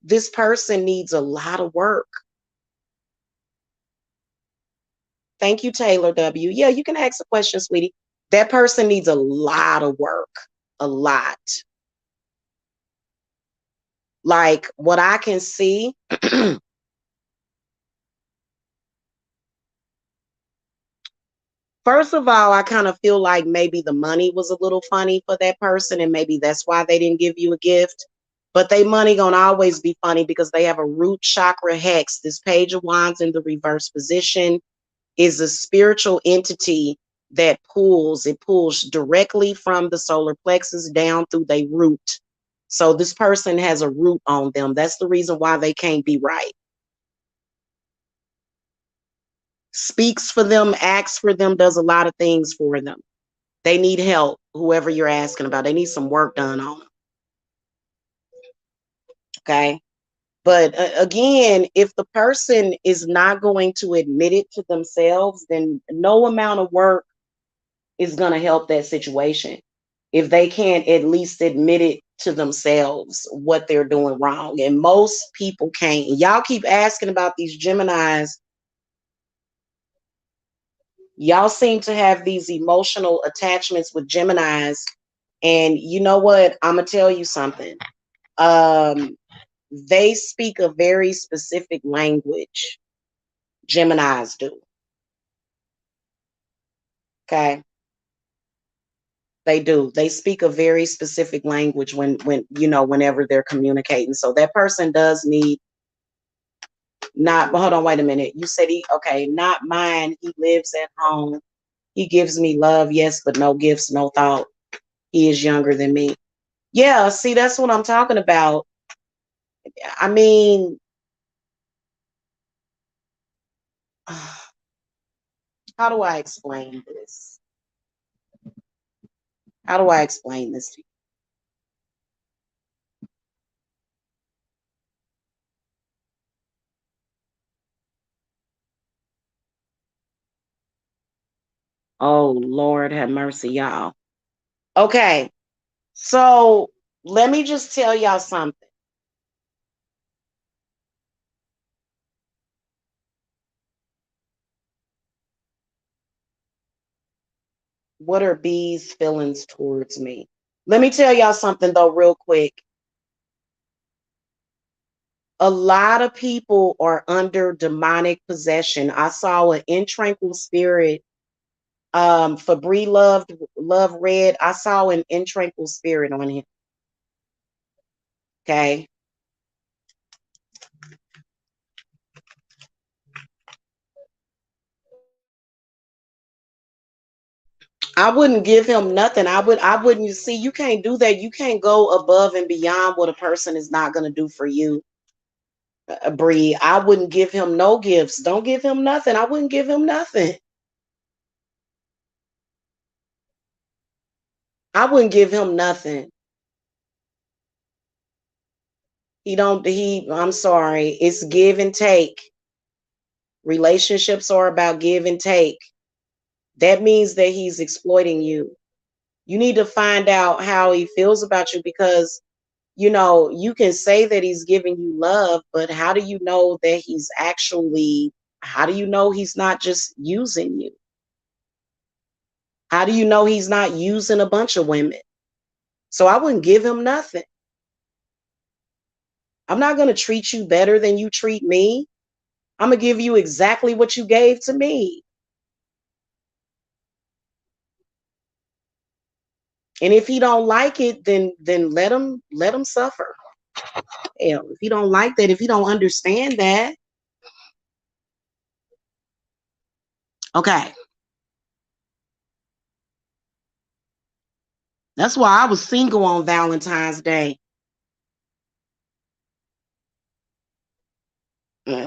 this person needs a lot of work. Thank you, Taylor W. Yeah, you can ask a question, sweetie. That person needs a lot of work. A lot. Like, what I can see, first of all, I kind of feel like maybe the money was a little funny for that person, and maybe that's why they didn't give you a gift. But they money gonna always be funny because they have a root chakra hex. This page of wands in the reverse position is a spiritual entity that pulls directly from the solar plexus down through their root. So this person has a root on them. That's the reason why they can't be right. Speaks for them, acts for them, does a lot of things for them. They need help, whoever you're asking about. They need some work done on them. Okay. But again, if the person is not going to admit it to themselves, then no amount of work is going to help that situation. If they can't at least admit it to themselves what they're doing wrong. And most people can't. Y'all keep asking about these Geminis. Y'all seem to have these emotional attachments with Geminis. And you know what? I'm going to tell you something. They speak a very specific language. Geminis do. Okay. They do. They speak a very specific language whenever they're communicating. So that person does need, not, hold on, wait a minute. You said okay, not mine. He lives at home. He gives me love, yes, but no gifts, no thought. He is younger than me. Yeah, see, that's what I'm talking about. I mean, how do I explain this? How do I explain this to you? Oh, Lord have mercy, y'all. Okay, so let me just tell y'all something. What are B's feelings towards me? Let me tell y'all something though, real quick. A lot of people are under demonic possession. I saw an intranquil spirit. For Bree Love Red, I saw an intranquil spirit on him. Okay. I wouldn't give him nothing. I wouldn't, you see, you can't do that. You can't go above and beyond what a person is not gonna do for you. Bree, I wouldn't give him no gifts. Don't give him nothing. I wouldn't give him nothing. I wouldn't give him nothing. I'm sorry. It's give and take. Relationships are about give and take. That means that he's exploiting you. You need to find out how he feels about you, because you can say that he's giving you love, but how do you know that how do you know he's not just using you? How do you know he's not using a bunch of women? So I wouldn't give him nothing. I'm not going to treat you better than you treat me. I'm going to give you exactly what you gave to me. And if he don't like it, then let him suffer. Hell, if he don't like that, if he don't understand that, okay. That's why I was single on Valentine's Day.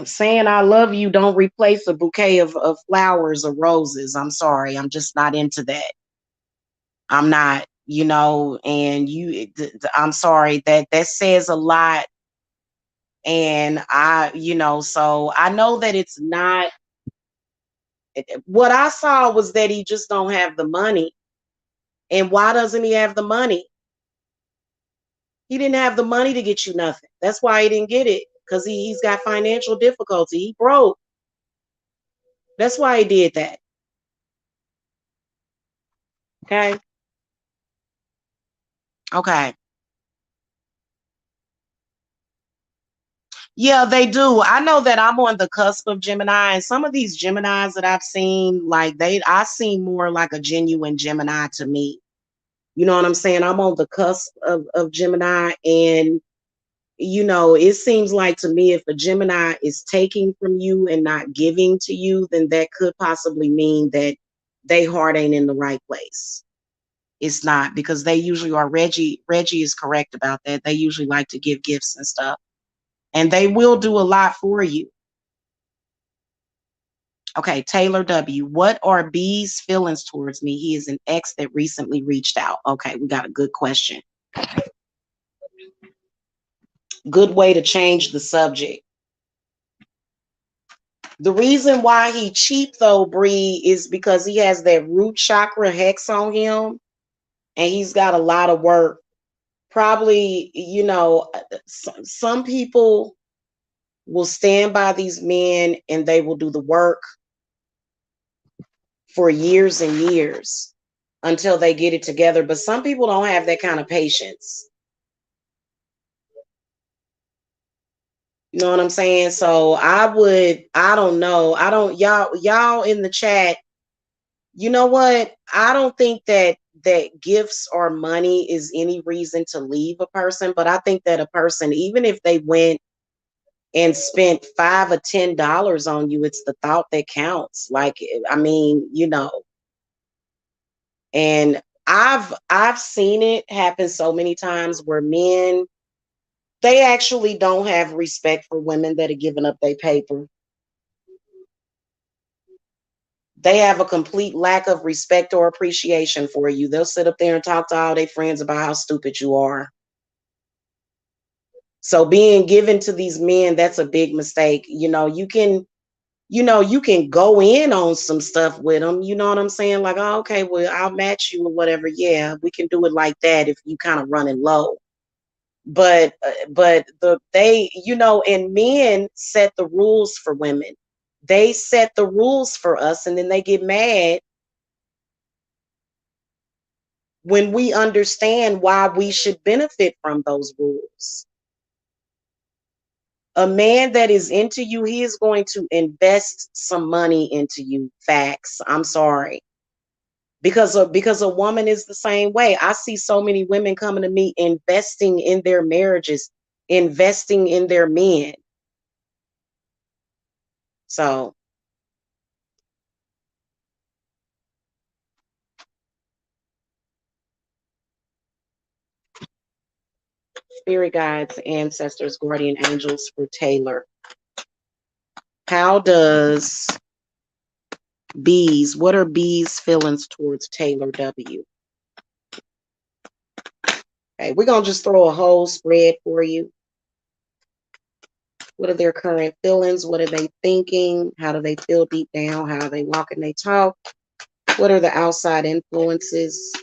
Saying I love you don't replace a bouquet of flowers or roses. I'm sorry. I'm just not into that. I'm not, and I'm sorry that says a lot. And so I know that it's not what I saw was that he just don't have the money. And why doesn't he have the money? He didn't have the money to get you nothing. That's why he didn't get it. Because he's got financial difficulty. He broke. That's why he did that. Okay. Okay. Yeah, they do. I know that I'm on the cusp of Gemini, and some of these Geminis that I've seen, like I seem more like a genuine Gemini to me. You know what I'm saying? I'm on the cusp of Gemini, and it seems like to me if a Gemini is taking from you and not giving to you, then that could possibly mean that they heart ain't in the right place. It's not, because they usually are. Reggie is correct about that. They usually like to give gifts and stuff, and they will do a lot for you. Okay, Taylor W. What are B's feelings towards me? He is an ex that recently reached out. Okay, we got a good question. Good way to change the subject. The reason why he cheap though, Bree, is because he has that root chakra hex on him, and he's got a lot of work. Probably, some people will stand by these men and they will do the work for years and years until they get it together. But some people don't have that kind of patience. You know what I'm saying? So I don't know. Y'all in the chat, you know what? I don't think that gifts or money is any reason to leave a person, but I think that a person, even if they went and spent $5 or $10 on you, it's the thought that counts. Like, I mean, and I've seen it happen so many times where men, they actually don't have respect for women that are giving up their paper. They have a complete lack of respect or appreciation for you. They'll sit up there and talk to all their friends about how stupid you are. So being given to these men, that's a big mistake. You can go in on some stuff with them. You know what I'm saying? Like, oh, okay, well, I'll match you or whatever. Yeah, we can do it like that if you kind of running low. But and men set the rules for women. They set the rules for us, and then they get mad when we understand why we should benefit from those rules. A man that is into you, he is going to invest some money into you. Facts. I'm sorry. Because a woman is the same way. I see so many women coming to me investing in their marriages, investing in their men. So spirit guides, ancestors, guardian angels for Taylor. How does what are B's feelings towards Taylor W? Okay, we're gonna just throw a whole spread for you. What are their current feelings? What are they thinking? How do they feel deep down? How are they walk and they talk? What are the outside influences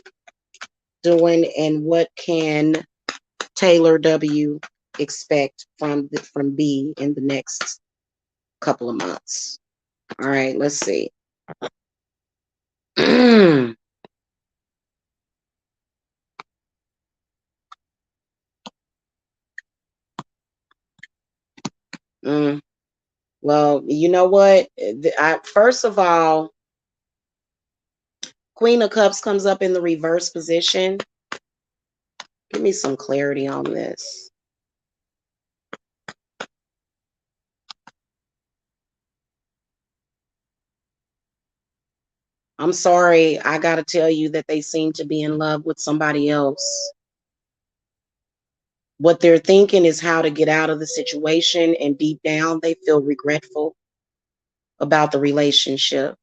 doing? And what can Taylor W expect from B in the next couple of months? All right, let's see. Well, you know what? First of all, Queen of Cups comes up in the reverse position. Give me some clarity on this. I'm sorry, I gotta tell you that they seem to be in love with somebody else. What they're thinking is how to get out of the situation, and deep down, they feel regretful about the relationship.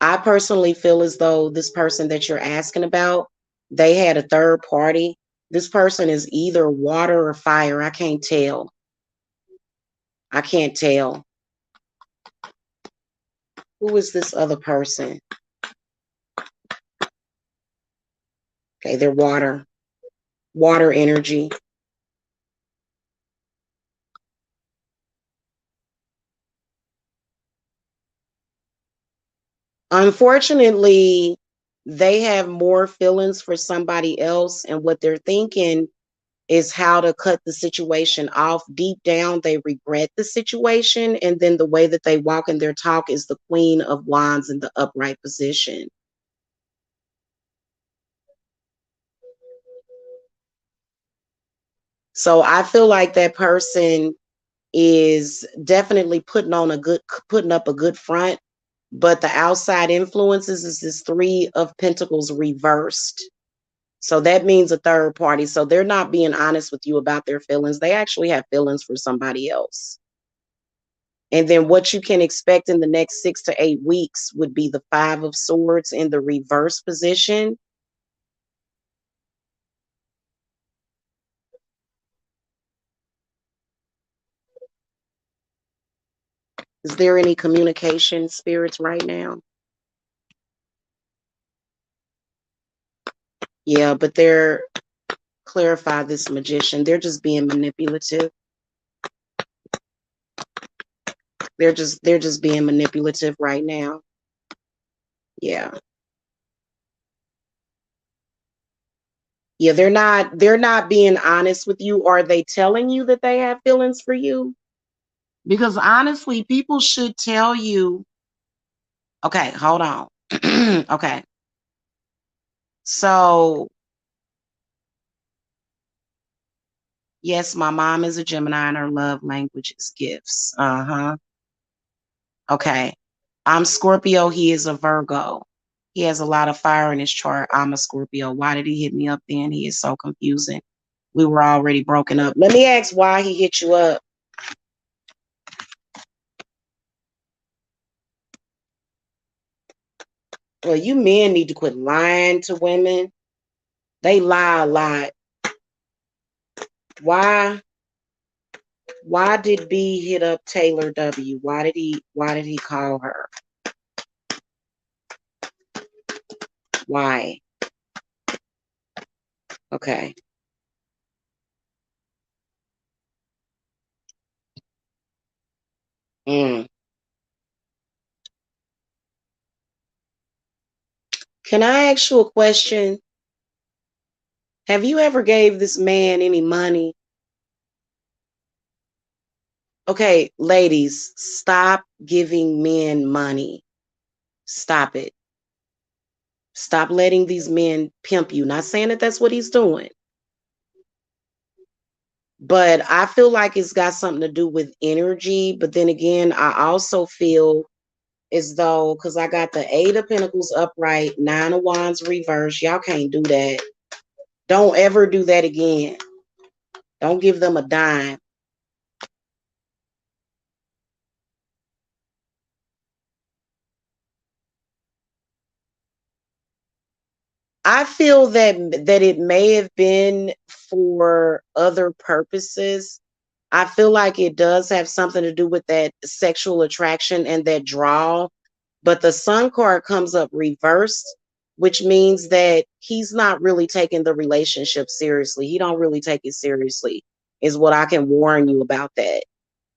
I personally feel as though this person that you're asking about, they had a third party. This person is either water or fire. I can't tell. I can't tell. Who is this other person? Okay, they're water. Water energy. Unfortunately, they have more feelings for somebody else, and what they're thinking is how to cut the situation off. Deep down, they regret the situation, and then the way that they walk in their talk is the Queen of Wands in the upright position. So I feel like that person is definitely putting up a good front, but the outside influences is this Three of Pentacles reversed. So that means a third party. So they're not being honest with you about their feelings. They actually have feelings for somebody else. And then what you can expect in the next 6 to 8 weeks would be the Five of Swords in the reverse position. Is there any communication spirits right now? Yeah, but they're clarify this magician. They're just being manipulative. They're just being manipulative right now. Yeah. Yeah, they're not being honest with you. Are they telling you that they have feelings for you? Because honestly, people should tell you, okay, hold on. Okay. So, yes, my mom is a Gemini and her love language is gifts. Uh-huh. Okay. I'm Scorpio. He is a Virgo. He has a lot of fire in his chart. I'm a Scorpio. Why did he hit me up then? He is so confusing. We were already broken up. Let me ask why he hit you up. Well, you men need to quit lying to women. They lie a lot. Why? Why did B hit up Taylor W? Why did he call her? Why? Okay. Mm. Can I ask you a question? Have you ever gave this man any money? Okay, ladies, stop giving men money. Stop it. Stop letting these men pimp you. Not saying that that's what he's doing, but I feel like it's got something to do with energy. But then again, I also feel as though, because I got the Eight of Pentacles upright, Nine of Wands reverse. Y'all can't do that. Don't ever do that again. Don't give them a dime. I feel that it may have been for other purposes. I feel like it does have something to do with that sexual attraction and that draw. But the Sun card comes up reversed, which means that he's not really taking the relationship seriously. He don't really take it seriously, is what I can warn you about that.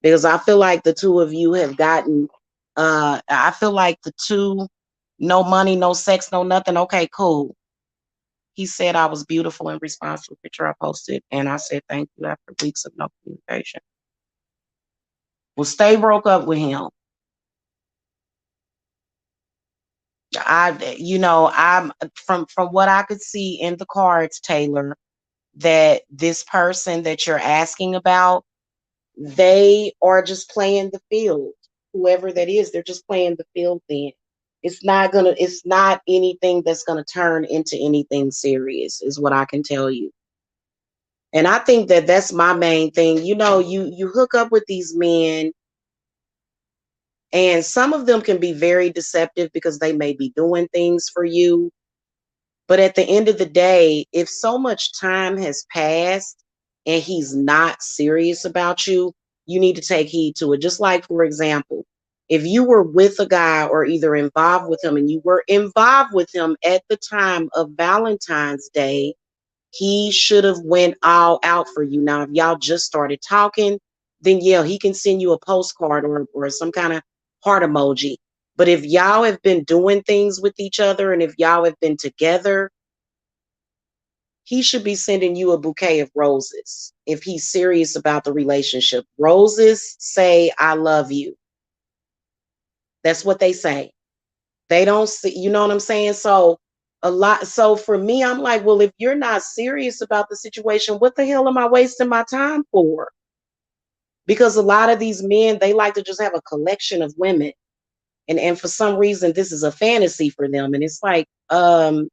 Because I feel like the two of you have gotten I feel like the two, no money, no sex, no nothing. Okay, cool. He said I was beautiful in response to a picture I posted, and I said thank you after weeks of no communication. Well, stay broke up with him. I'm from what I could see in the cards, Taylor, that this person that you're asking about, they are just playing the field. Whoever that is, they're just playing the field then. It's not anything that's gonna turn into anything serious, is what I can tell you. And I think that that's my main thing. You hook up with these men, and some of them can be very deceptive because they may be doing things for you. But at the end of the day, if so much time has passed and he's not serious about you, you need to take heed to it. Just like, for example, if you were with a guy or either involved with him and you were involved with him at the time of Valentine's Day, he should have went all out for you. Now, if y'all just started talking, then yeah, he can send you a postcard or some kind of heart emoji. But if y'all have been doing things with each other and if y'all have been together, he should be sending you a bouquet of roses if he's serious about the relationship. Roses say, I love you. That's what they say. They don't see, you know what I'm saying? So for me, I'm like, well, if you're not serious about the situation, what the hell am I wasting my time for? Because a lot of these men, they like to just have a collection of women. And for some reason, this is a fantasy for them. And it's like, I'm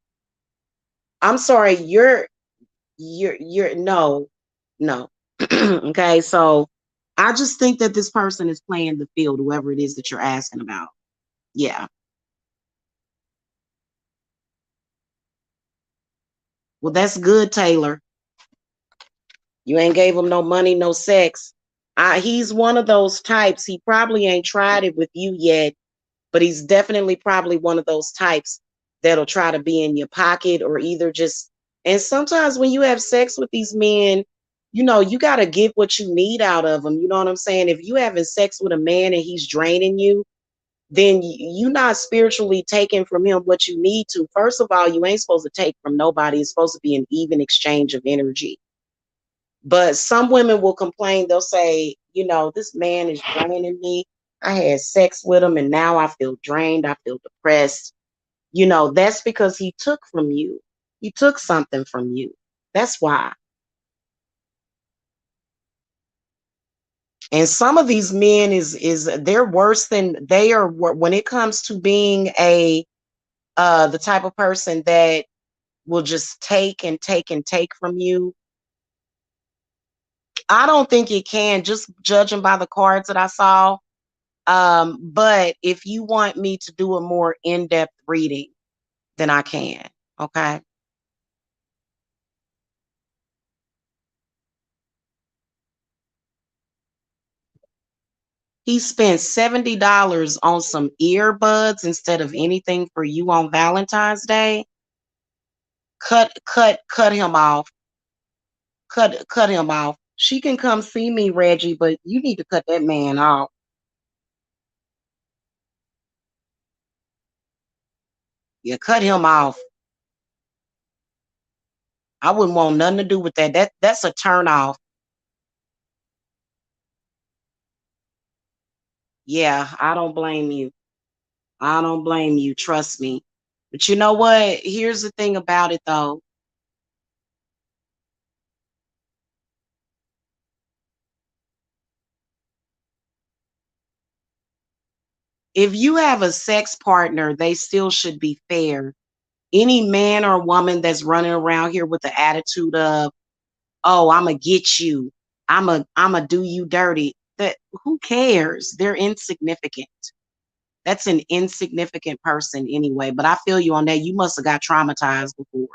sorry, you're no, no. Okay, so I just think that this person is playing the field, whoever it is that you're asking about. Yeah. Well, that's good, Taylor. You ain't gave him no money, no sex. He's one of those types. He probably ain't tried it with you yet, but he's definitely probably one of those types that'll try to be in your pocket or either just. And sometimes when you have sex with these men, you got to get what you need out of them. You know what I'm saying? If you having sex with a man and he's draining you, then you're not spiritually taking from him what you need to. First of all, you ain't supposed to take from nobody. It's supposed to be an even exchange of energy. But some women will complain. They'll say, this man is draining me. I had sex with him and now I feel drained. I feel depressed. That's because he took from you. He took something from you. That's why. And some of these men is they're worse than they are when it comes to being the type of person that will just take and take and take from you. I don't think it can, just judging by the cards that I saw. But if you want me to do a more in-depth reading, then I can. Okay. He spent $70 on some earbuds instead of anything for you on Valentine's Day. Cut him off. Cut him off. She can come see me, Reggie, but you need to cut that man off. Yeah, cut him off. I wouldn't want nothing to do with that. That's a turn off. Yeah, I don't blame you. I don't blame you. Trust me. But you know what? Here's the thing about it though. If you have a sex partner, they still should be fair. Any man or woman that's running around here with the attitude of, "Oh, I'm gonna get you. I'm a do you dirty." That who cares? They're insignificant. That's an insignificant person anyway. But I feel you on that. You must have got traumatized before.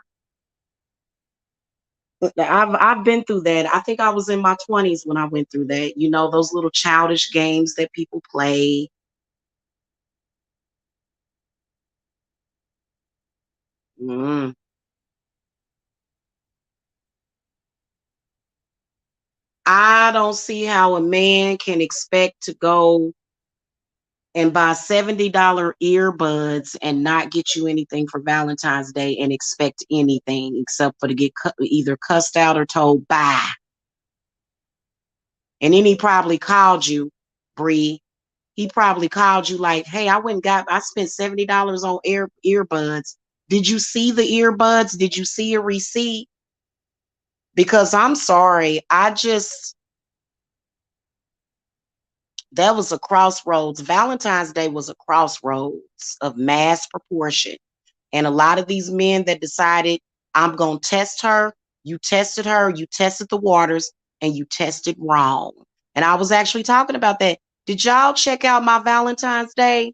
I've been through that. I think I was in my 20s when I went through that. Those little childish games that people play. Mm. I don't see how a man can expect to go and buy $70 earbuds and not get you anything for Valentine's Day and expect anything except for to get either cussed out or told bye. And then he probably called you, Bree. He probably called you like, "Hey, I spent $70 on earbuds. Did you see the earbuds? Did you see a receipt?" Because I'm sorry, that was a crossroads. Valentine's Day was a crossroads of mass proportion. And a lot of these men that decided, I'm going to test her, you tested the waters, and you tested wrong. And I was actually talking about that. Did y'all check out my Valentine's Day?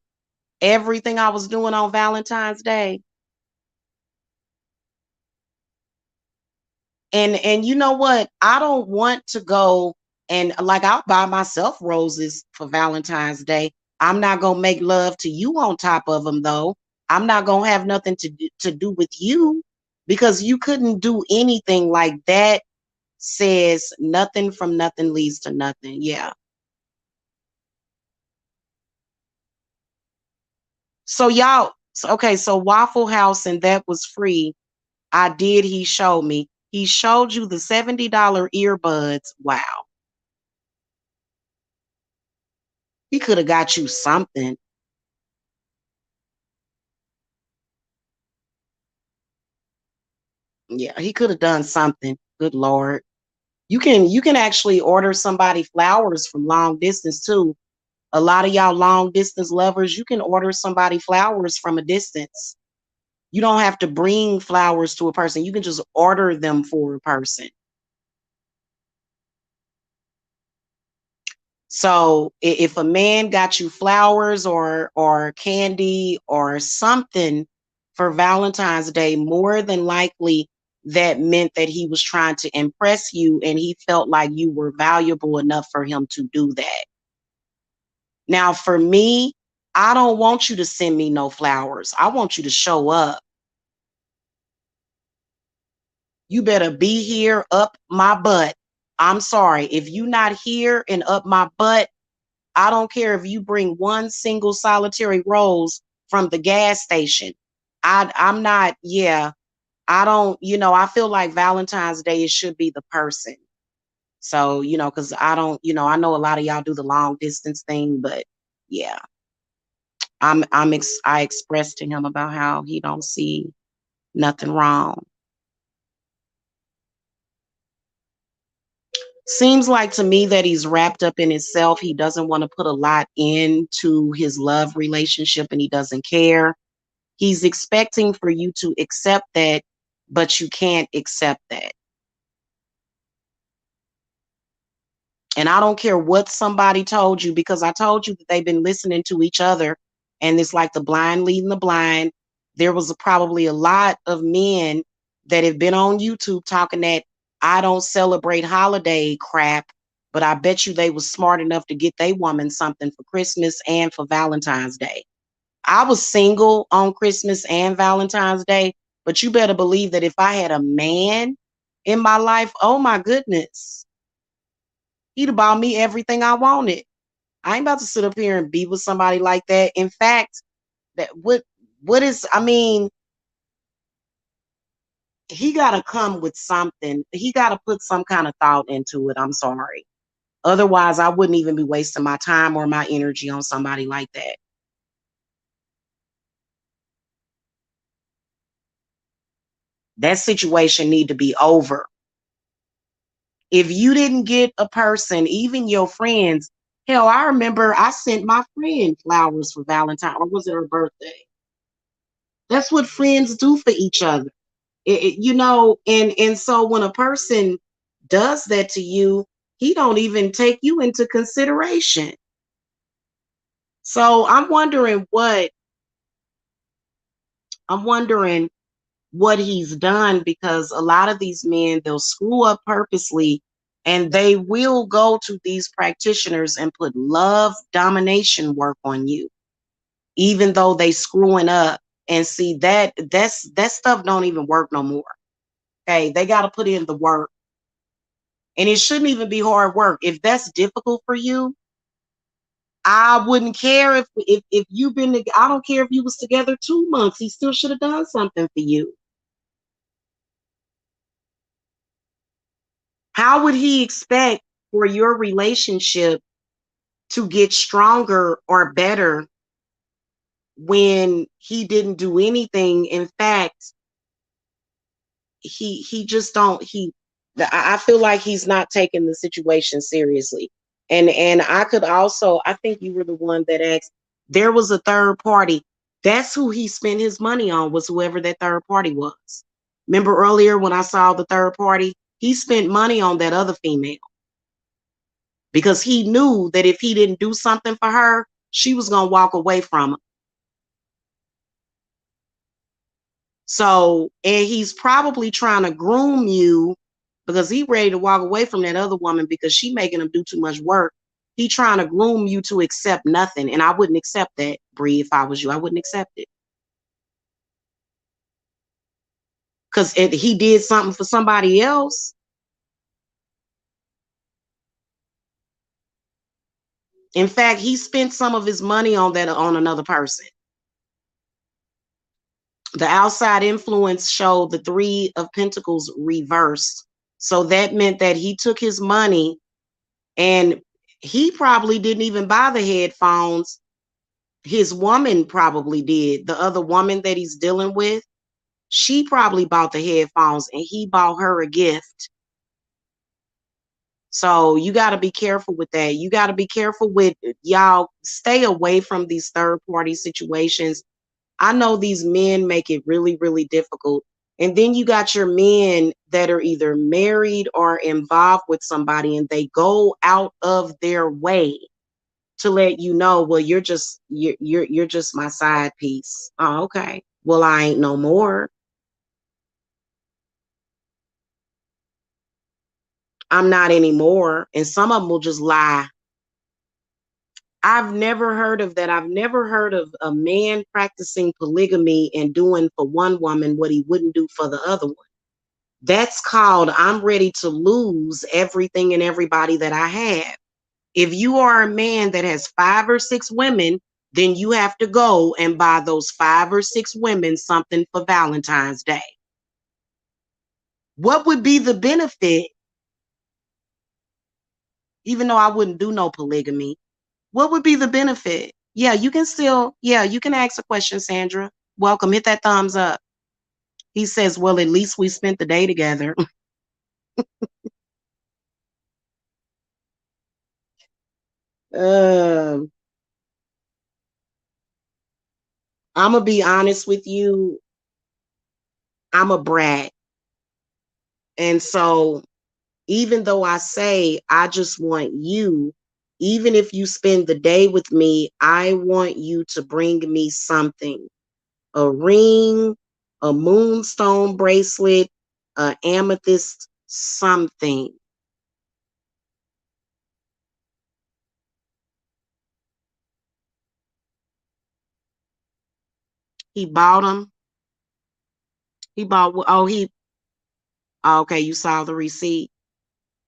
Everything I was doing on Valentine's Day. And you know what? I don't want to go and like I'll buy myself roses for Valentine's Day. I'm not gonna make love to you on top of them though. I'm not gonna have nothing to do with you because you couldn't do anything like that. Says nothing from nothing leads to nothing. Yeah. So y'all, okay, so Waffle House and that was free. I did. He showed me. He showed you the $70 earbuds. Wow. He could have got you something. Yeah, he could have done something. Good Lord. You can actually order somebody flowers from long distance too. A lot of y'all long distance lovers, you can order somebody flowers from a distance. You don't have to bring flowers to a person. You can just order them for a person. So if a man got you flowers or candy or something for Valentine's Day, more than likely that meant that he was trying to impress you and he felt like you were valuable enough for him to do that. Now, for me, I don't want you to send me no flowers. I want you to show up. You better be here up my butt. I'm sorry. If you not here and up my butt, I don't care if you bring one single solitary rose from the gas station. I'm not, yeah. I don't, I feel like Valentine's Day it should be the person. So, because I don't, I know a lot of y'all do the long distance thing, but yeah. I expressed to him about how he don't see nothing wrong. Seems like to me that he's wrapped up in himself. He doesn't want to put a lot into his love relationship and he doesn't care. He's expecting for you to accept that, but you can't accept that. And I don't care what somebody told you because I told you that they've been listening to each other and it's like the blind leading the blind. There was probably a lot of men that have been on YouTube talking that I don't celebrate holiday crap, but I bet you they was smart enough to get their woman something for Christmas and for Valentine's Day. I was single on Christmas and Valentine's Day, but you better believe that if I had a man in my life, oh my goodness, he'd have bought me everything I wanted. I ain't about to sit up here and be with somebody like that. In fact, that what is I mean, he gotta come with something. He gotta put some kind of thought into it. I'm sorry. Otherwise, I wouldn't even be wasting my time or my energy on somebody like that. That situation need to be over. If you didn't get a person, even your friends, hell, I remember I sent my friend flowers for Valentine, or was it her birthday? That's what friends do for each other. And so when a person does that to you, he don't even take you into consideration. So I'm wondering what he's done because a lot of these men they'll screw up purposely and they will go to these practitioners and put love domination work on you even though they screwing up and see that stuff don't even work no more. Okay, they got to put in the work and it shouldn't even be hard work. If that's difficult for you, I wouldn't care if you've been I don't care if you was together 2 months, he still should have done something for you. How would he expect for your relationship to get stronger or better when he didn't do anything? In fact, he just don't he I feel like he's not taking the situation seriously. And I could also, I think you were the one that asked, there was a third party. That's who he spent his money on, was whoever that third party was. Remember earlier when I saw the third party? He spent money on that other female because he knew that if he didn't do something for her, she was going to walk away from him. So, and he's probably trying to groom you because he ready to walk away from that other woman because she making him do too much work. He trying to groom you to accept nothing. And I wouldn't accept that, Bree, if I was you. I wouldn't accept it. Because he did something for somebody else. In fact, he spent some of his money on that on another person. The outside influence showed the Three of Pentacles reversed. So that meant that he took his money and he probably didn't even buy the headphones. His woman probably did. The other woman that he's dealing with, she probably bought the headphones and he bought her a gift. So you got to be careful with that. You got to be careful with, y'all stay away from these third party situations. I know these men make it really, really difficult. And then you got your men that are either married or involved with somebody and they go out of their way to let you know, well, you're just my side piece. Oh, okay. Well, I ain't no more. I'm not anymore. And some of them will just lie. I've never heard of that. I've never heard of a man practicing polygamy and doing for one woman what he wouldn't do for the other one. That's called, I'm ready to lose everything and everybody that I have. If you are a man that has 5 or 6 women, then you have to go and buy those 5 or 6 women something for Valentine's Day. What would be the benefit, even though I wouldn't do no polygamy? What would be the benefit? Yeah, you can still, yeah, you can ask a question, Sandra. Welcome. Hit that thumbs up. He says, well, at least we spent the day together. I'm going to be honest with you. I'm a brat. And so even though I say I just want you, even if you spend the day with me, I want you to bring me something. A ring, a moonstone bracelet, a amethyst, something. He bought them. He bought, okay, you saw the receipt.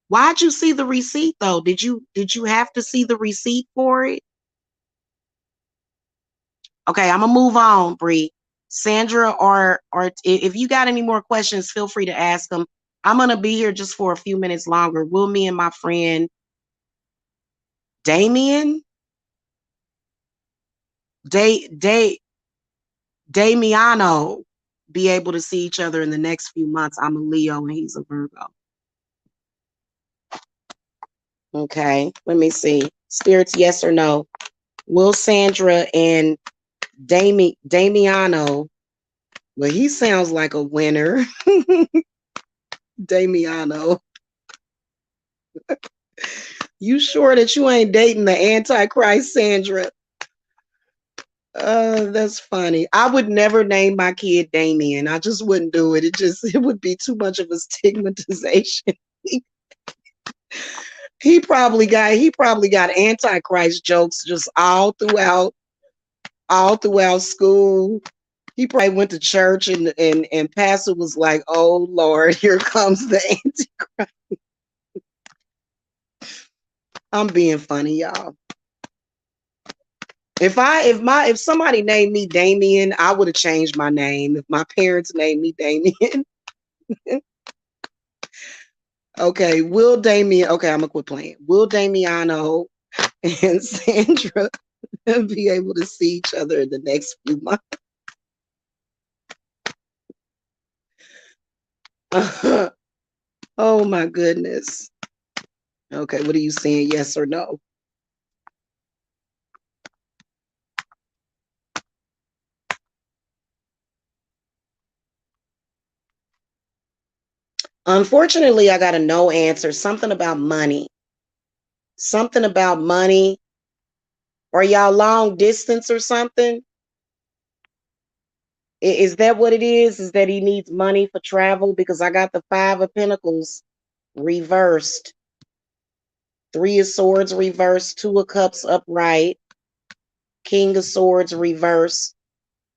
Why'd you see the receipt though? Did you have to see the receipt for it? Okay, I'm gonna move on, Bree. Sandra, or if you got any more questions, feel free to ask them. I'm gonna be here just for a few minutes longer. Will me and my friend Damien, Damiano, be able to see each other in the next few months? I'm a Leo and he's a Virgo. Okay, let me see. Spirits, yes or no? Will Sandra and Damiano, well, he sounds like a winner. Damiano. You sure that you ain't dating the Antichrist, Sandra? That's funny. I would never name my kid Damien. I just wouldn't do it. It would be too much of a stigmatization. He probably got Antichrist jokes just all throughout school. He probably went to church and pastor was like, "Oh Lord, here comes the Antichrist." I'm being funny, y'all. If somebody named me Damien, I would have changed my name. If my parents named me Damien. Okay, will Damien, okay, I'm gonna quit playing. Will Damiano and Sandra be able to see each other in the next few months? Oh my goodness. Okay, what are you saying? Yes or no? Unfortunately, I got a no answer. Something about money. Something about money. Are y'all long distance or something? Is that what it is? Is that he needs money for travel? Because I got the Five of Pentacles reversed, Three of Swords reversed, Two of Cups upright, King of Swords reversed,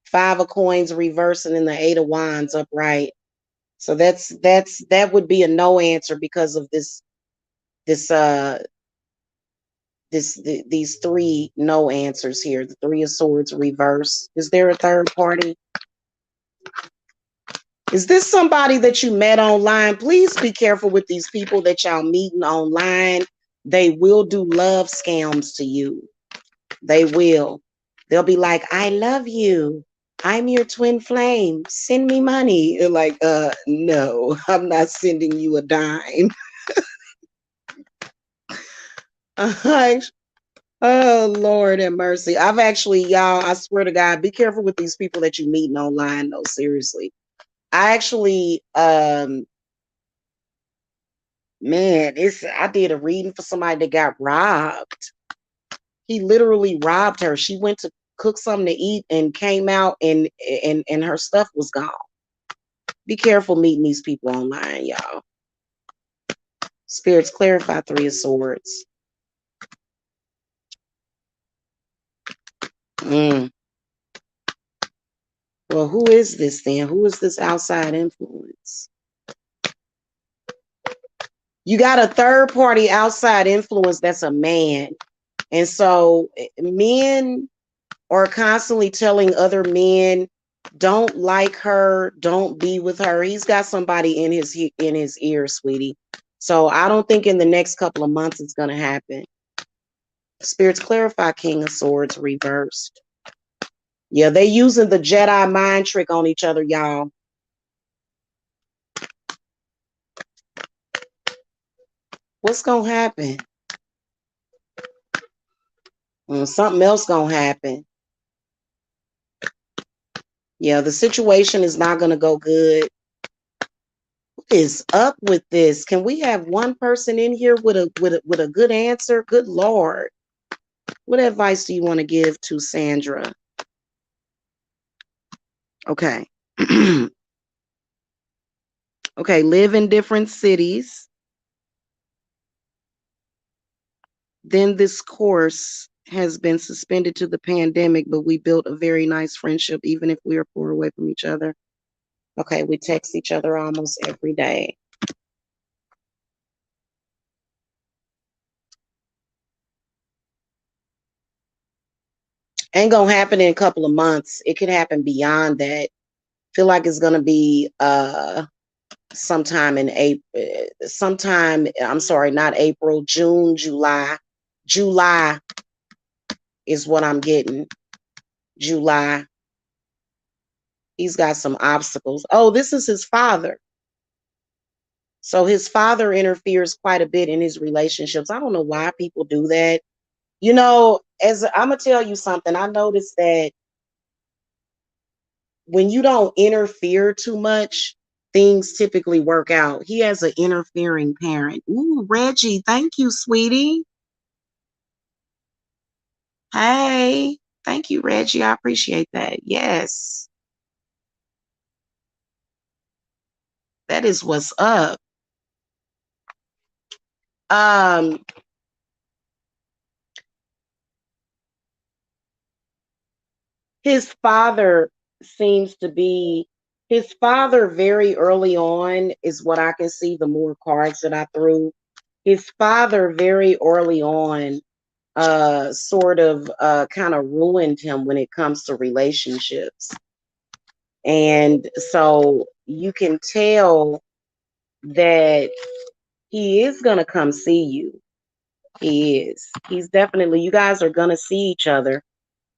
Five of Coins reversed, and then the Eight of Wands upright. So that would be a no answer because of this these three no answers here. The Three of Swords reversed. Is there a third party? Is this somebody that you met online? Please be careful with these people that y'all meeting online. They will do love scams to you. They will. They'll be like, I love you. I'm your twin flame. Send me money. You're like, no, I'm not sending you a dime. Oh, Lord have mercy. I've actually, y'all, I swear to God, be careful with these people that you meeting online, though, seriously. I actually, man, I did a reading for somebody that got robbed. He literally robbed her. She went to cook something to eat and came out and her stuff was gone. Be careful meeting these people online, y'all. Spirits clarify Three of Swords. Mm. Well, who is this then? Who is this outside influence? You got a third party outside influence that's a man. And so men are constantly telling other men, don't like her, don't be with her. He's got somebody in his ear, sweetie. So I don't think in the next couple of months it's going to happen. Spirits clarify King of Swords reversed. Yeah, they using the Jedi mind trick on each other, y'all. What's going to happen? Something else going to happen. Yeah, the situation is not going to go good. What is up with this? Can we have one person in here with a good answer? Good Lord. What advice do you want to give to Sandra? Okay. Okay, live in different cities. Then this course has been suspended to the pandemic, but we built a very nice friendship, even if we are far away from each other. Okay, we text each other almost every day. Ain't gonna happen in a couple of months. It could happen beyond that. Feel like it's gonna be sometime in April, I'm sorry, not April, June, July. July is what I'm getting. July. He's got some obstacles. Oh, this is his father. So his father interferes quite a bit in his relationships. I don't know why people do that. You know, as I'm gonna tell you something, I noticed that when you don't interfere too much, things typically work out. He has an interfering parent. Ooh, Reggie, thank you, sweetie. Hey, thank you, Reggie. I appreciate that. Yes, that is what's up. Um, his father seems to be his father very early on is what I can see the more cards that I threw. His father very early on sort of kind of ruined him when it comes to relationships. And so you can tell that he is going to come see you. He is. He's definitely, you guys are going to see each other,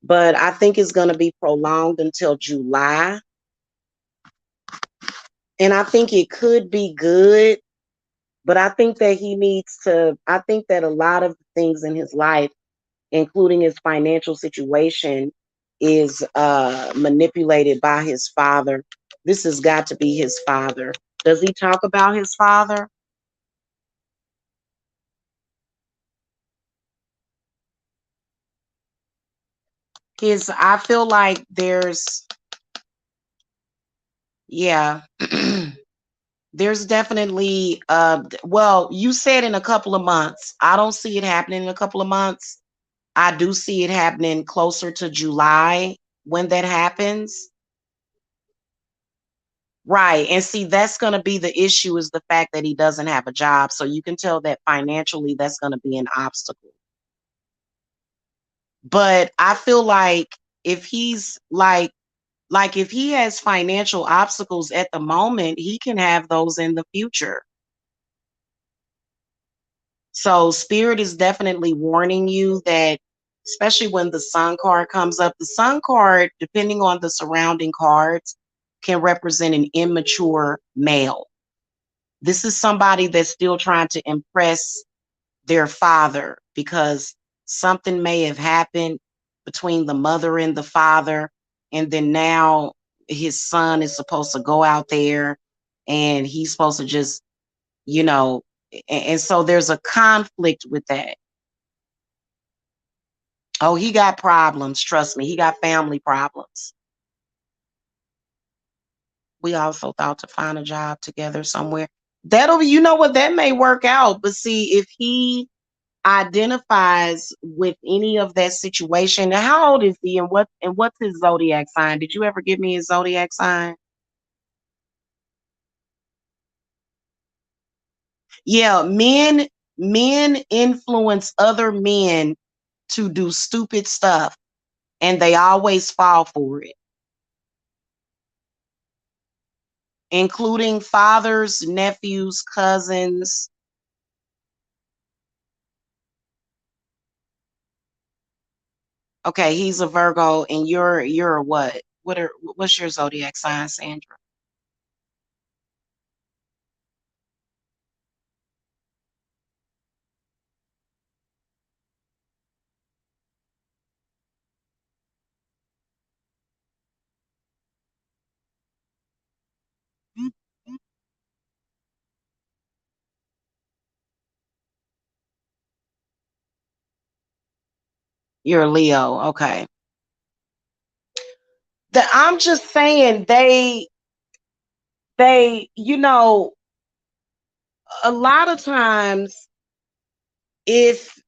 but I think it's going to be prolonged until July. And I think it could be good But I think that he needs to, I think that a lot of things in his life, including his financial situation, is manipulated by his father. This has got to be his father. Does he talk about his father? I feel like there's, yeah, there's definitely, well, you said in a couple of months. I don't see it happening in a couple of months. I do see it happening closer to July when that happens. Right. And see, that's going to be the issue, is the fact that he doesn't have a job. So you can tell that financially that's going to be an obstacle. But I feel like if he's like if he has financial obstacles at the moment, he can have those in the future. So spirit is definitely warning you that, especially when the sun card comes up, the sun card, depending on the surrounding cards, can represent an immature male. This is somebody that's still trying to impress their father, because something may have happened between the mother and the father. And then now his son is supposed to go out there and he's supposed to just, you know, and so there's a conflict with that. Oh, he got problems. Trust me, he got family problems. We also thought to find a job together somewhere. That'll be, you know what, that may work out. But see, if he identifies with any of that situation, now, how old is he, and what's his zodiac sign? Did you ever give me his zodiac sign? Yeah, men influence other men to do stupid stuff, and they always fall for it, including fathers, nephews, cousins. Okay, he's a Virgo, and you're a what? What's your zodiac sign, Sandra? You're a Leo. Okay. I'm just saying, you know, a lot of times, if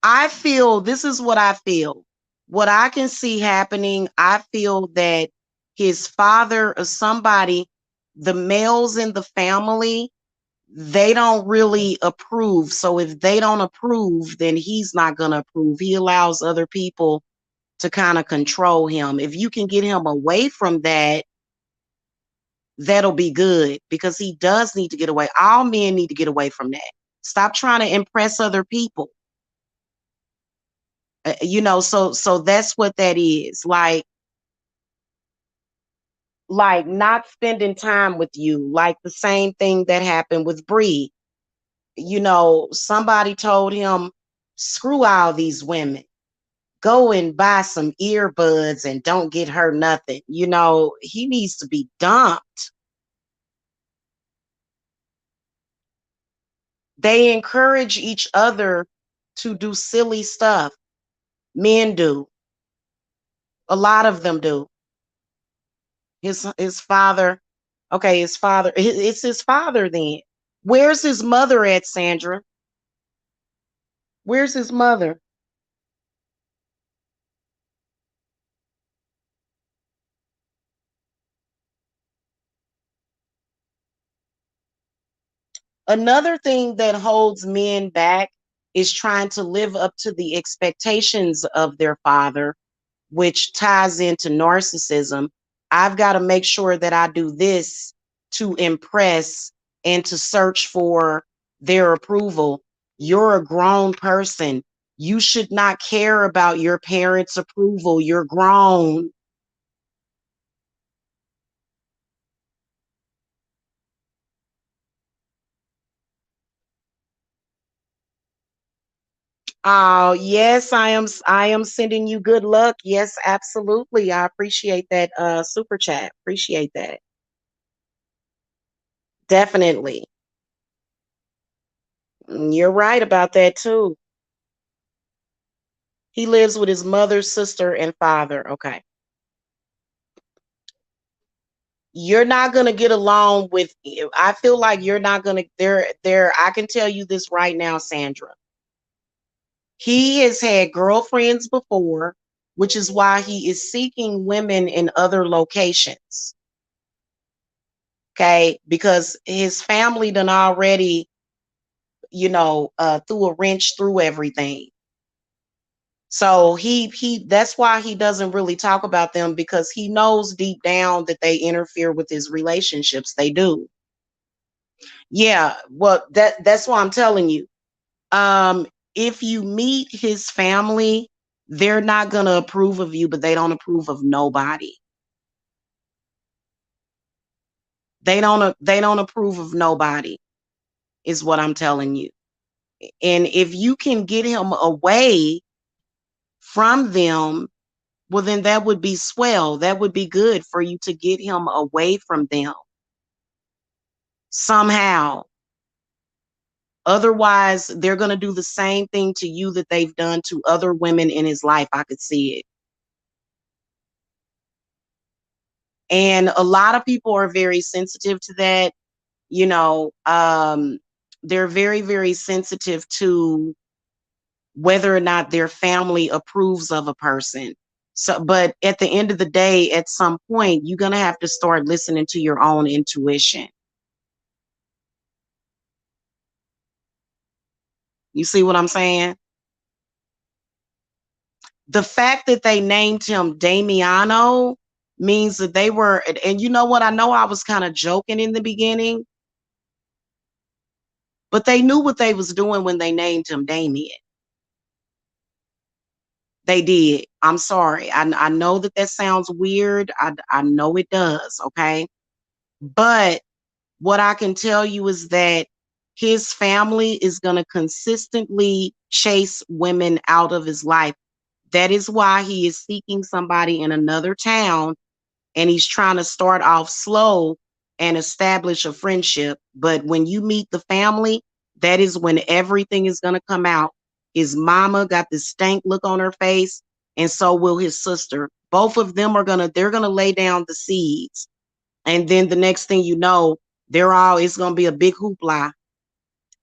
I feel, this is what I feel, what I can see happening, I feel that his father or somebody, the males in the family, they don't really approve. So if they don't approve, then he's not going to approve. He allows other people to kind of control him. If you can get him away from that, that'll be good, because he does need to get away. All men need to get away from that. Stop trying to impress other people. You know, so that's what that is. Like not spending time with you, like the same thing that happened with Bree. You know, somebody told him, screw all these women. Go and buy some earbuds and don't get her nothing. You know, he needs to be dumped. They encourage each other to do silly stuff. Men do. A lot of them do. His father, okay, his father, it's his father then. Where's his mother at, Sandra? Where's his mother? Another thing that holds men back is trying to live up to the expectations of their father, which ties into narcissism. I've got to make sure that I do this to impress and to search for their approval. You're a grown person. You should not care about your parents' approval. You're grown. Oh, yes, I am sending you good luck. Yes, absolutely. I appreciate that super chat. Appreciate that. Definitely. You're right about that too. He lives with his mother, sister, and father. Okay. You're not going to get along with, I feel like you're not going to there I can tell you this right now, Sandra. He has had girlfriends before, which is why he is seeking women in other locations. Okay, because his family done already, threw a wrench through everything. So he that's why he doesn't really talk about them, because he knows deep down that they interfere with his relationships. They do. Yeah, well, that's why I'm telling you. Um, if you meet his family, they're not gonna approve of you, but they don't approve of nobody. They don't approve of nobody, is what I'm telling you. And if you can get him away from them, well, then that would be swell. That would be good for you to get him away from them somehow. Otherwise, they're going to do the same thing to you that they've done to other women in his life. I could see it. And a lot of people are very sensitive to that. You know, they're very, very sensitive to whether or not their family approves of a person. So, but at the end of the day, at some point, you're going to have to start listening to your own intuition. You see what I'm saying? The fact that they named him Damiano means that they were, and you know what? I know I was kind of joking in the beginning, but they knew what they was doing when they named him Damien. They did. I'm sorry. I know that that sounds weird. I know it does. Okay. But what I can tell you is that his family is going to consistently chase women out of his life. That is why he is seeking somebody in another town, and he's trying to start off slow and establish a friendship. But when you meet the family, that is when everything is going to come out. His mama got this stank look on her face, and so will his sister. Both of them they're gonna lay down the seeds. And then the next thing you know, it's gonna be a big hoopla.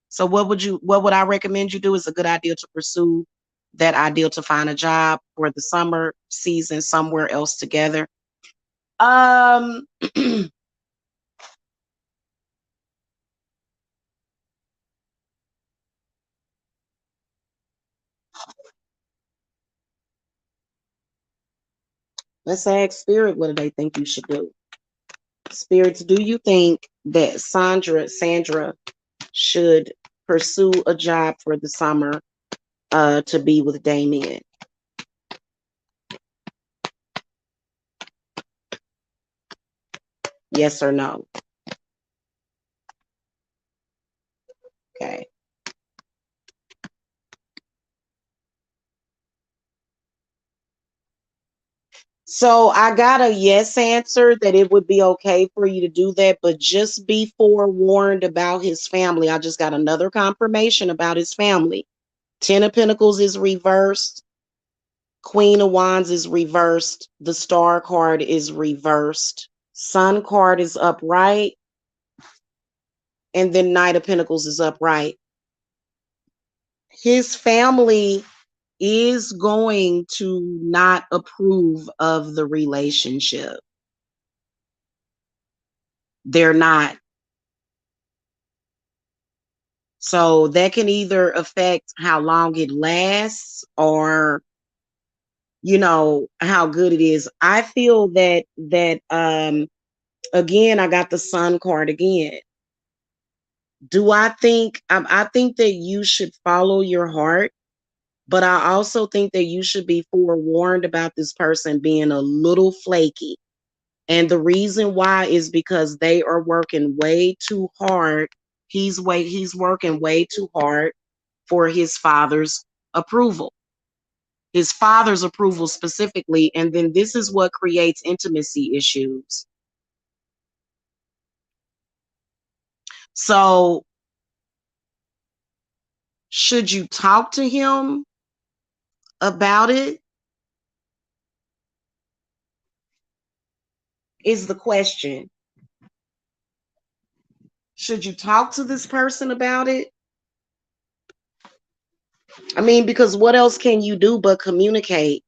So what would I recommend you do? Is a good idea to pursue that ideal to find a job for the summer season somewhere else together. Um, let's ask Spirit, what do they think you should do? Spirits, do you think that Sandra should pursue a job for the summer to be with Damien? Yes or no? Okay. So I got a yes answer that it would be okay for you to do that, but just be forewarned about his family. I just got another confirmation about his family. Ten of Pentacles is reversed. Queen of Wands is reversed. The Star card is reversed. Sun card is upright. And then Knight of Pentacles is upright. His family is going to not approve of the relationship. They're not. So that can either affect how long it lasts, or how good it is. I feel that again, I got the Sun card again. Do I think that you should follow your heart, but I also think that you should be forewarned about this person being a little flaky. And the reason why is because they are working way too hard. He's working way too hard for his father's approval, his father's approval specifically, and then this is what creates intimacy issues. So, should you talk to him about it? Is the question. Should you talk to this person about it? I mean, because what else can you do but communicate?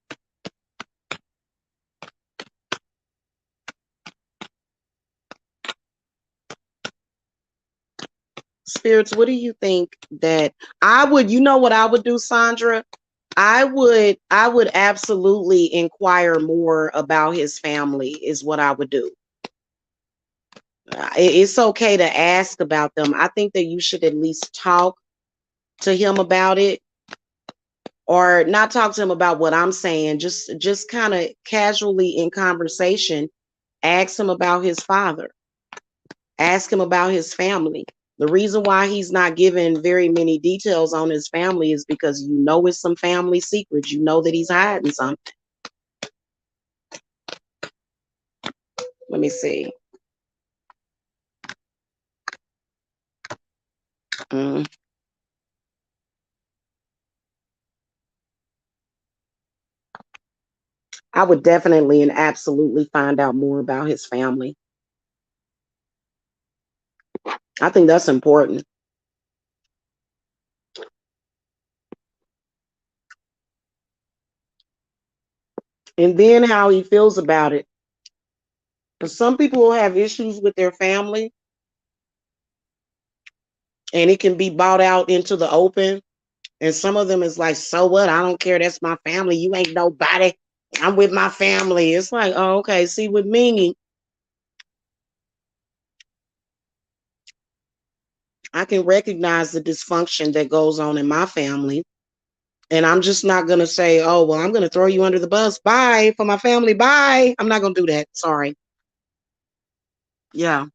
Spirits, what do you think that I would, you know what I would do, Sandra? I would absolutely inquire more about his family is what I would do. It's okay to ask about them. I think that you should at least talk to him about it, or not talk to him about what I'm saying, just kind of casually in conversation ask him about his father. Ask him about his family. The reason why he's not giving very many details on his family is because you know it's some family secrets. You know that he's hiding something. Let me see. Mm. I would definitely and absolutely find out more about his family. I think that's important. And then how he feels about it. Because some people will have issues with their family and it can be brought out into the open. And some of them is like, so what? I don't care. That's my family. You ain't nobody. I'm with my family. It's like, oh, okay. See, with me, I can recognize the dysfunction that goes on in my family. And I'm just not going to say, oh, well, I'm going to throw you under the bus. Bye for my family. Bye. I'm not going to do that. Sorry. Yeah.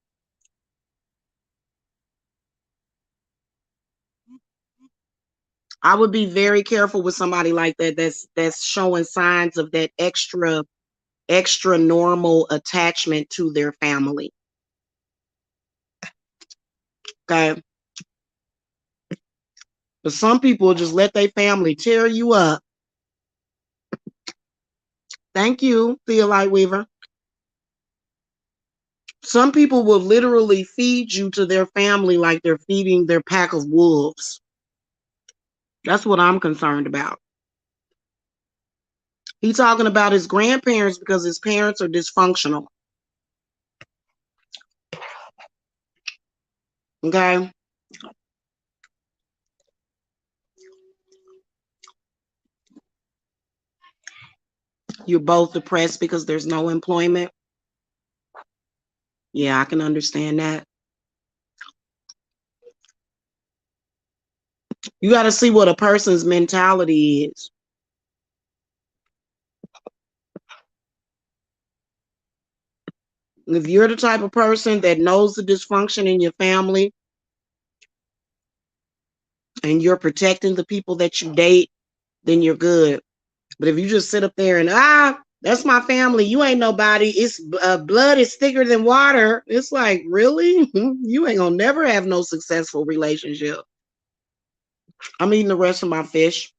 I would be very careful with somebody like that that's showing signs of that extra normal attachment to their family. Okay. But some people just let their family tear you up. Thank you, Thea Lightweaver. Some people will literally feed you to their family like they're feeding their pack of wolves. That's what I'm concerned about. He's talking about his grandparents because his parents are dysfunctional. Okay. You're both depressed because there's no employment. Yeah, I can understand that. You got to see what a person's mentality is. If you're the type of person that knows the dysfunction in your family and you're protecting the people that you date, then you're good. But if you just sit up there and that's my family, you ain't nobody. It's blood is thicker than water. It's like, really? You ain't gonna never have no successful relationship. I'm eating the rest of my fish.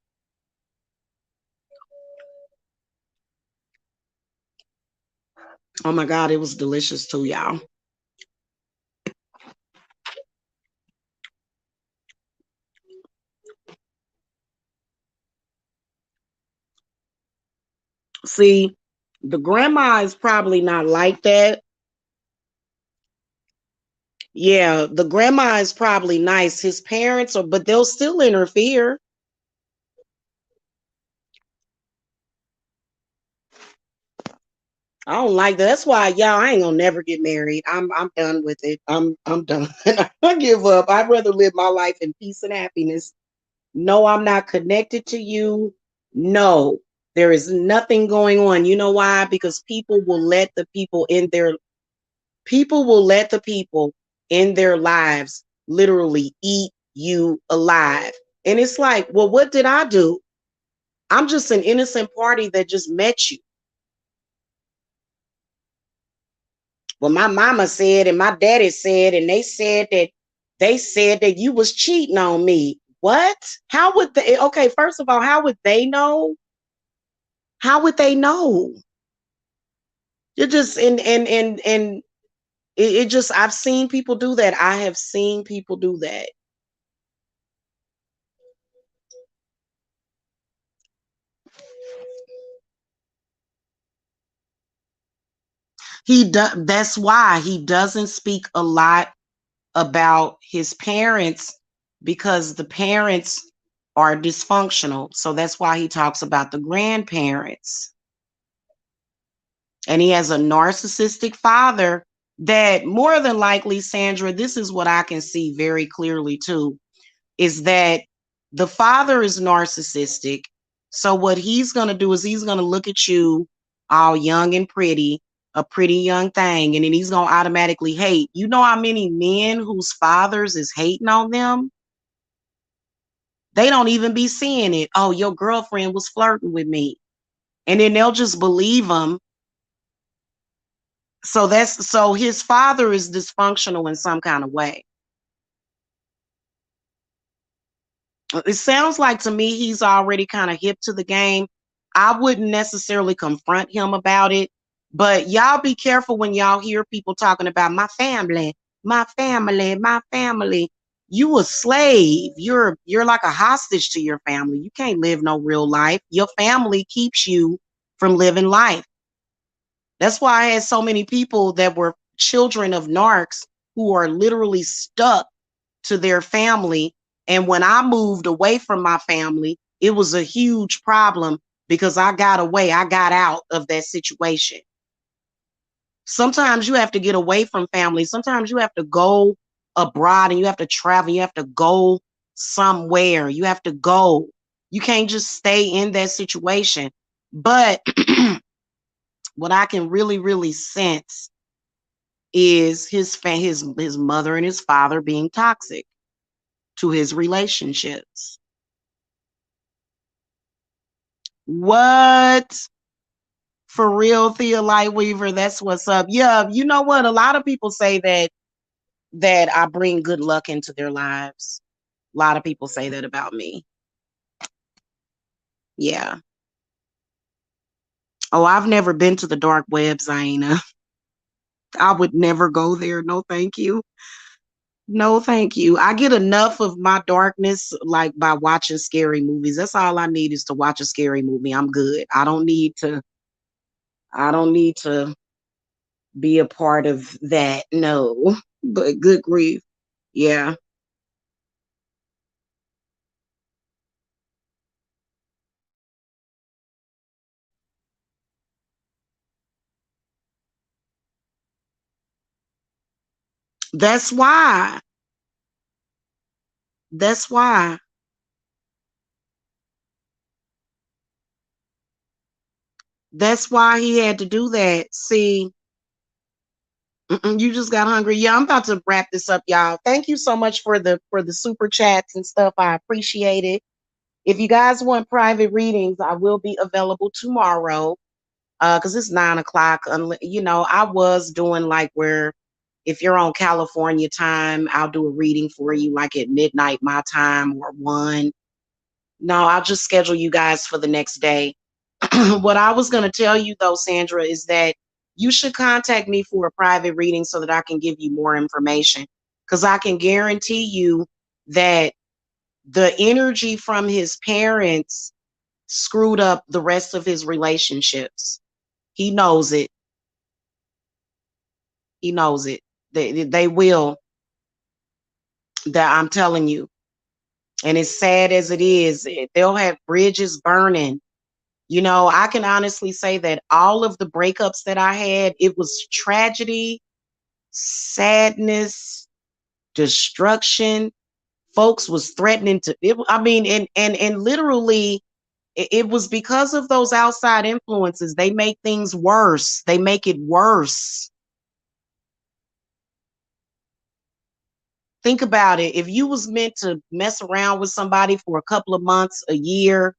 Oh my God, it was delicious too, y'all. See, the grandma is probably not like that. Yeah, the grandma is probably nice. His parents are, but they'll still interfere. I don't like that. That's why y'all I ain't gonna never get married. I'm done with it. I'm done. I give up. I'd rather live my life in peace and happiness. No, I'm not connected to you. No, there is nothing going on. You know why? Because people will let the people in their lives literally eat you alive. And it's like, well, what did I do? I'm just an innocent party that just met you. Well, my mama said and my daddy said, and they said that you was cheating on me. What? How would they? Okay, first of all, how would they know? How would they know? You're just and it just, I've seen people do that. I have seen people do that. That's why he doesn't speak a lot about his parents, because the parents are dysfunctional. So that's why he talks about the grandparents. And he has a narcissistic father that, more than likely, Sandra, this is what I can see very clearly too, is that the father is narcissistic. So what he's going to do is he's going to look at you all young and pretty, a pretty young thing, and then he's going to automatically hate. You know how many men whose fathers is hating on them? They don't even be seeing it. Oh, your girlfriend was flirting with me. And then they'll just believe him. So his father is dysfunctional in some kind of way. It sounds like to me he's already kind of hip to the game. I wouldn't necessarily confront him about it, but y'all be careful when y'all hear people talking about my family, my family, my family. You a slave. You're like a hostage to your family. You can't live no real life. Your family keeps you from living life. That's why I had so many people that were children of narcs who are literally stuck to their family. And when I moved away from my family, it was a huge problem because I got away. I got out of that situation. Sometimes you have to get away from family. Sometimes you have to go abroad and you have to travel. You have to go somewhere. You have to go. You can't just stay in that situation. But what I can really, really sense is his mother and his father being toxic to his relationships. What? For real, Thea Lightweaver, that's what's up. Yeah, you know what? A lot of people say that I bring good luck into their lives. A lot of people say that about me. Yeah. Oh, I've never been to the dark web, Zaina. I would never go there. No, thank you. No, thank you. I get enough of my darkness like by watching scary movies. That's all I need is to watch a scary movie. I'm good. I don't need to be a part of that. No. But good grief. Yeah. That's why. That's why. That's why he had to do that. See, you just got hungry. Yeah, I'm about to wrap this up, y'all. Thank you so much for the super chats and stuff. I appreciate it. If you guys want private readings, I will be available tomorrow. Because it's 9 o'clock. I was doing like where if you're on California time, I'll do a reading for you like at midnight my time or 1. No, I'll just schedule you guys for the next day. What I was going to tell you though, Sandra, is that you should contact me for a private reading so that I can give you more information. Because I can guarantee you that the energy from his parents screwed up the rest of his relationships. He knows it. He knows it. They will. That I'm telling you. And as sad as it is, they'll have bridges burning. I can honestly say that all of the breakups that I had, it was tragedy, sadness, destruction. Folks was threatening to. I mean, and literally, it was because of those outside influences. They make things worse. They make it worse. Think about it. If you was meant to mess around with somebody for a couple of months, a year,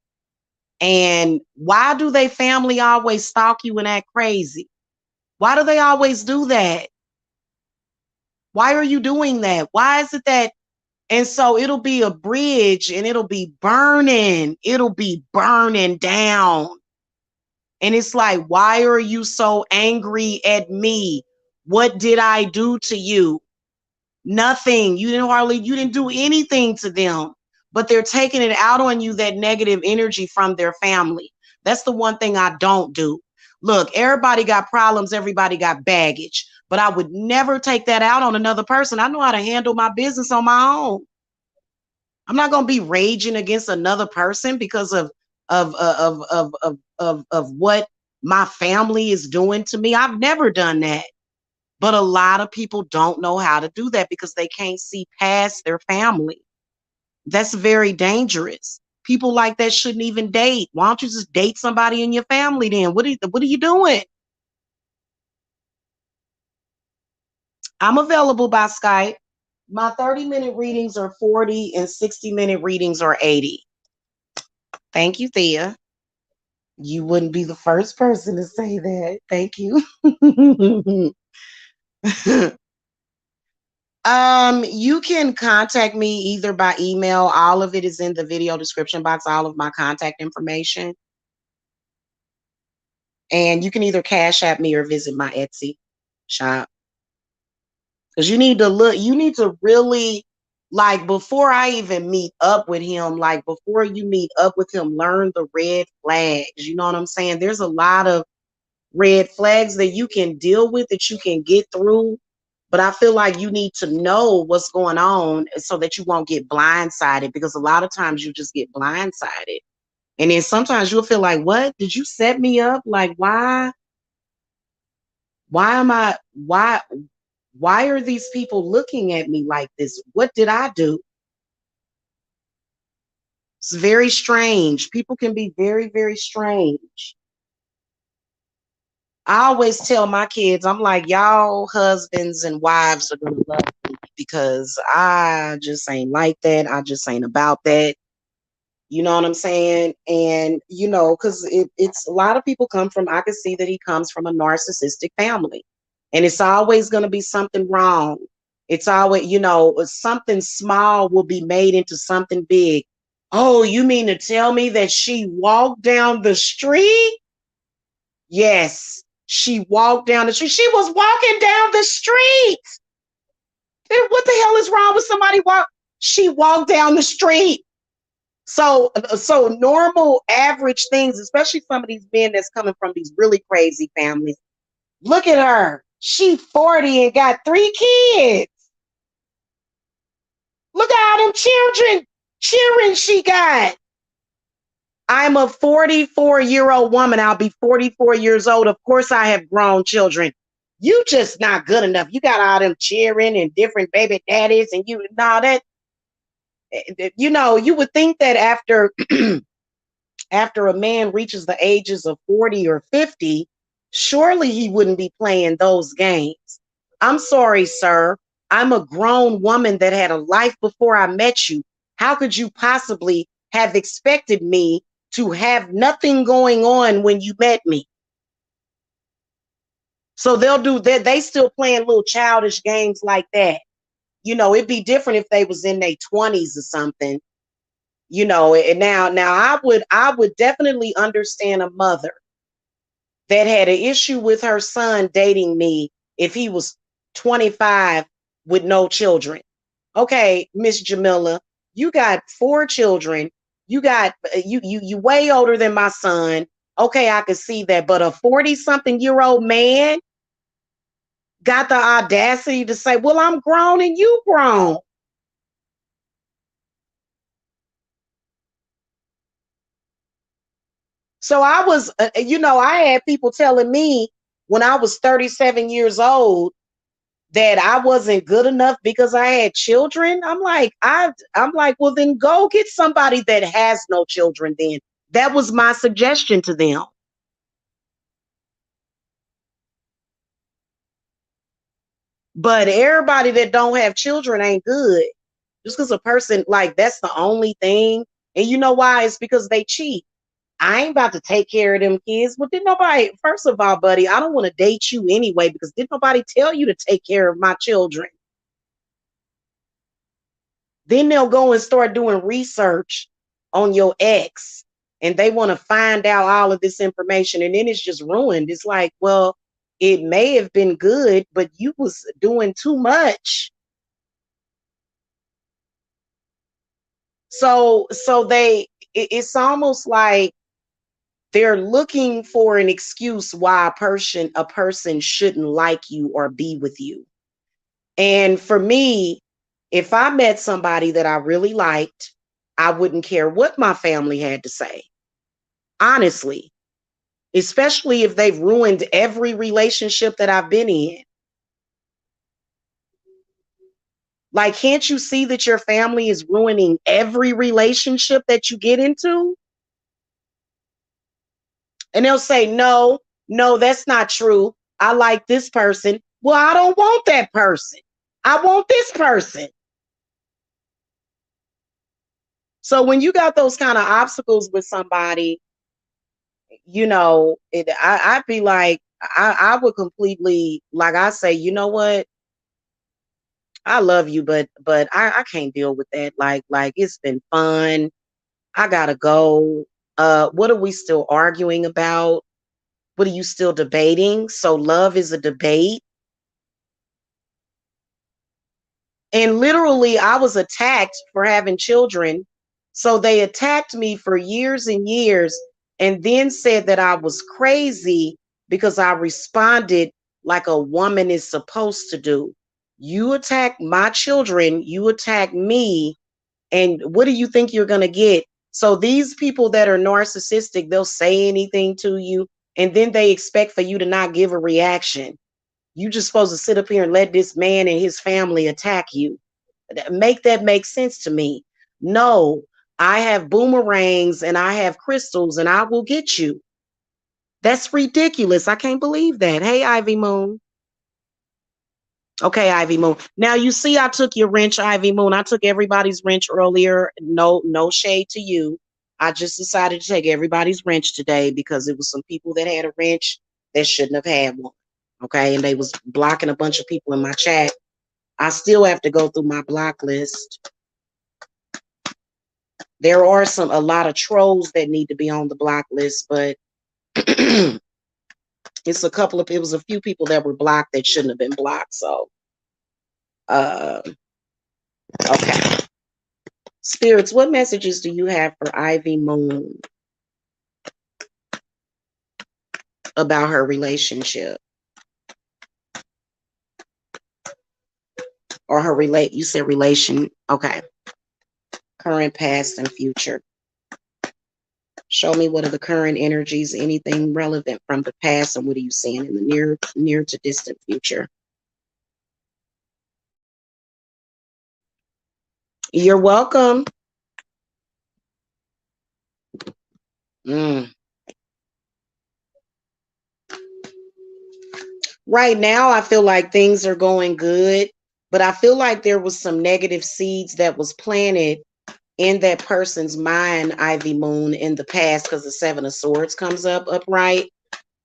and why do they family always stalk you and act crazy? Why do they always do that? Why are you doing that? Why is it that? And so it'll be a bridge and it'll be burning. It'll be burning down. And it's like, why are you so angry at me? What did I do to you? Nothing. You didn't do anything to them, but they're taking it out on you, that negative energy from their family. That's the one thing I don't do. Look, everybody got problems, everybody got baggage, but I would never take that out on another person. I know how to handle my business on my own. I'm not going to be raging against another person because of what my family is doing to me. I've never done that. But a lot of people don't know how to do that because they can't see past their family. That's very dangerous. People like that shouldn't even date. Why don't you just date somebody in your family then? What are you doing? I'm available by Skype. My 30-minute readings are 40 and 60-minute readings are 80. Thank you, Thea. You wouldn't be the first person to say that. Thank you. You can contact me either by email. All of it is in the video description box, all of my contact information. And you can either cash at me or visit my Etsy shop. Because you need to look, you need to really, like, before I even meet up with him, like before you meet up with him, learn the red flags. You know what I'm saying? There's a lot of red flags that you can deal with, that you can get through. But I feel like you need to know what's going on so that you won't get blindsided, because a lot of times you just get blindsided. And then sometimes you'll feel like, what? Did you set me up? Like, why? Why am I, why are these people looking at me like this? What did I do? It's very strange. People can be very, very strange. I always tell my kids, I'm like, y'all husbands and wives are gonna love me because I just ain't like that. I just ain't about that. You know what I'm saying? And because it's a lot of people come from, I can see that he comes from a narcissistic family. And it's always gonna be something wrong. It's always, something small will be made into something big. Oh, you mean to tell me that she walked down the street? Yes, she walked down the street. She was walking down the street. What the hell is wrong with somebody walk? She walked down the street. So normal, average things, especially some of these men that's coming from these really crazy families. Look at her. She 40 and got 3 kids. Look at all them children she got. I'm a 44-year-old woman. I'll be 44 years old. Of course, I have grown children. You just not good enough. You got all them cheering and different baby daddies, and that. You would think that after a man reaches the ages of 40 or 50, surely he wouldn't be playing those games. I'm sorry, sir. I'm a grown woman that had a life before I met you. How could you possibly have expected me to have nothing going on when you met me? So they'll do that. They still playing little childish games like that. It'd be different if they was in their 20s or something. And now I would definitely understand a mother that had an issue with her son dating me if he was 25 with no children. Okay, Miss Jamila, you got 4 children. You got you way older than my son. Okay, I could see that. But a 40-something-year-old man got the audacity to say, well, I'm grown and you grown. So I was, I had people telling me when I was 37 years old that I wasn't good enough because I had children. I'm like, well, then go get somebody that has no children then. That was my suggestion to them. But everybody that don't have children ain't good. Just because a person like that's the only thing. And you know why? It's because they cheat. I ain't about to take care of them kids. Well, did nobody, first of all, buddy, I don't want to date you anyway because did nobody tell you to take care of my children? Then they'll go and start doing research on your ex and they want to find out all of this information and then it's just ruined. It's like, well, it may have been good, but you was doing too much. So it's almost like they're looking for an excuse why a person shouldn't like you or be with you. And for me, if I met somebody that I really liked, I wouldn't care what my family had to say. Honestly, especially if they've ruined every relationship that I've been in. Like, can't you see that your family is ruining every relationship that you get into? And they'll say, no, no, that's not true. I like this person. Well, I don't want that person. I want this person. So when you got those kind of obstacles with somebody, I'd be like, I would completely, like I say, you know what? I love you, but I can't deal with that. Like it's been fun. I gotta go. What are we still arguing about? What are you still debating? So love is a debate. And literally, I was attacked for having children. So they attacked me for years and years and then said that I was crazy because I responded like a woman is supposed to do. You attack my children, you attack me, and what do you think you're going to get? So these people that are narcissistic, they'll say anything to you, and then they expect for you to not give a reaction. You just supposed to sit up here and let this man and his family attack you. Make that make sense to me. No, I have boomerangs and I have crystals and I will get you. That's ridiculous. I can't believe that. Hey, Ivy Moon. Okay, Ivy Moon. Now you see I took your wrench, Ivy Moon. I took everybody's wrench earlier. No shade to you. I just decided to take everybody's wrench today because it was some people that had a wrench that shouldn't have had one. Okay, and they was blocking a bunch of people in my chat. I still have to go through my block list. There are a lot of trolls that need to be on the block list, but it was a few people that were blocked that shouldn't have been blocked. So, uh, okay. Spirits, what messages do you have for Ivy Moon about her relationship or you said relation. Okay. Current, past, and future. Show me what are the current energies, anything relevant from the past, and what are you seeing in the near to distant future? You're welcome. Right now, I feel like things are going good, but I feel like there was some negative seeds that was planted in that person's mind, Ivy Moon, in the past, because the Seven of Swords comes up upright.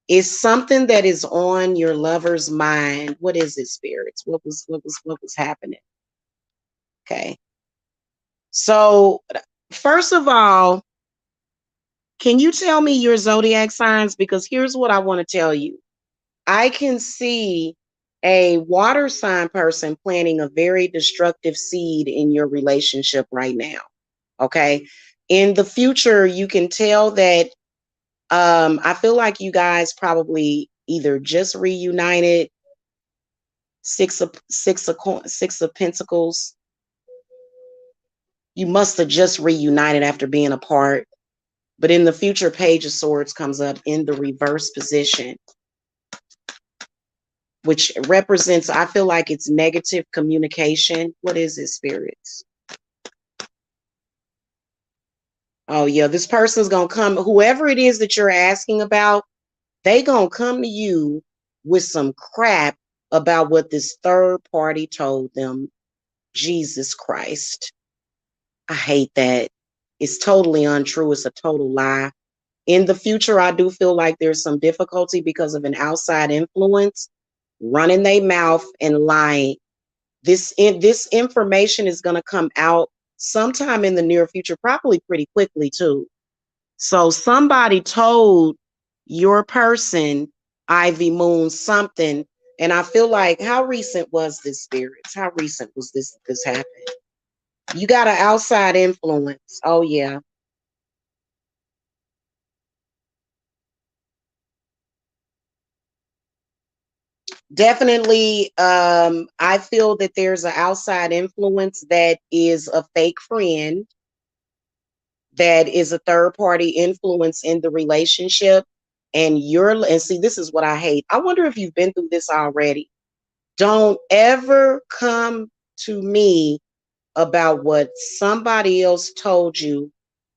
It's something that is on your lover's mind. What is it, spirits? What was happening? Okay. So, first of all, can you tell me your zodiac signs? Because here's what I want to tell you. I can see a water sign person planting a very destructive seed in your relationship right now. Okay. In the future, you can tell that I feel like you guys probably either just reunited, six of pentacles. You must have just reunited after being apart. But in the future, Page of Swords comes up in the reverse position, which represents, I feel like it's negative communication. What is it, spirits? Oh, yeah, this person's going to come, whoever it is that you're asking about, they going to come to you with some crap about what this third party told them. Jesus Christ. I hate that. It's totally untrue. It's a total lie. In the future, I do feel like there's some difficulty because of an outside influence running their mouth and lying. This information is going to come out sometime in the near future, probably pretty quickly too. So somebody told your person, Ivy Moon, something, and I feel like, how recent was this, spirits? How recent was this happened? You got an outside influence. Oh yeah. Definitely, I feel that there's an outside influence that is a fake friend, that is a third party influence in the relationship. And see, this is what I hate. I wonder if you've been through this already. Don't ever come to me about what somebody else told you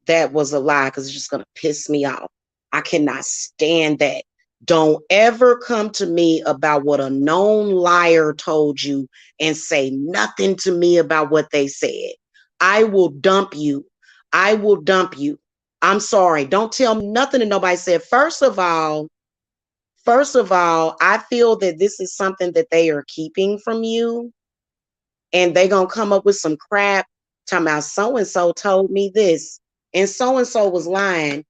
that was a lie, because it's just going to piss me off. I cannot stand that. Don't ever come to me about what a known liar told you and say nothing to me about what they said. I will dump you. I will dump you. I'm sorry. Don't tell me nothing that nobody said. First of all, I feel that this is something that they are keeping from you, and they gonna come up with some crap talking about so and so told me this and so was lying.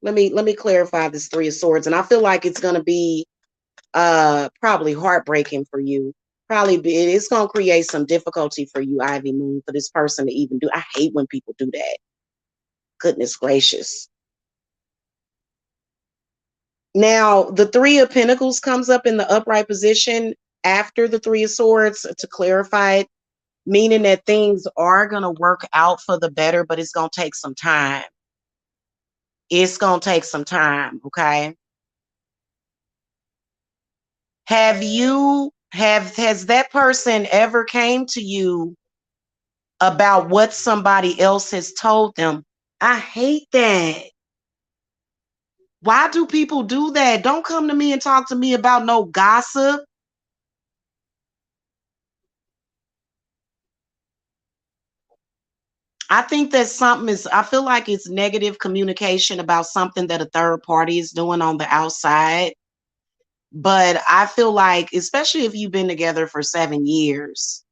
Let me clarify this Three of Swords, and I feel like it's gonna be probably heartbreaking for you. It's gonna create some difficulty for you, Ivy Moon, for this person to even do. I hate when people do that. Goodness gracious. Now the Three of Pentacles comes up in the upright position after the Three of Swords to clarify it, meaning that things are going to work out for the better, but it's going to take some time. It's going to take some time. Okay. Has that person ever came to you about what somebody else has told them? I hate that. Why do people do that? Don't come to me and talk to me about no gossip. I think that I feel like it's negative communication about something that a third party is doing on the outside. But I feel like, especially if you've been together for 7 years,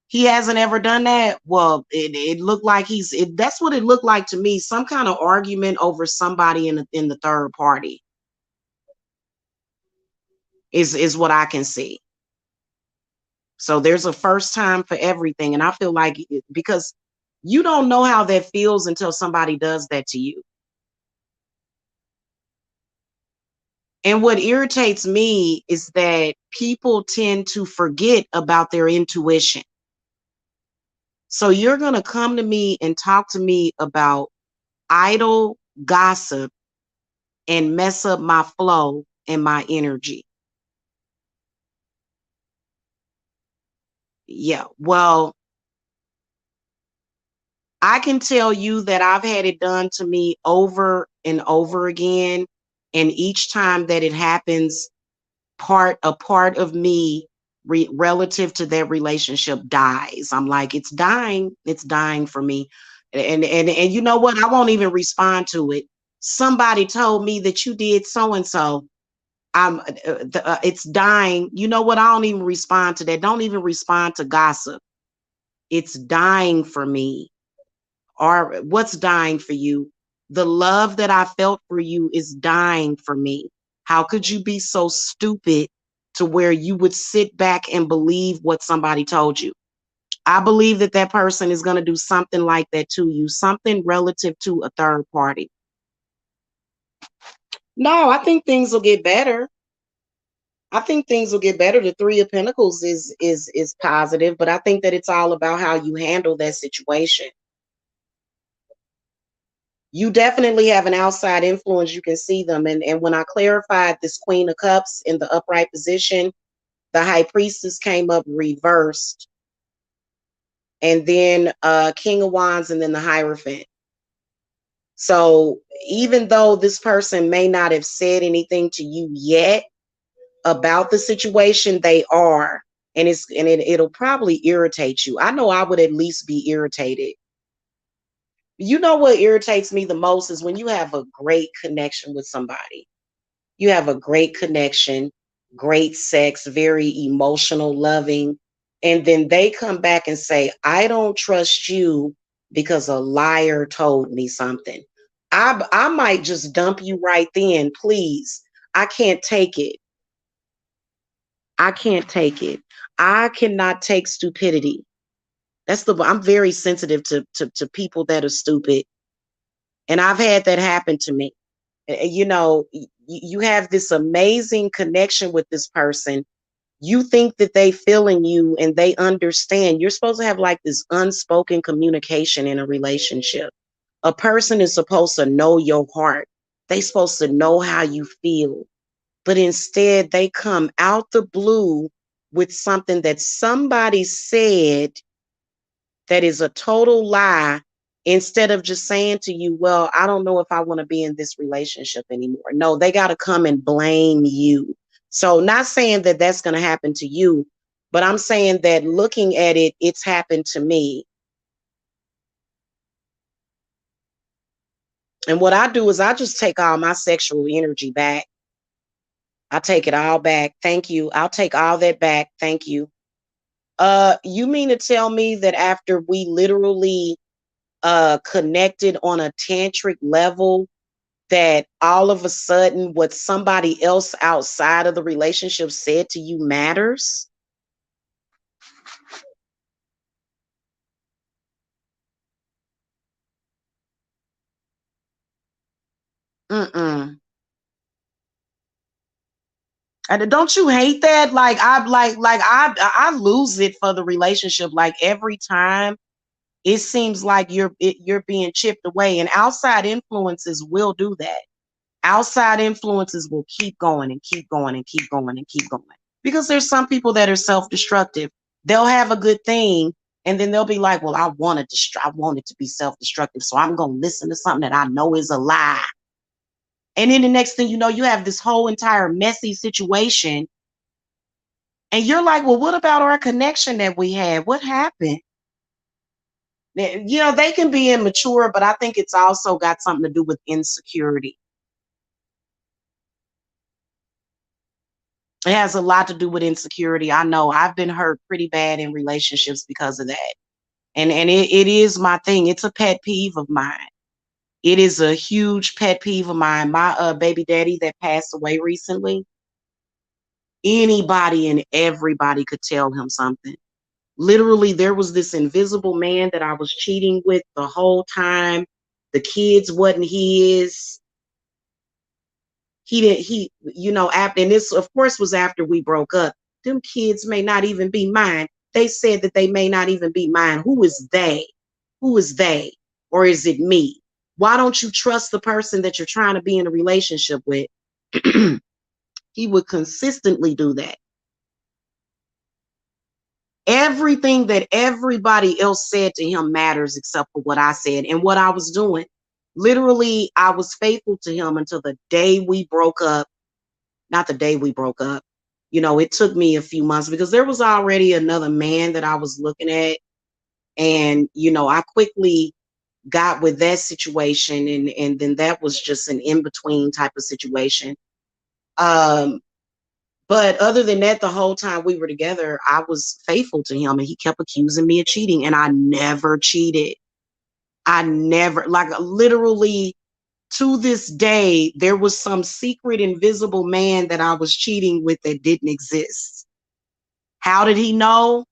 he hasn't ever done that. Well, it looked like that's what it looked like to me. Some kind of argument over somebody in the third party is what I can see. So there's a first time for everything. And I feel like because you don't know how that feels until somebody does that to you. And what irritates me is that people tend to forget about their intuition. So you're going to come to me and talk to me about idle gossip and mess up my flow and my energy. Yeah. Well, I can tell you that I've had it done to me over and over again. And each time that it happens, a part of me relative to that relationship dies. I'm like, it's dying for me. And you know what? I won't even respond to it. Somebody told me that you did so and so. It's dying. You know what? I don't even respond to that. Don't even respond to gossip. It's dying for me. Or what's dying for you? The love that I felt for you is dying for me. How could you be so stupid to where you would sit back and believe what somebody told you? I believe that that person is going to do something like that to you, something relative to a third party. No, I think things will get better. I think things will get better. The Three of Pentacles is positive, but I think that it's all about how you handle that situation. You definitely have an outside influence. You can see them. And when I clarified this Queen of Cups in the upright position, the High Priestess came up reversed. And then King of Wands, and then the Hierophant. So even though this person may not have said anything to you yet about the situation, they are. And it'll probably irritate you. I know I would at least be irritated. You know what irritates me the most is when you have a great connection with somebody. You have a great connection, great sex, very emotional, loving, and then they come back and say, I don't trust you because a liar told me something. I might just dump you right then, please. I can't take it. I can't take it. I cannot take stupidity. I'm very sensitive to people that are stupid. And I've had that happen to me. You have this amazing connection with this person. You think that they feeling you and they understand. You're supposed to have like this unspoken communication in a relationship. A person is supposed to know your heart. They supposed to know how you feel. But instead they come out the blue with something that somebody said that is a total lie, instead of just saying to you, well, I don't know if I want to be in this relationship anymore. No, they got to come and blame you. So, not saying that that's going to happen to you, but I'm saying that looking at it, it's happened to me. And what I do is I just take all my sexual energy back. I take it all back. Thank you. I'll take all that back. Thank you. You mean to tell me that after we literally connected on a tantric level, that all of a sudden what somebody else outside of the relationship said to you matters? Mm-mm. And don't you hate that? Like I lose it for the relationship. Like every time it seems like you're being chipped away, and outside influences will do that. Outside influences will keep going and keep going and keep going and keep going. Because there's some people that are self-destructive. They'll have a good thing and then they'll be like, well, I want it to be self-destructive. So I'm gonna listen to something that I know is a lie. And then the next thing you know, you have this whole entire messy situation. And you're like, well, what about our connection that we had? What happened? They can be immature, but I think it's also got something to do with insecurity. It has a lot to do with insecurity. I know I've been hurt pretty bad in relationships because of that. And it is my thing. It's a pet peeve of mine. It is a huge pet peeve of mine. My baby daddy that passed away recently, anybody and everybody could tell him something. Literally, there was this invisible man that I was cheating with the whole time. The kids wasn't his. He didn't after, and this of course was after we broke up. Them kids may not even be mine. They said that they may not even be mine. Who is they? Who is they? Or is it me? Why don't you trust the person that you're trying to be in a relationship with? He would consistently do that. Everything that everybody else said to him matters except for what I said and what I was doing. Literally, I was faithful to him until the day we broke up. Not the day we broke up. It took me a few months because there was already another man that I was looking at. And, I quickly got with that situation. And then that was just an in-between type of situation. But other than that, the whole time we were together, I was faithful to him and he kept accusing me of cheating. And I never cheated. I never, like literally to this day, there was some secret invisible man that I was cheating with that didn't exist. How did he know?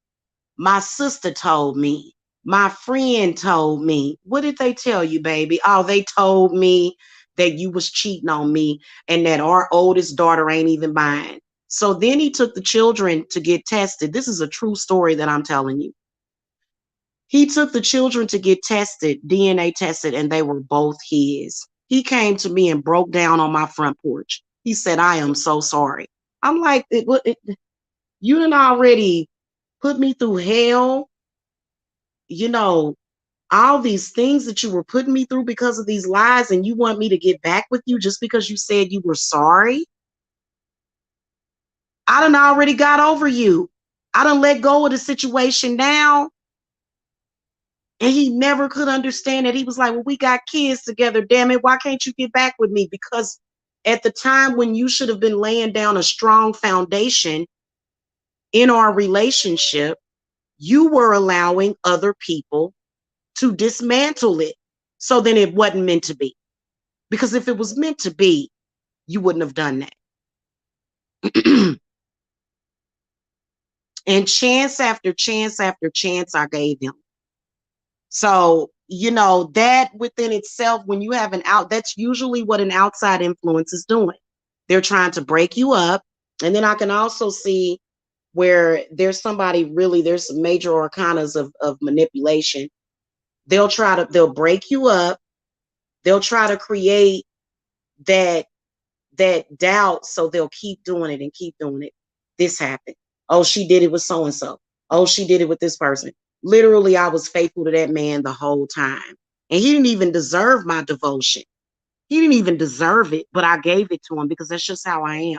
My sister told me. My friend told me. What did they tell you, baby? Oh, they told me that you was cheating on me and that our oldest daughter ain't even mine. So then he took the children to get tested. This is a true story that I'm telling you. He took the children to get tested, DNA tested, and they were both his. He came to me and broke down on my front porch. He said, I am so sorry. I'm like, you done already put me through hell. You know, all these things that you were putting me through because of these lies, and you want me to get back with you just because you said you were sorry? I done already got over you. I done let go of the situation now. And he never could understand it. He was like, well, we got kids together. Damn it. Why can't you get back with me? Because at the time when you should have been laying down a strong foundation in our relationship, you were allowing other people to dismantle it. So then it wasn't meant to be. Because if it was meant to be, you wouldn't have done that. And chance after chance after chance I gave him. So, that within itself, when you have that's usually what an outside influence is doing. They're trying to break you up. And then I can also see where there's major arcanas of manipulation. They'll break you up. They'll try to create that doubt. So they'll keep doing it and keep doing it. This happened. Oh, she did it with so and so. Oh, she did it with this person. Literally, I was faithful to that man the whole time. And he didn't even deserve my devotion. He didn't even deserve it, but I gave it to him because that's just how I am.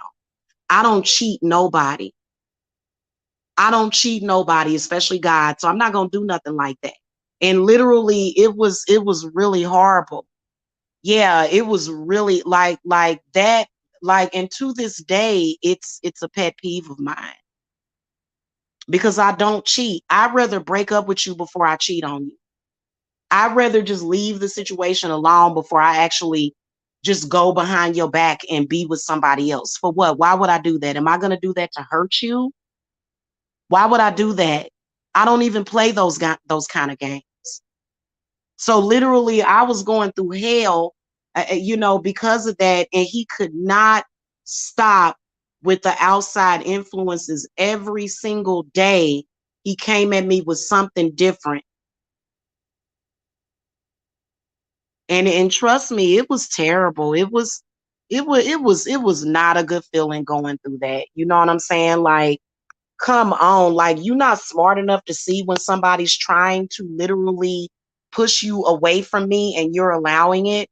I don't cheat nobody. I don't cheat nobody, especially God. So I'm not going to do nothing like that. And literally, it was really horrible. Yeah, it was really like that. Like, and to this day, it's a pet peeve of mine because I don't cheat. I'd rather break up with you before I cheat on you. I'd rather just leave the situation alone before I actually just go behind your back and be with somebody else. For what? Why would I do that? Am I going to do that to hurt you? Why would I do that? I don't even play those kind of games. So literally, I was going through hell, because of that. And he could not stop with the outside influences. Every single day, he came at me with something different. And trust me, it was terrible. It was not a good feeling going through that. You know what I'm saying? Like, come on, like, you're not smart enough to see when somebody's trying to literally push you away from me and you're allowing it.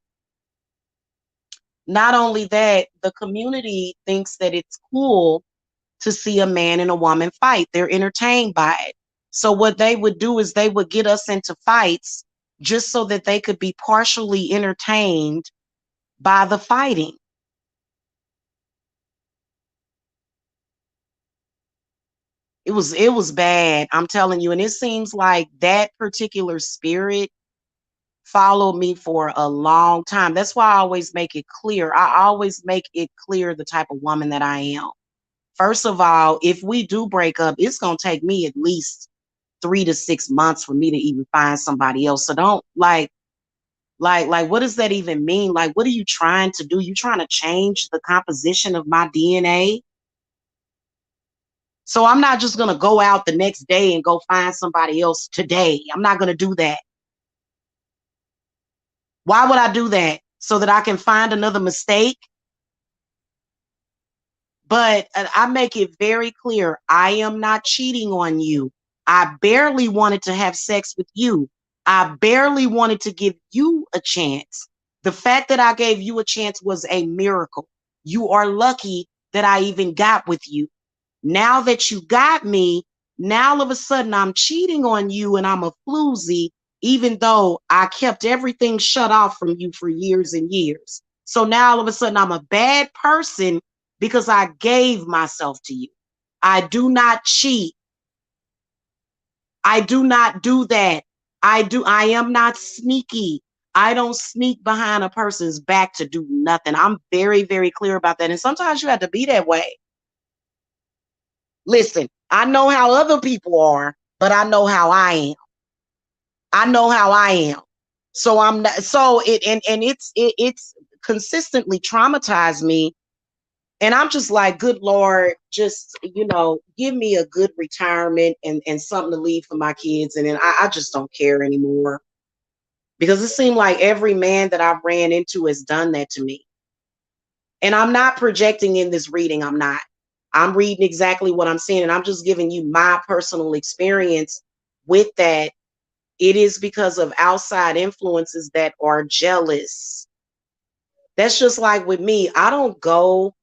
Not only that, the community thinks that it's cool to see a man and a woman fight. They're entertained by it. So what they would do is they would get us into fights just so that they could be partially entertained by the fighting. It was bad. I'm telling you. And it seems like that particular spirit followed me for a long time. That's why I always make it clear. I always make it clear the type of woman that I am. First of all, if we do break up, it's going to take me at least 3 to 6 months for me to even find somebody else. So don't like what does that even mean? Like, what are you trying to do? You trying to change the composition of my DNA? So I'm not just going to go out the next day and go find somebody else today. I'm not going to do that. Why would I do that? So that I can find another mistake? But I make it very clear, I am not cheating on you. I barely wanted to have sex with you. I barely wanted to give you a chance. The fact that I gave you a chance was a miracle. You are lucky that I even got with you. Now that you got me, now all of a sudden I'm cheating on you and I'm a floozy, even though I kept everything shut off from you for years and years. So now all of a sudden I'm a bad person because I gave myself to you. I do not cheat. I do not do that. I am not sneaky. I don't sneak behind a person's back to do nothing. I'm very, very clear about that. And sometimes you have to be that way. Listen, I know how other people are, but I know how I am. I know how I am. So I'm not, so it and it's consistently traumatized me. And I'm just like, good Lord, just, give me a good retirement and something to leave for my kids. And then I just don't care anymore. Because it seemed like every man that I've ran into has done that to me. And I'm not projecting in this reading. I'm not. I'm reading exactly what I'm seeing. And I'm just giving you my personal experience with that. It is because of outside influences that are jealous. That's just like with me. I don't go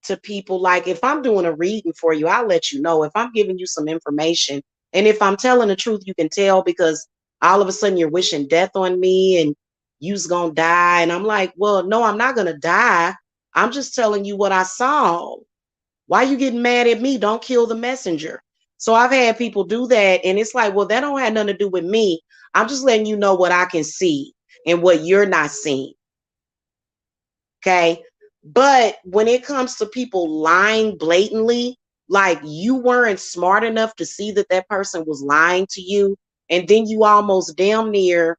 to people. Like if I'm doing a reading for you, I'll let you know. If I'm giving you some information, and if I'm telling the truth, you can tell because all of a sudden you're wishing death on me and you's gonna die. And I'm like, well, no, I'm not gonna die. I'm just telling you what I saw. Why you getting mad at me? Don't kill the messenger. So I've had people do that, and it's like, well, that don't have nothing to do with me. I'm just letting you know what I can see and what you're not seeing. Okay. But when it comes to people lying blatantly, like you weren't smart enough to see that that person was lying to you, and then you almost damn near,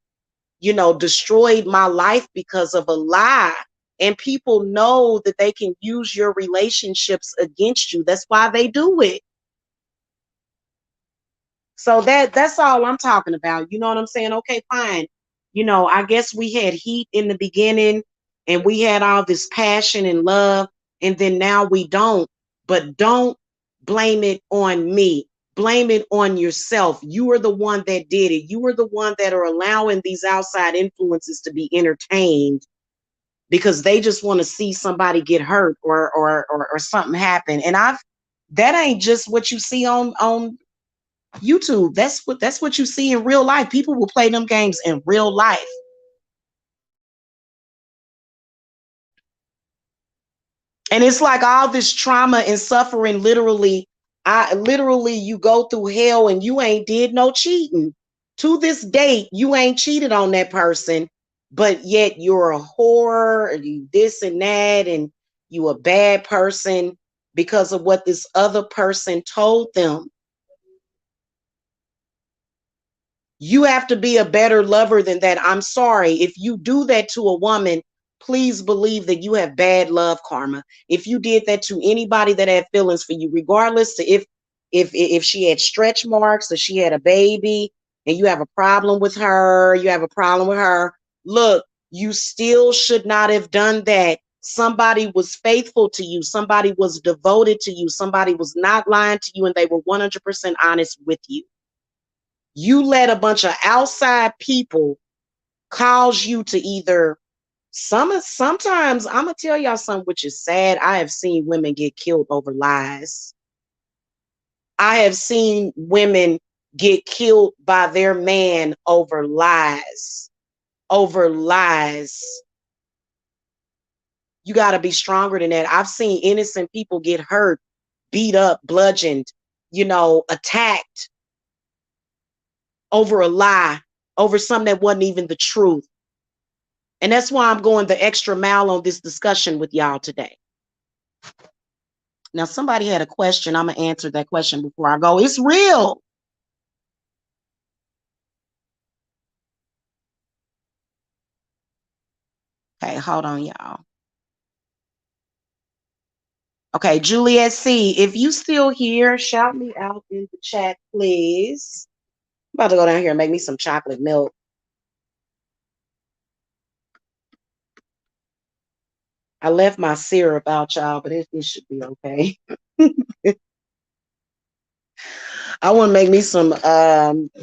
destroyed my life because of a lie. And people know that they can use your relationships against you. That's why they do it. So that's all I'm talking about. You know what I'm saying? Okay, fine. I guess we had heat in the beginning and we had all this passion and love, and then now we don't. But don't blame it on me. Blame it on yourself. You are the one that did it. You are the one that are allowing these outside influences to be entertained because they just want to see somebody get hurt or something happen. And that ain't just what you see on YouTube. That's what you see in real life. People will play them games in real life. And it's like all this trauma and suffering, literally you go through hell and you ain't did no cheating. To this date, you ain't cheated on that person, but yet you're a whore, or you this and that, and you a bad person because of what this other person told them. You have to be a better lover than that. I'm sorry. If you do that to a woman, please believe that you have bad love karma. If you did that to anybody that had feelings for you, regardless to if she had stretch marks or she had a baby and you have a problem with her, look, you still should not have done that. Somebody was faithful to you. Somebody was devoted to you. Somebody was not lying to you and they were 100% honest with you. You let a bunch of outside people cause you to either sometimes I'm gonna tell y'all something which is sad. I have seen women get killed over lies. I have seen women get killed by their man over lies. Over lies. You got to be stronger than that. I've seen innocent people get hurt, beat up, bludgeoned, attacked over a lie, over something that wasn't even the truth. And that's why I'm going the extra mile on this discussion with y'all today. Now, somebody had a question. I'm going to answer that question before I go. It's real. Okay, hold on, y'all. Okay, Juliet C., if you still here, shout me out in the chat, please. I'm about to go down here and make me some chocolate milk. I left my syrup out, y'all, but it should be okay. I want to make me some,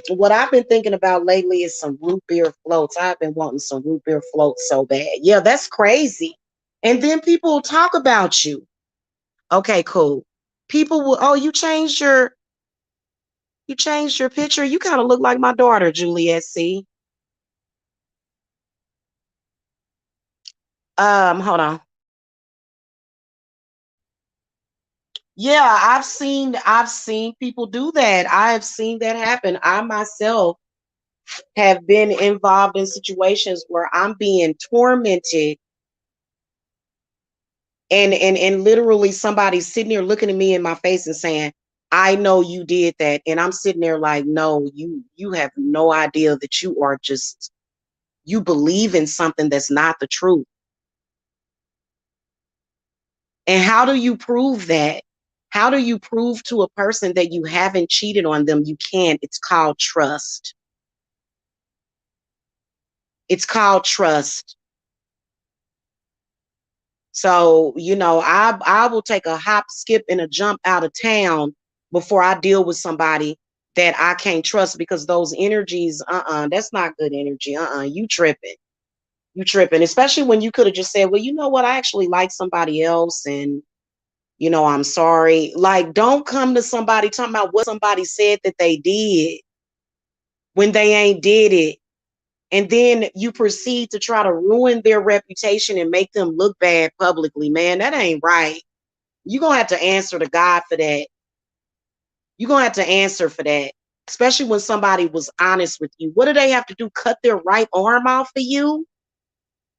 what I've been thinking about lately is some root beer floats. I've been wanting some root beer floats so bad. Yeah, that's crazy. And then people will talk about you. Okay, cool. People will, oh, you changed your picture. You kind of look like my daughter, Juliet C. Hold on. Yeah, I've seen people do that. I have seen that happen. I myself have been involved in situations where I'm being tormented and literally somebody's sitting there looking at me in my face and saying, I know you did that. And I'm sitting there like, no, you have no idea that you believe in something that's not the truth. And how do you prove that? How do you prove to a person that you haven't cheated on them? You can't. It's called trust. It's called trust. So, I will take a hop, skip, and a jump out of town before I deal with somebody that I can't trust because those energies, that's not good energy. You tripping. You tripping, especially when you could have just said, well, you know what? I actually like somebody else. And I'm sorry. Like, don't come to somebody talking about what somebody said that they did when they ain't did it. And then you proceed to try to ruin their reputation and make them look bad publicly. Man, that ain't right. You're going to have to answer to God for that. You're going to have to answer for that, especially when somebody was honest with you. What do they have to do? Cut their right arm off for you?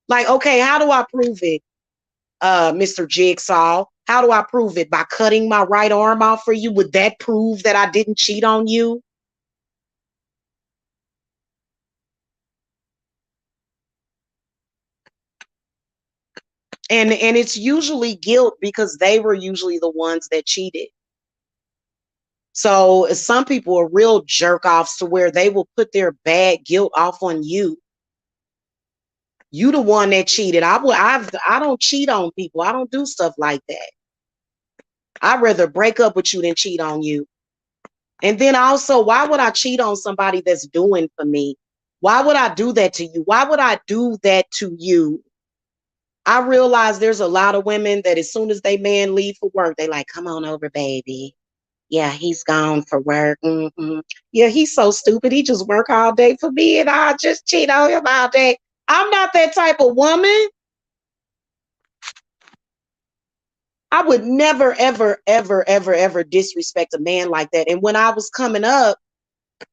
Like, okay, how do I prove it, Mr. Jigsaw? How do I prove it? By cutting my right arm off for you? Would that prove that I didn't cheat on you? And it's usually guilt because they were usually the ones that cheated. So some people are real jerk offs to where they will put their bad guilt off on you. You the one that cheated. I don't cheat on people. I don't do stuff like that. I'd rather break up with you than cheat on you. And then also, why would I cheat on somebody that's doing for me? Why would I do that to you? Why would I do that to you? I realize there's a lot of women that as soon as they man leave for work, they like, come on over, baby. Yeah, he's gone for work. Yeah, he's so stupid. He just work all day for me and I just cheat on him all day. I'm not that type of woman. I would never, ever, ever, ever, ever disrespect a man like that. And when I was coming up,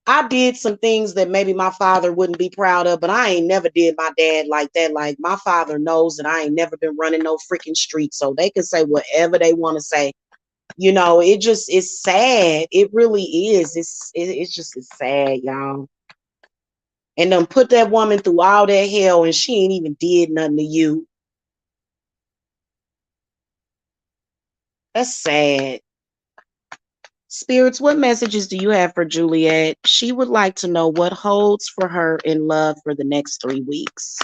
I did some things that maybe my father wouldn't be proud of, but I ain't never did my dad like that. Like my father knows that I ain't never been running no freaking street. So they can say whatever they want to say. It just it's sad. It really is. It's sad, y'all. And then put that woman through all that hell and she ain't even did nothing to you. That's sad. Spirits, what messages do you have for Juliet? She would like to know what holds for her in love for the next 3 weeks.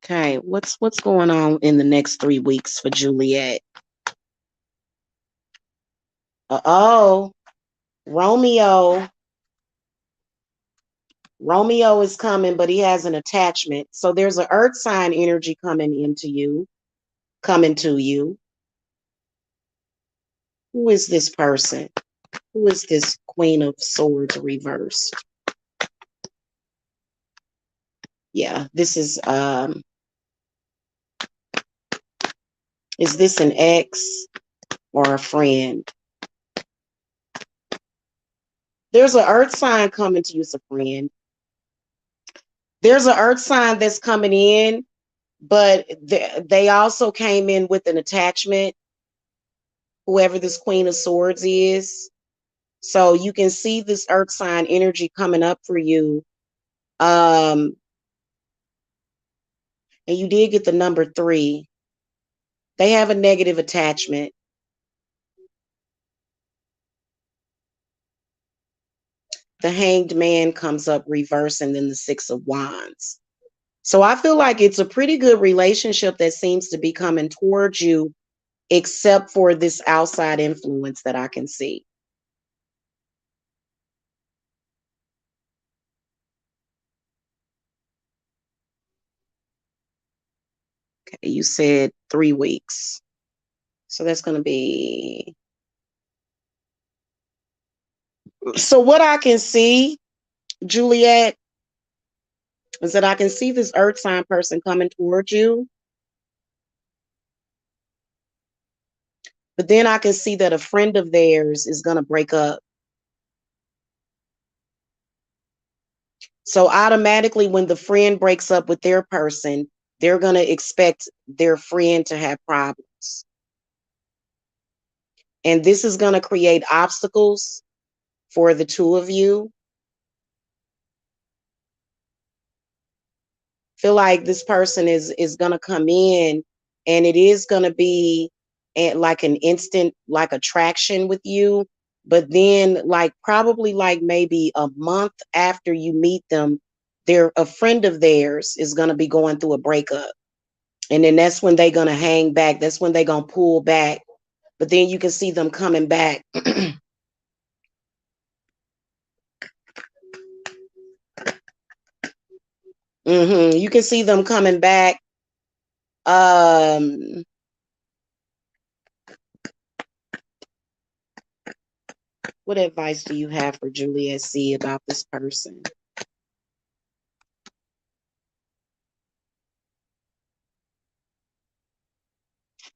Okay, what's going on in the next 3 weeks for Juliet? Oh, Romeo. Romeo is coming, but he has an attachment. So there's an earth sign energy coming to you. Who is this person? Who is this Queen of Swords reversed? Yeah, this is this an ex or a friend? There's an earth sign coming to you, it's a friend. There's an earth sign that's coming in, but they also came in with an attachment, whoever this Queen of Swords is. So you can see this earth sign energy coming up for you. And you did get the number 3. They have a negative attachment. The Hanged Man comes up reverse, and then the 6 of Wands. So I feel like it's a pretty good relationship that seems to be coming towards you, except for this outside influence that I can see. Okay, you said 3 weeks. So that's going to be. So what I can see, Juliet, is that I can see this earth sign person coming towards you. But then I can see that a friend of theirs is going to break up. So automatically when the friend breaks up with their person, they're going to expect their friend to have problems. And this is going to create obstacles for the two of you. Feel like this person is going to come in and it is going to be like an instant like attraction with you, but then like probably like maybe a month after you meet them, a friend of theirs is going to be going through a breakup, and then that's when they're going to hang back, that's when they're going to pull back, but then you can see them coming back. You can see them coming back. Um, what advice do you have for Juliet C about this person?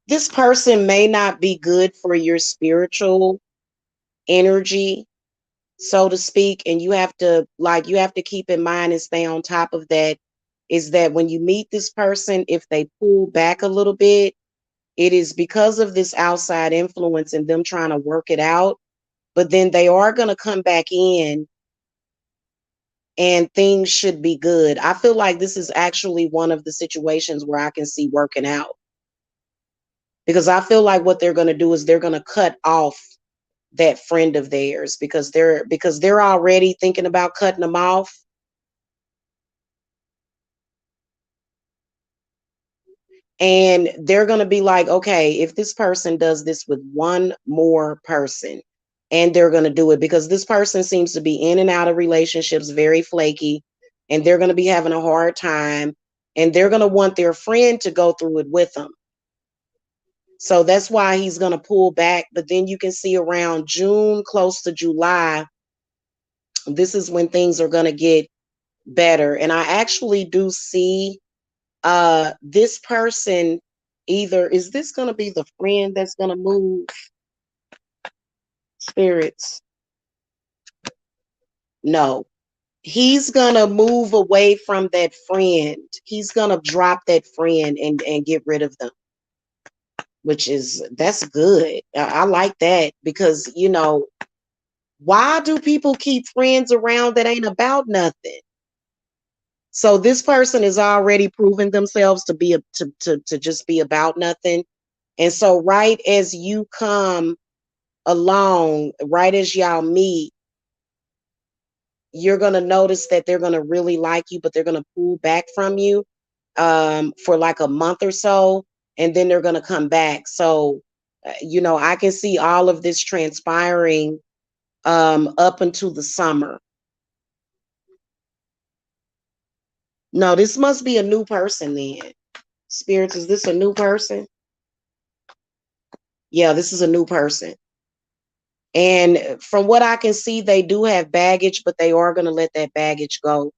This person may not be good for your spiritual energy, so to speak, and you have to keep in mind and stay on top of that, is that when you meet this person, if they pull back a little bit, it is because of this outside influence and them trying to work it out, but then they are going to come back in and things should be good. I feel like this is actually one of the situations where I can see working out, because I feel like what they're going to do is they're going to cut off that friend of theirs, because they're already thinking about cutting them off. And they're going to be like, okay, if this person does this with one more person, and they're going to do it because this person seems to be in and out of relationships, very flaky, and they're going to be having a hard time, and they're going to want their friend to go through it with them. So that's why he's going to pull back. But then you can see around June, close to July, this is when things are going to get better. And I actually do see this person, either is this going to be the friend that's going to move, spirits? No, he's going to move away from that friend. He's going to drop that friend and get rid of them, which is, that's good. I like that, because why do people keep friends around that ain't about nothing? So this person is already proven themselves to be to just be about nothing. And so right as you come along, right as y'all meet, you're going to notice that they're going to really like you, but they're going to pull back from you for like a month or so, and then they're going to come back. So, I can see all of this transpiring up until the summer. No, this must be a new person then. Spirits, is this a new person? Yeah, this is a new person. And from what I can see, they do have baggage, but they are going to let that baggage go.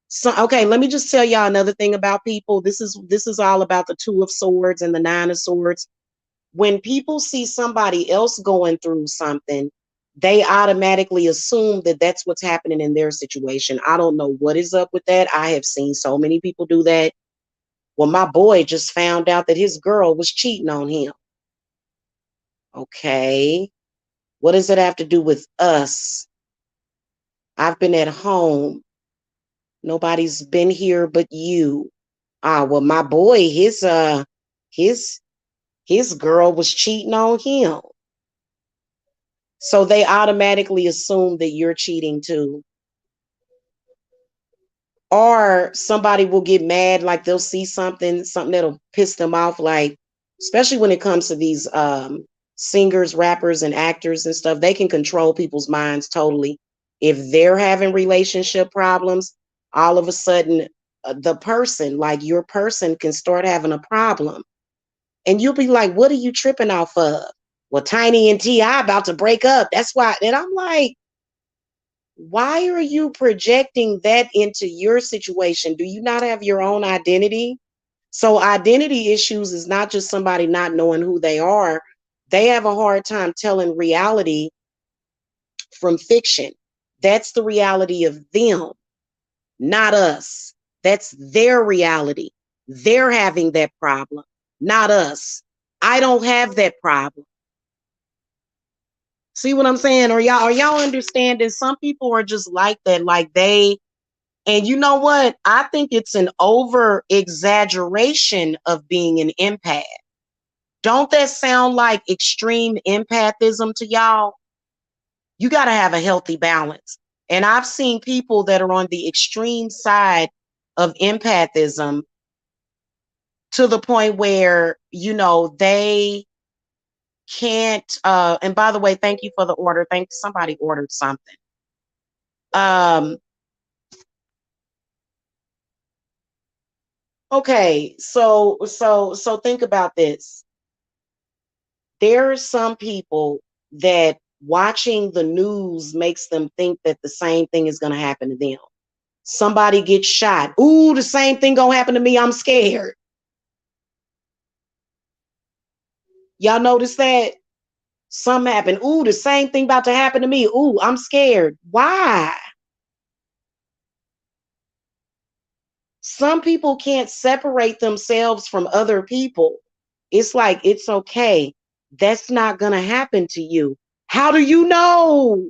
So, okay, let me just tell y'all another thing about people. This is all about the Two of Swords and the Nine of Swords. When people see somebody else going through something, they automatically assume that that's what's happening in their situation. I don't know what is up with that. I have seen so many people do that. Well, my boy just found out that his girl was cheating on him. Okay, what does it have to do with us? I've been at home. Nobody's been here but you. Ah, well, my boy, his his girl was cheating on him. So they automatically assume that you're cheating too. Or somebody will get mad, like they'll see something that'll piss them off, like especially when it comes to these singers, rappers, and actors and stuff. They can control people's minds totally. If they're having relationship problems, all of a sudden the person, like your person, can start having a problem, and you'll be like, what are you tripping off of? Well, Tiny and T.I. about to break up, that's why. And I'm like, why are you projecting that into your situation? Do you not have your own identity? So identity issues is not just somebody not knowing who they are. They have a hard time telling reality from fiction. That's the reality of them, not us. That's their reality. They're having that problem, not us. I don't have that problem. See what I'm saying? Are y'all understanding? Some people are just like that, like they. And you know what? I think it's an over exaggeration of being an empath. Don't that sound like extreme empathism to y'all? You got to have a healthy balance. And I've seen people that are on the extreme side of empathism, to the point where, they can't. And by the way, thank you for the order. Thank Somebody ordered something. Um, Okay, so think about this. There are some people that watching the news makes them think that the same thing is going to happen to them. Somebody gets shot. Ooh, the same thing going to happen to me. I'm scared. Y'all notice that? Something happened. Ooh, the same thing about to happen to me. Ooh, I'm scared. Why? Some people can't separate themselves from other people. It's like, it's okay. That's not going to happen to you. How do you know?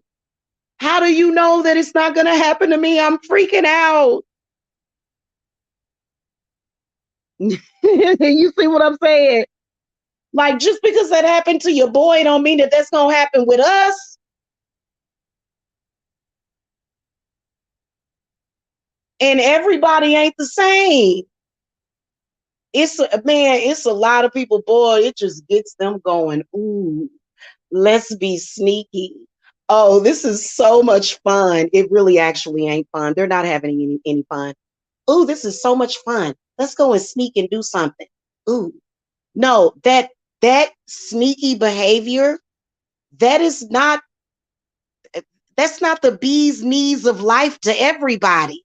How do you know that it's not going to happen to me? I'm freaking out. You see what I'm saying? Like, just because that happened to your boy don't mean that that's going to happen with us. And everybody ain't the same. It's a lot of people, boy, it just gets them going. Ooh, let's be sneaky. Oh, this is so much fun. It really actually ain't fun. They're not having any fun. Ooh, this is so much fun. Let's go and sneak and do something. Ooh, no, that sneaky behavior, that is not that's not the bee's knees of life to everybody.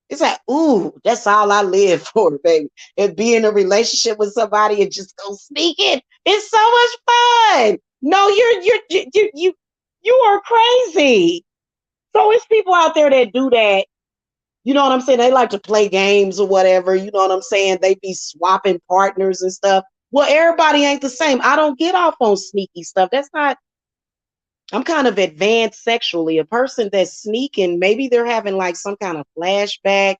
It's like, ooh, that's all I live for, baby. And be in a relationship with somebody and just go sneaking. It's so much fun. No, you are crazy. So it's people out there that do that. You know what I'm saying? They like to play games or whatever. You know what I'm saying? They be swapping partners and stuff. Well, everybody ain't the same. I don't get off on sneaky stuff. That's not, I'm kind of advanced sexually. A person that's sneaking, maybe they're having like some kind of flashback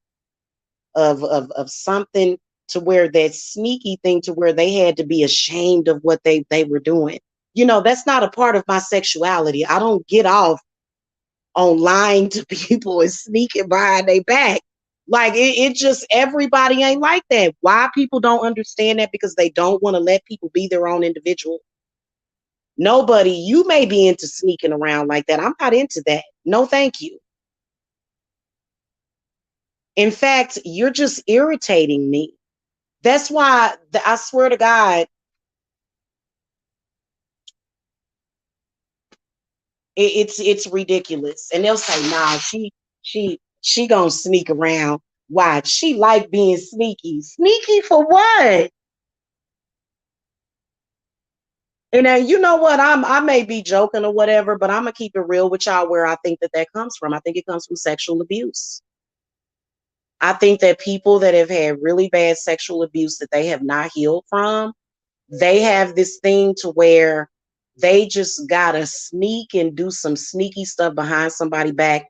of something, to where that sneaky thing to where they had to be ashamed of what they were doing. You know, that's not a part of my sexuality. I don't get off on lying to people and sneaking behind their back. Like it just, everybody ain't like that. Why people don't understand that? Because they don't want to let people be their own individual. Nobody, you may be into sneaking around like that. I'm not into that. No, thank you. In fact, you're just irritating me. That's why I swear to God, it's ridiculous. And they'll say, "Nah, she gonna sneak around. Why? She like being sneaky. Sneaky for what?" And you know what? I may be joking or whatever, but I'm gonna keep it real with y'all. Where I think that comes from, I think it comes from sexual abuse. I think that people that have had really bad sexual abuse that they have not healed from, they have this thing to where they just gotta sneak and do some sneaky stuff behind somebody back.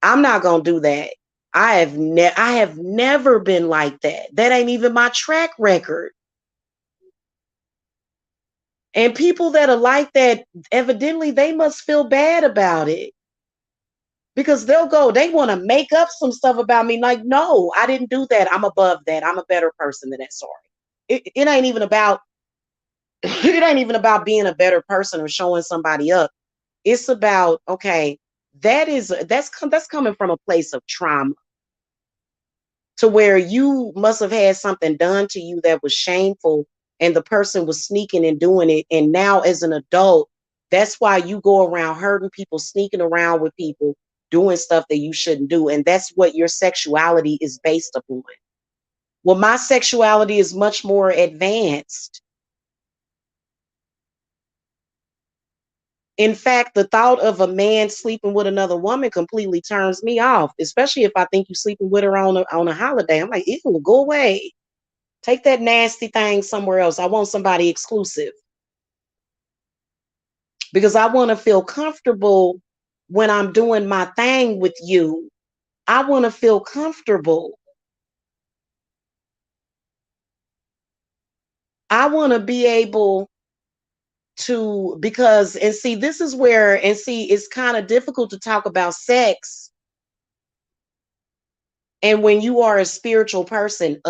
I'm not gonna do that. I have never been like that. That ain't even my track record. And people that are like that, evidently they must feel bad about it. Because they want to make up some stuff about me. Like, no, I didn't do that. I'm above that. I'm a better person than that. Sorry. It ain't even about it ain't even about being a better person or showing somebody up. It's about, okay, that's coming from a place of trauma, to where you must have had something done to you that was shameful, and the person was sneaking and doing it. And now as an adult, that's why you go around hurting people, sneaking around with people, doing stuff that you shouldn't do. And that's what your sexuality is based upon. Well, my sexuality is much more advanced. In fact, the thought of a man sleeping with another woman completely turns me off, especially if I think you're sleeping with her on a holiday. I'm like, ew, go away. Take that nasty thing somewhere else. I want somebody exclusive, because I want to feel comfortable when I'm doing my thing with you. I want to feel comfortable. I want to be able to, because, and see, this is where, and see, it's kind of difficult to talk about sex. And when you are a spiritual person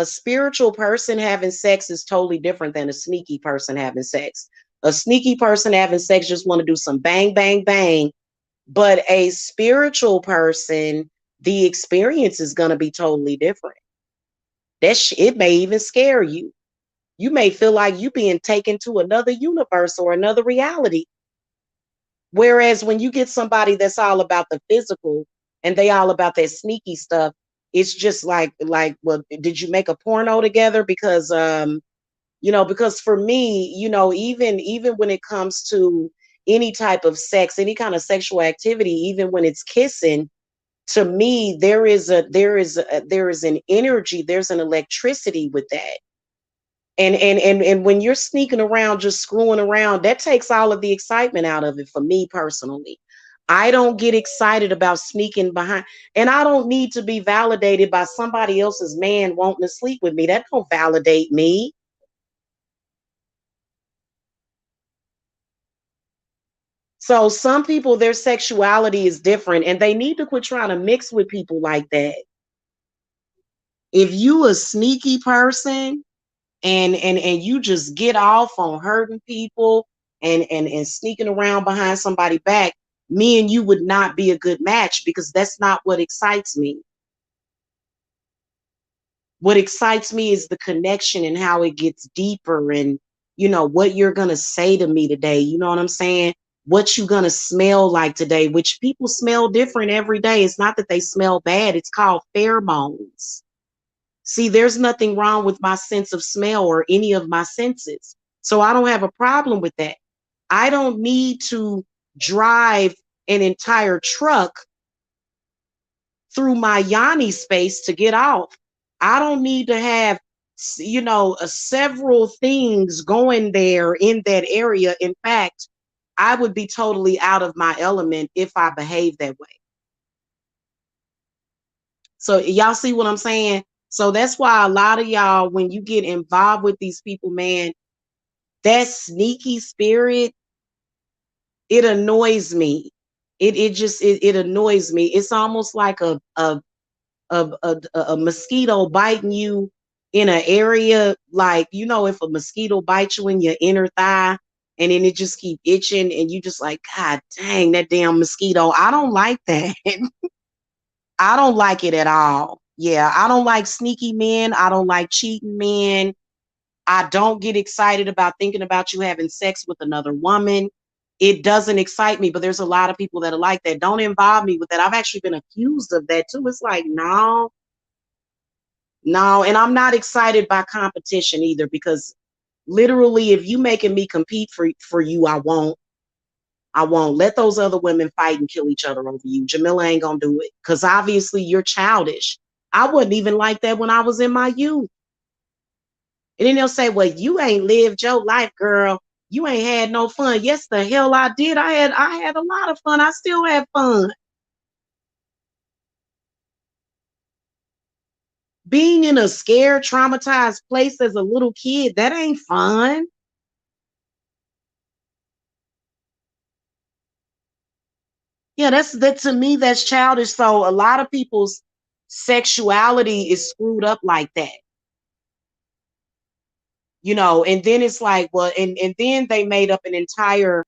having sex is totally different than a sneaky person having sex. A sneaky person having sex just want to do some bang, bang, bang. But a spiritual person, the experience is going to be totally different. It may even scare you. You may feel like you being taken to another universe or another reality. Whereas when you get somebody that's all about the physical and they all about that sneaky stuff, it's just like, well, did you make a porno together? Because because for me, even when it comes to any type of sex, any kind of sexual activity, even when it's kissing, to me, there is an energy, there's an electricity with that. And when you're sneaking around, just screwing around, that takes all of the excitement out of it for me personally. I don't get excited about sneaking behind, and I don't need to be validated by somebody else's man wanting to sleep with me. That don't validate me. So some people, their sexuality is different, and they need to quit trying to mix with people like that. If you a sneaky person, and you just get off on hurting people and sneaking around behind somebody back, me and you would not be a good match, because that's not what excites me. What excites me is the connection and how it gets deeper, and what you're going to say to me today, you know what I'm saying? What you going to smell like today, which people smell different every day. It's not that they smell bad, it's called pheromones. See, there's nothing wrong with my sense of smell or any of my senses. So I don't have a problem with that. I don't need to drive an entire truck through my Yanni space to get off. I don't need to have, several things going there in that area. In fact, I would be totally out of my element if I behave that way. So y'all see what I'm saying? So that's why a lot of y'all, when you get involved with these people, man, that sneaky spirit, it annoys me. It annoys me. It's almost like a mosquito biting you in an area, like, if a mosquito bites you in your inner thigh and then it just keep itching and you just like, God dang, that damn mosquito. I don't like that. I don't like it at all. Yeah, I don't like sneaky men. I don't like cheating men. I don't get excited about thinking about you having sex with another woman. It doesn't excite me, but there's a lot of people that are like that. Don't involve me with that. I've actually been accused of that too. It's like, no, no. And I'm not excited by competition either, because literally, if you making me compete for you, I won't. I won't let those other women fight and kill each other over you. Jamila ain't gonna do it, because obviously you're childish. I wasn't even like that when I was in my youth. And then they'll say, well, you ain't lived your life, girl. You ain't had no fun. Yes, the hell I did. I had a lot of fun. I still have fun. Being in a scared, traumatized place as a little kid, that ain't fun. Yeah, that to me, that's childish. So a lot of people's sexuality is screwed up like that. And then it's like, well, and then they made up an entire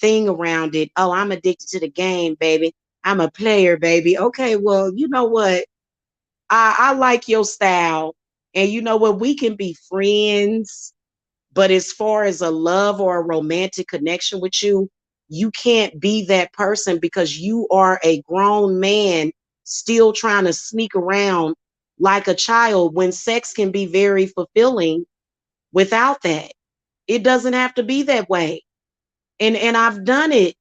thing around it. Oh, I'm addicted to the game, baby. I'm a player, baby. Okay, well, you know what? I like your style. And you know what? We can be friends, but as far as a love or a romantic connection with you, you can't be that person, because you are a grown man still trying to sneak around like a child, when sex can be very fulfilling without that. It doesn't have to be that way. And I've done it.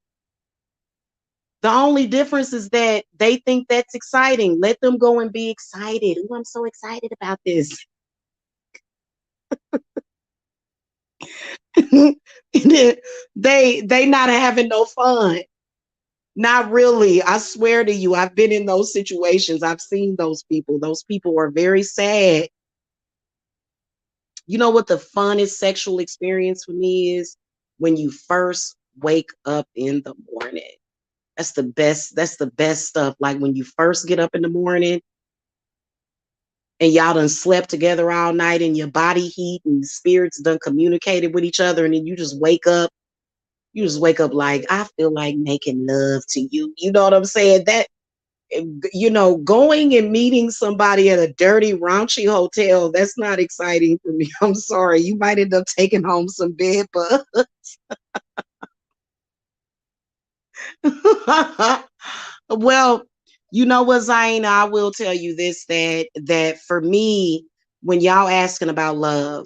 The only difference is that they think that's exciting. Let them go and be excited. Oh, I'm so excited about this. They not having no fun. Not really. I swear to you, I've been in those situations. I've seen those people. Those people are very sad. You know what the funnest sexual experience for me is? When you first wake up in the morning. That's the best. That's the best stuff. Like when you first get up in the morning and y'all done slept together all night, and your body heat and spirits done communicated with each other, and then you just wake up. You just wake up like, I feel like making love to you. You know what I'm saying? going and meeting somebody at a dirty, raunchy hotel, that's not exciting for me. I'm sorry. You might end up taking home some bed bugs. Well, you know what, Zaina, I will tell you this, that for me, when y'all asking about love,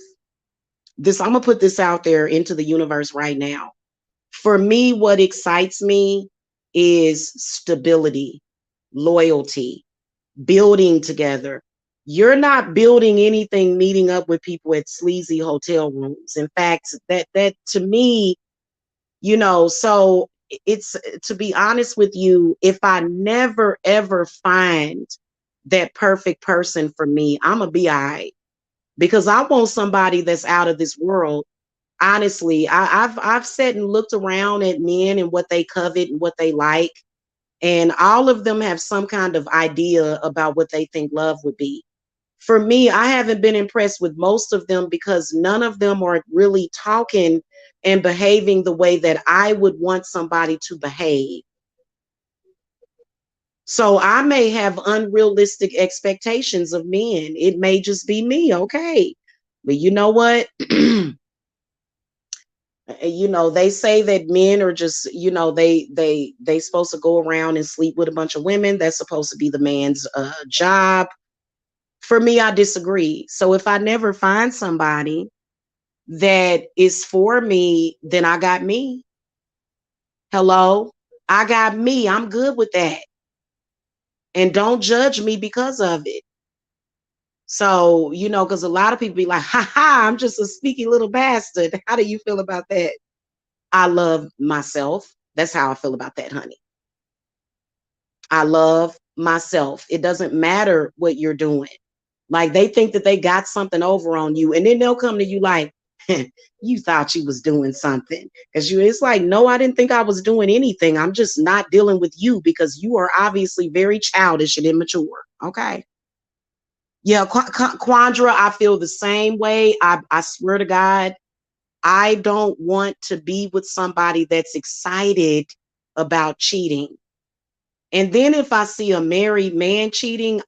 this I'm gonna put this out there into the universe right now. For me, what excites me is stability, loyalty, building together. You're not building anything meeting up with people at sleazy hotel rooms. In fact, that to me, so it's, to be honest with you, if I never ever find that perfect person for me, I'm gonna be all right, because I want somebody that's out of this world. Honestly, I've sat and looked around at men and what they covet and what they like, and all of them have some kind of idea about what they think love would be. For me, I haven't been impressed with most of them because none of them are really talking and behaving the way that I would want somebody to behave. So I may have unrealistic expectations of men. It may just be me, okay? But you know what? They say that men are just, they supposed to go around and sleep with a bunch of women. That's supposed to be the man's job. For me, I disagree. So if I never find somebody that is for me, then I got me. Hello? I got me. I'm good with that. And don't judge me because of it. So, because a lot of people be like, ha ha, I'm just a sneaky little bastard. How do you feel about that? I love myself. That's how I feel about that, honey. I love myself. It doesn't matter what you're doing. Like, they think that they got something over on you, and then they'll come to you like, you thought you was doing something. It's like, no, I didn't think I was doing anything. I'm just not dealing with you because you are obviously very childish and immature. Okay. Yeah, Quandra, I feel the same way. I swear to God, I don't want to be with somebody that's excited about cheating. And then if I see a married man cheating,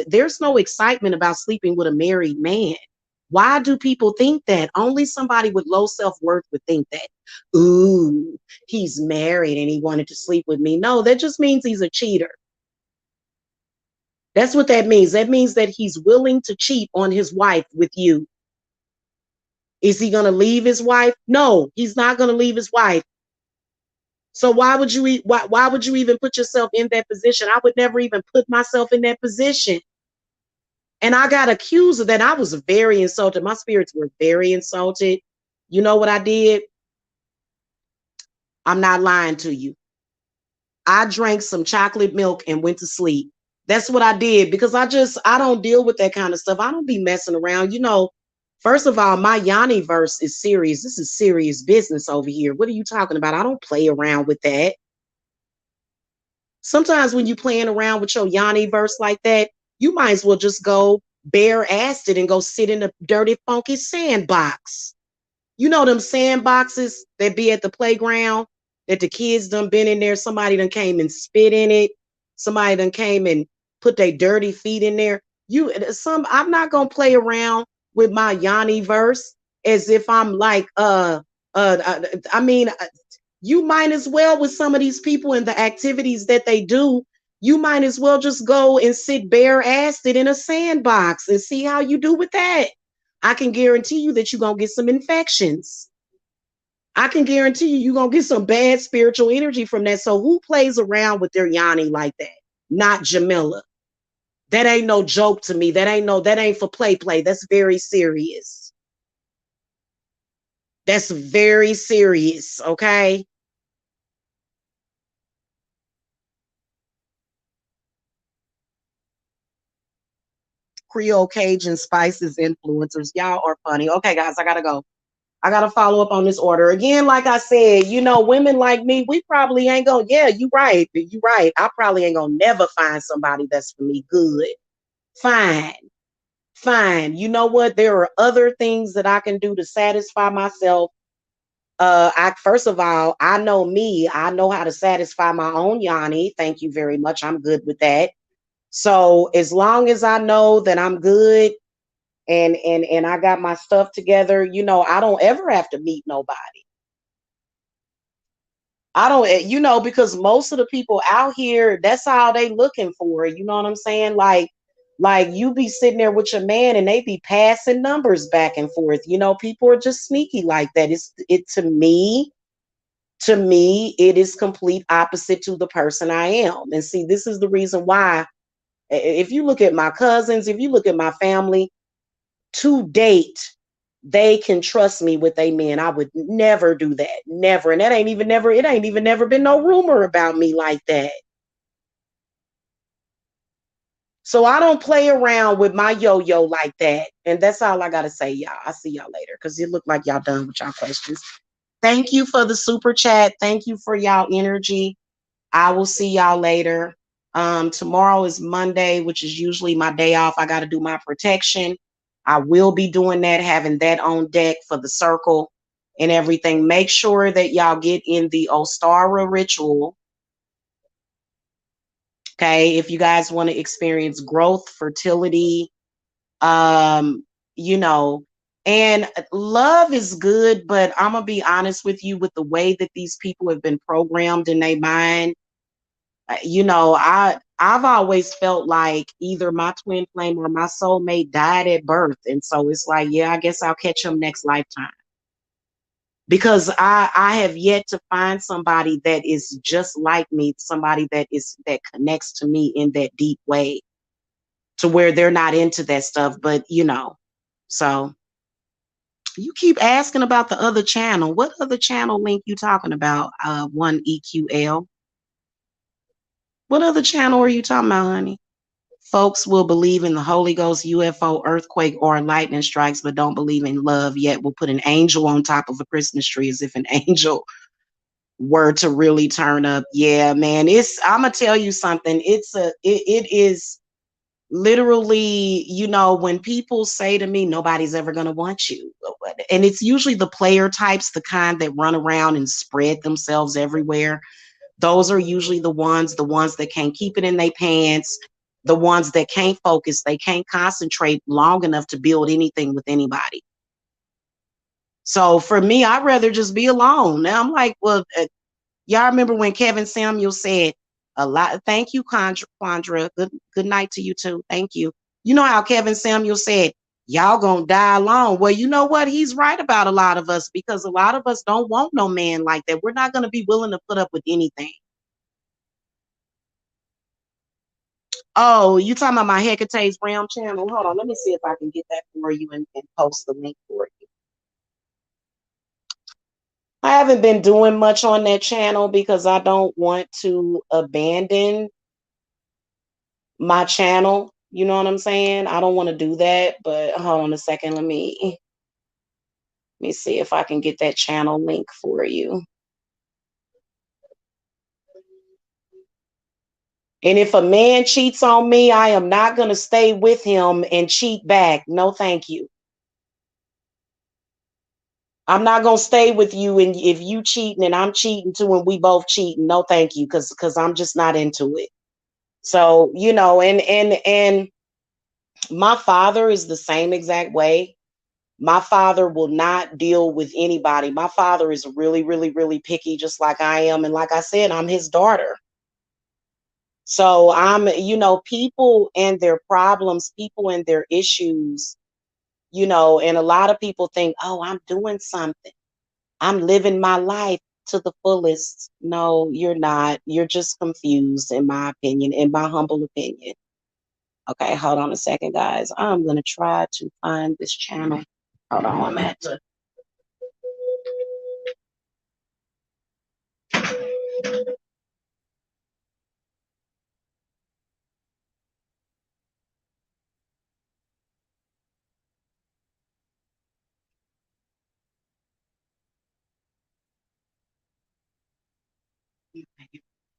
there's no excitement about sleeping with a married man. Why do people think that? Only somebody with low self-worth would think that. Ooh, he's married and he wanted to sleep with me. No, that just means he's a cheater. That's what that means. That means that he's willing to cheat on his wife with you. Is he going to leave his wife? No, he's not going to leave his wife. So why would you even put yourself in that position? I would never even put myself in that position. And I got accused of that. I was very insulted. My spirits were very insulted. You know what I did? I'm not lying to you. I drank some chocolate milk and went to sleep. That's what I did because I don't deal with that kind of stuff. I don't be messing around. First of all, my Yanni verse is serious. This is serious business over here. What are you talking about? I don't play around with that. Sometimes when you playing around with your Yanni verse like that, you might as well just go bare-assed it and go sit in a dirty, funky sandbox. You know them sandboxes that be at the playground that the kids done been in there. Somebody done came and spit in it. Somebody done came and put their dirty feet in there. I'm not gonna play around with my Yanni verse as if I'm like I mean, you might as well, with some of these people and the activities that they do, you might as well just go and sit bare-assed in a sandbox and see how you do with that. I can guarantee you that you're going to get some infections. I can guarantee you're going to get some bad spiritual energy from that. So who plays around with their Yanni like that? Not Jamila. That ain't no joke to me. That ain't for play. That's very serious. That's very serious, okay? Creole Cajun spices influencers. Y'all are funny. Okay, guys, I gotta go. I gotta follow up on this order. Again, like I said, women like me, we probably ain't gonna, yeah, you right. You right. I probably ain't gonna never find somebody that's for me good. Fine. Fine. You know what? There are other things that I can do to satisfy myself. I first of all, I know me. I know how to satisfy my own Yanni. Thank you very much. I'm good with that. So as long as I know that I'm good and I got my stuff together, I don't ever have to meet nobody. I don't, because most of the people out here, that's all they looking for. You know what I'm saying? Like you be sitting there with your man and they be passing numbers back and forth. People are just sneaky like that. It to me, it is complete opposite to the person I am. And see, this is the reason why. If you look at my cousins, if you look at my family, to date, they can trust me with a man. I would never do that. Never. And that ain't even never, it ain't even never been no rumor about me like that. So I don't play around with my yo-yo like that. And that's all I gotta say, y'all. I'll see y'all later because it looked like y'all done with y'all questions. Thank you for the super chat. Thank you for y'all energy. I will see y'all later. Tomorrow is Monday, which is usually my day off. I got to do my protection. I will be doing that, having that on deck for the circle and everything. Make sure that y'all get in the Ostara ritual. Okay. If you guys want to experience growth, fertility, um, you know, and love is good, but I'm going to be honest with you, with the way that these people have been programmed in their mind. I've always felt like either my twin flame or my soulmate died at birth, and so it's like, yeah, I guess I'll catch him next lifetime, because I have yet to find somebody that is just like me, somebody that connects to me in that deep way, to where they're not into that stuff. But so you keep asking about the other channel. What other channel link you talking about? One EQL. What other channel are you talking about, honey? Folks will believe in the Holy Ghost, UFO, earthquake, or lightning strikes, but don't believe in love, yet will put an angel on top of a Christmas tree as if an angel were to really turn up. Yeah, man. I'm gonna tell you something. It is literally, when people say to me, nobody's ever gonna want you. And it's usually the player types, the kind that run around and spread themselves everywhere. Those are usually the ones that can't keep it in their pants, the ones that can't focus, they can't concentrate long enough to build anything with anybody. So for me, I'd rather just be alone. Now I'm like, well, y'all remember when Kevin Samuel said a lot? Thank you, Quandra. Good night to you too. Thank you. You know how Kevin Samuel said, y'all gonna die alone. Well, you know what? He's right about a lot of us, because a lot of us don't want no man like that. We're not gonna be willing to put up with anything. Oh, you talking about my Hecate's Realm channel? Hold on, let me see if I can get that for you and post the link for you. I haven't been doing much on that channel because I don't want to abandon my channel. You know what I'm saying? I don't want to do that, but hold on a second. Let me see if I can get that channel link for you. And if a man cheats on me, I am not going to stay with him and cheat back. No, thank you. I'm not gonna stay with you, and if you cheating and I'm cheating too, and we both cheating, no, thank you, because I'm just not into it. So and my father is the same exact way. My father will not deal with anybody. My father is really, really, really picky, just like I am, and like I said, I'm his daughter. So people and their problems, people and their issues, and a lot of people think, oh, I'm doing something. I'm living my life to the fullest. No, you're not. You're just confused, in my opinion, in my humble opinion. Okay, hold on a second, guys. I'm going to try to find this channel. Hold on, I'm at to.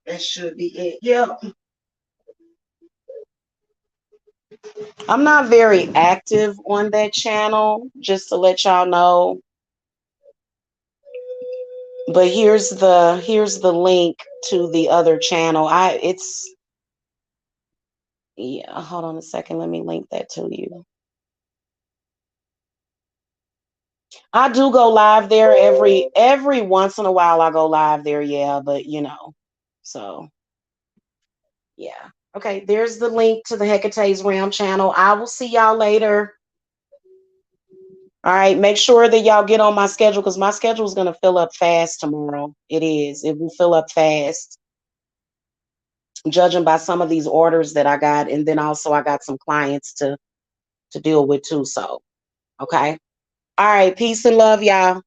That should be it. Yep. I'm not very active on that channel, just to let y'all know. But here's the link to the other channel. It's yeah, hold on a second. Let me link that to you. I do go live there every once in a while. I go live there, yeah, but so yeah. Okay, there's the link to the Hecate's Realm channel. I will see y'all later. All right, make sure that y'all get on my schedule because my schedule is gonna fill up fast tomorrow. It is. It will fill up fast, judging by some of these orders that I got, and then also I got some clients to deal with too. So, okay. All right, peace and love, y'all.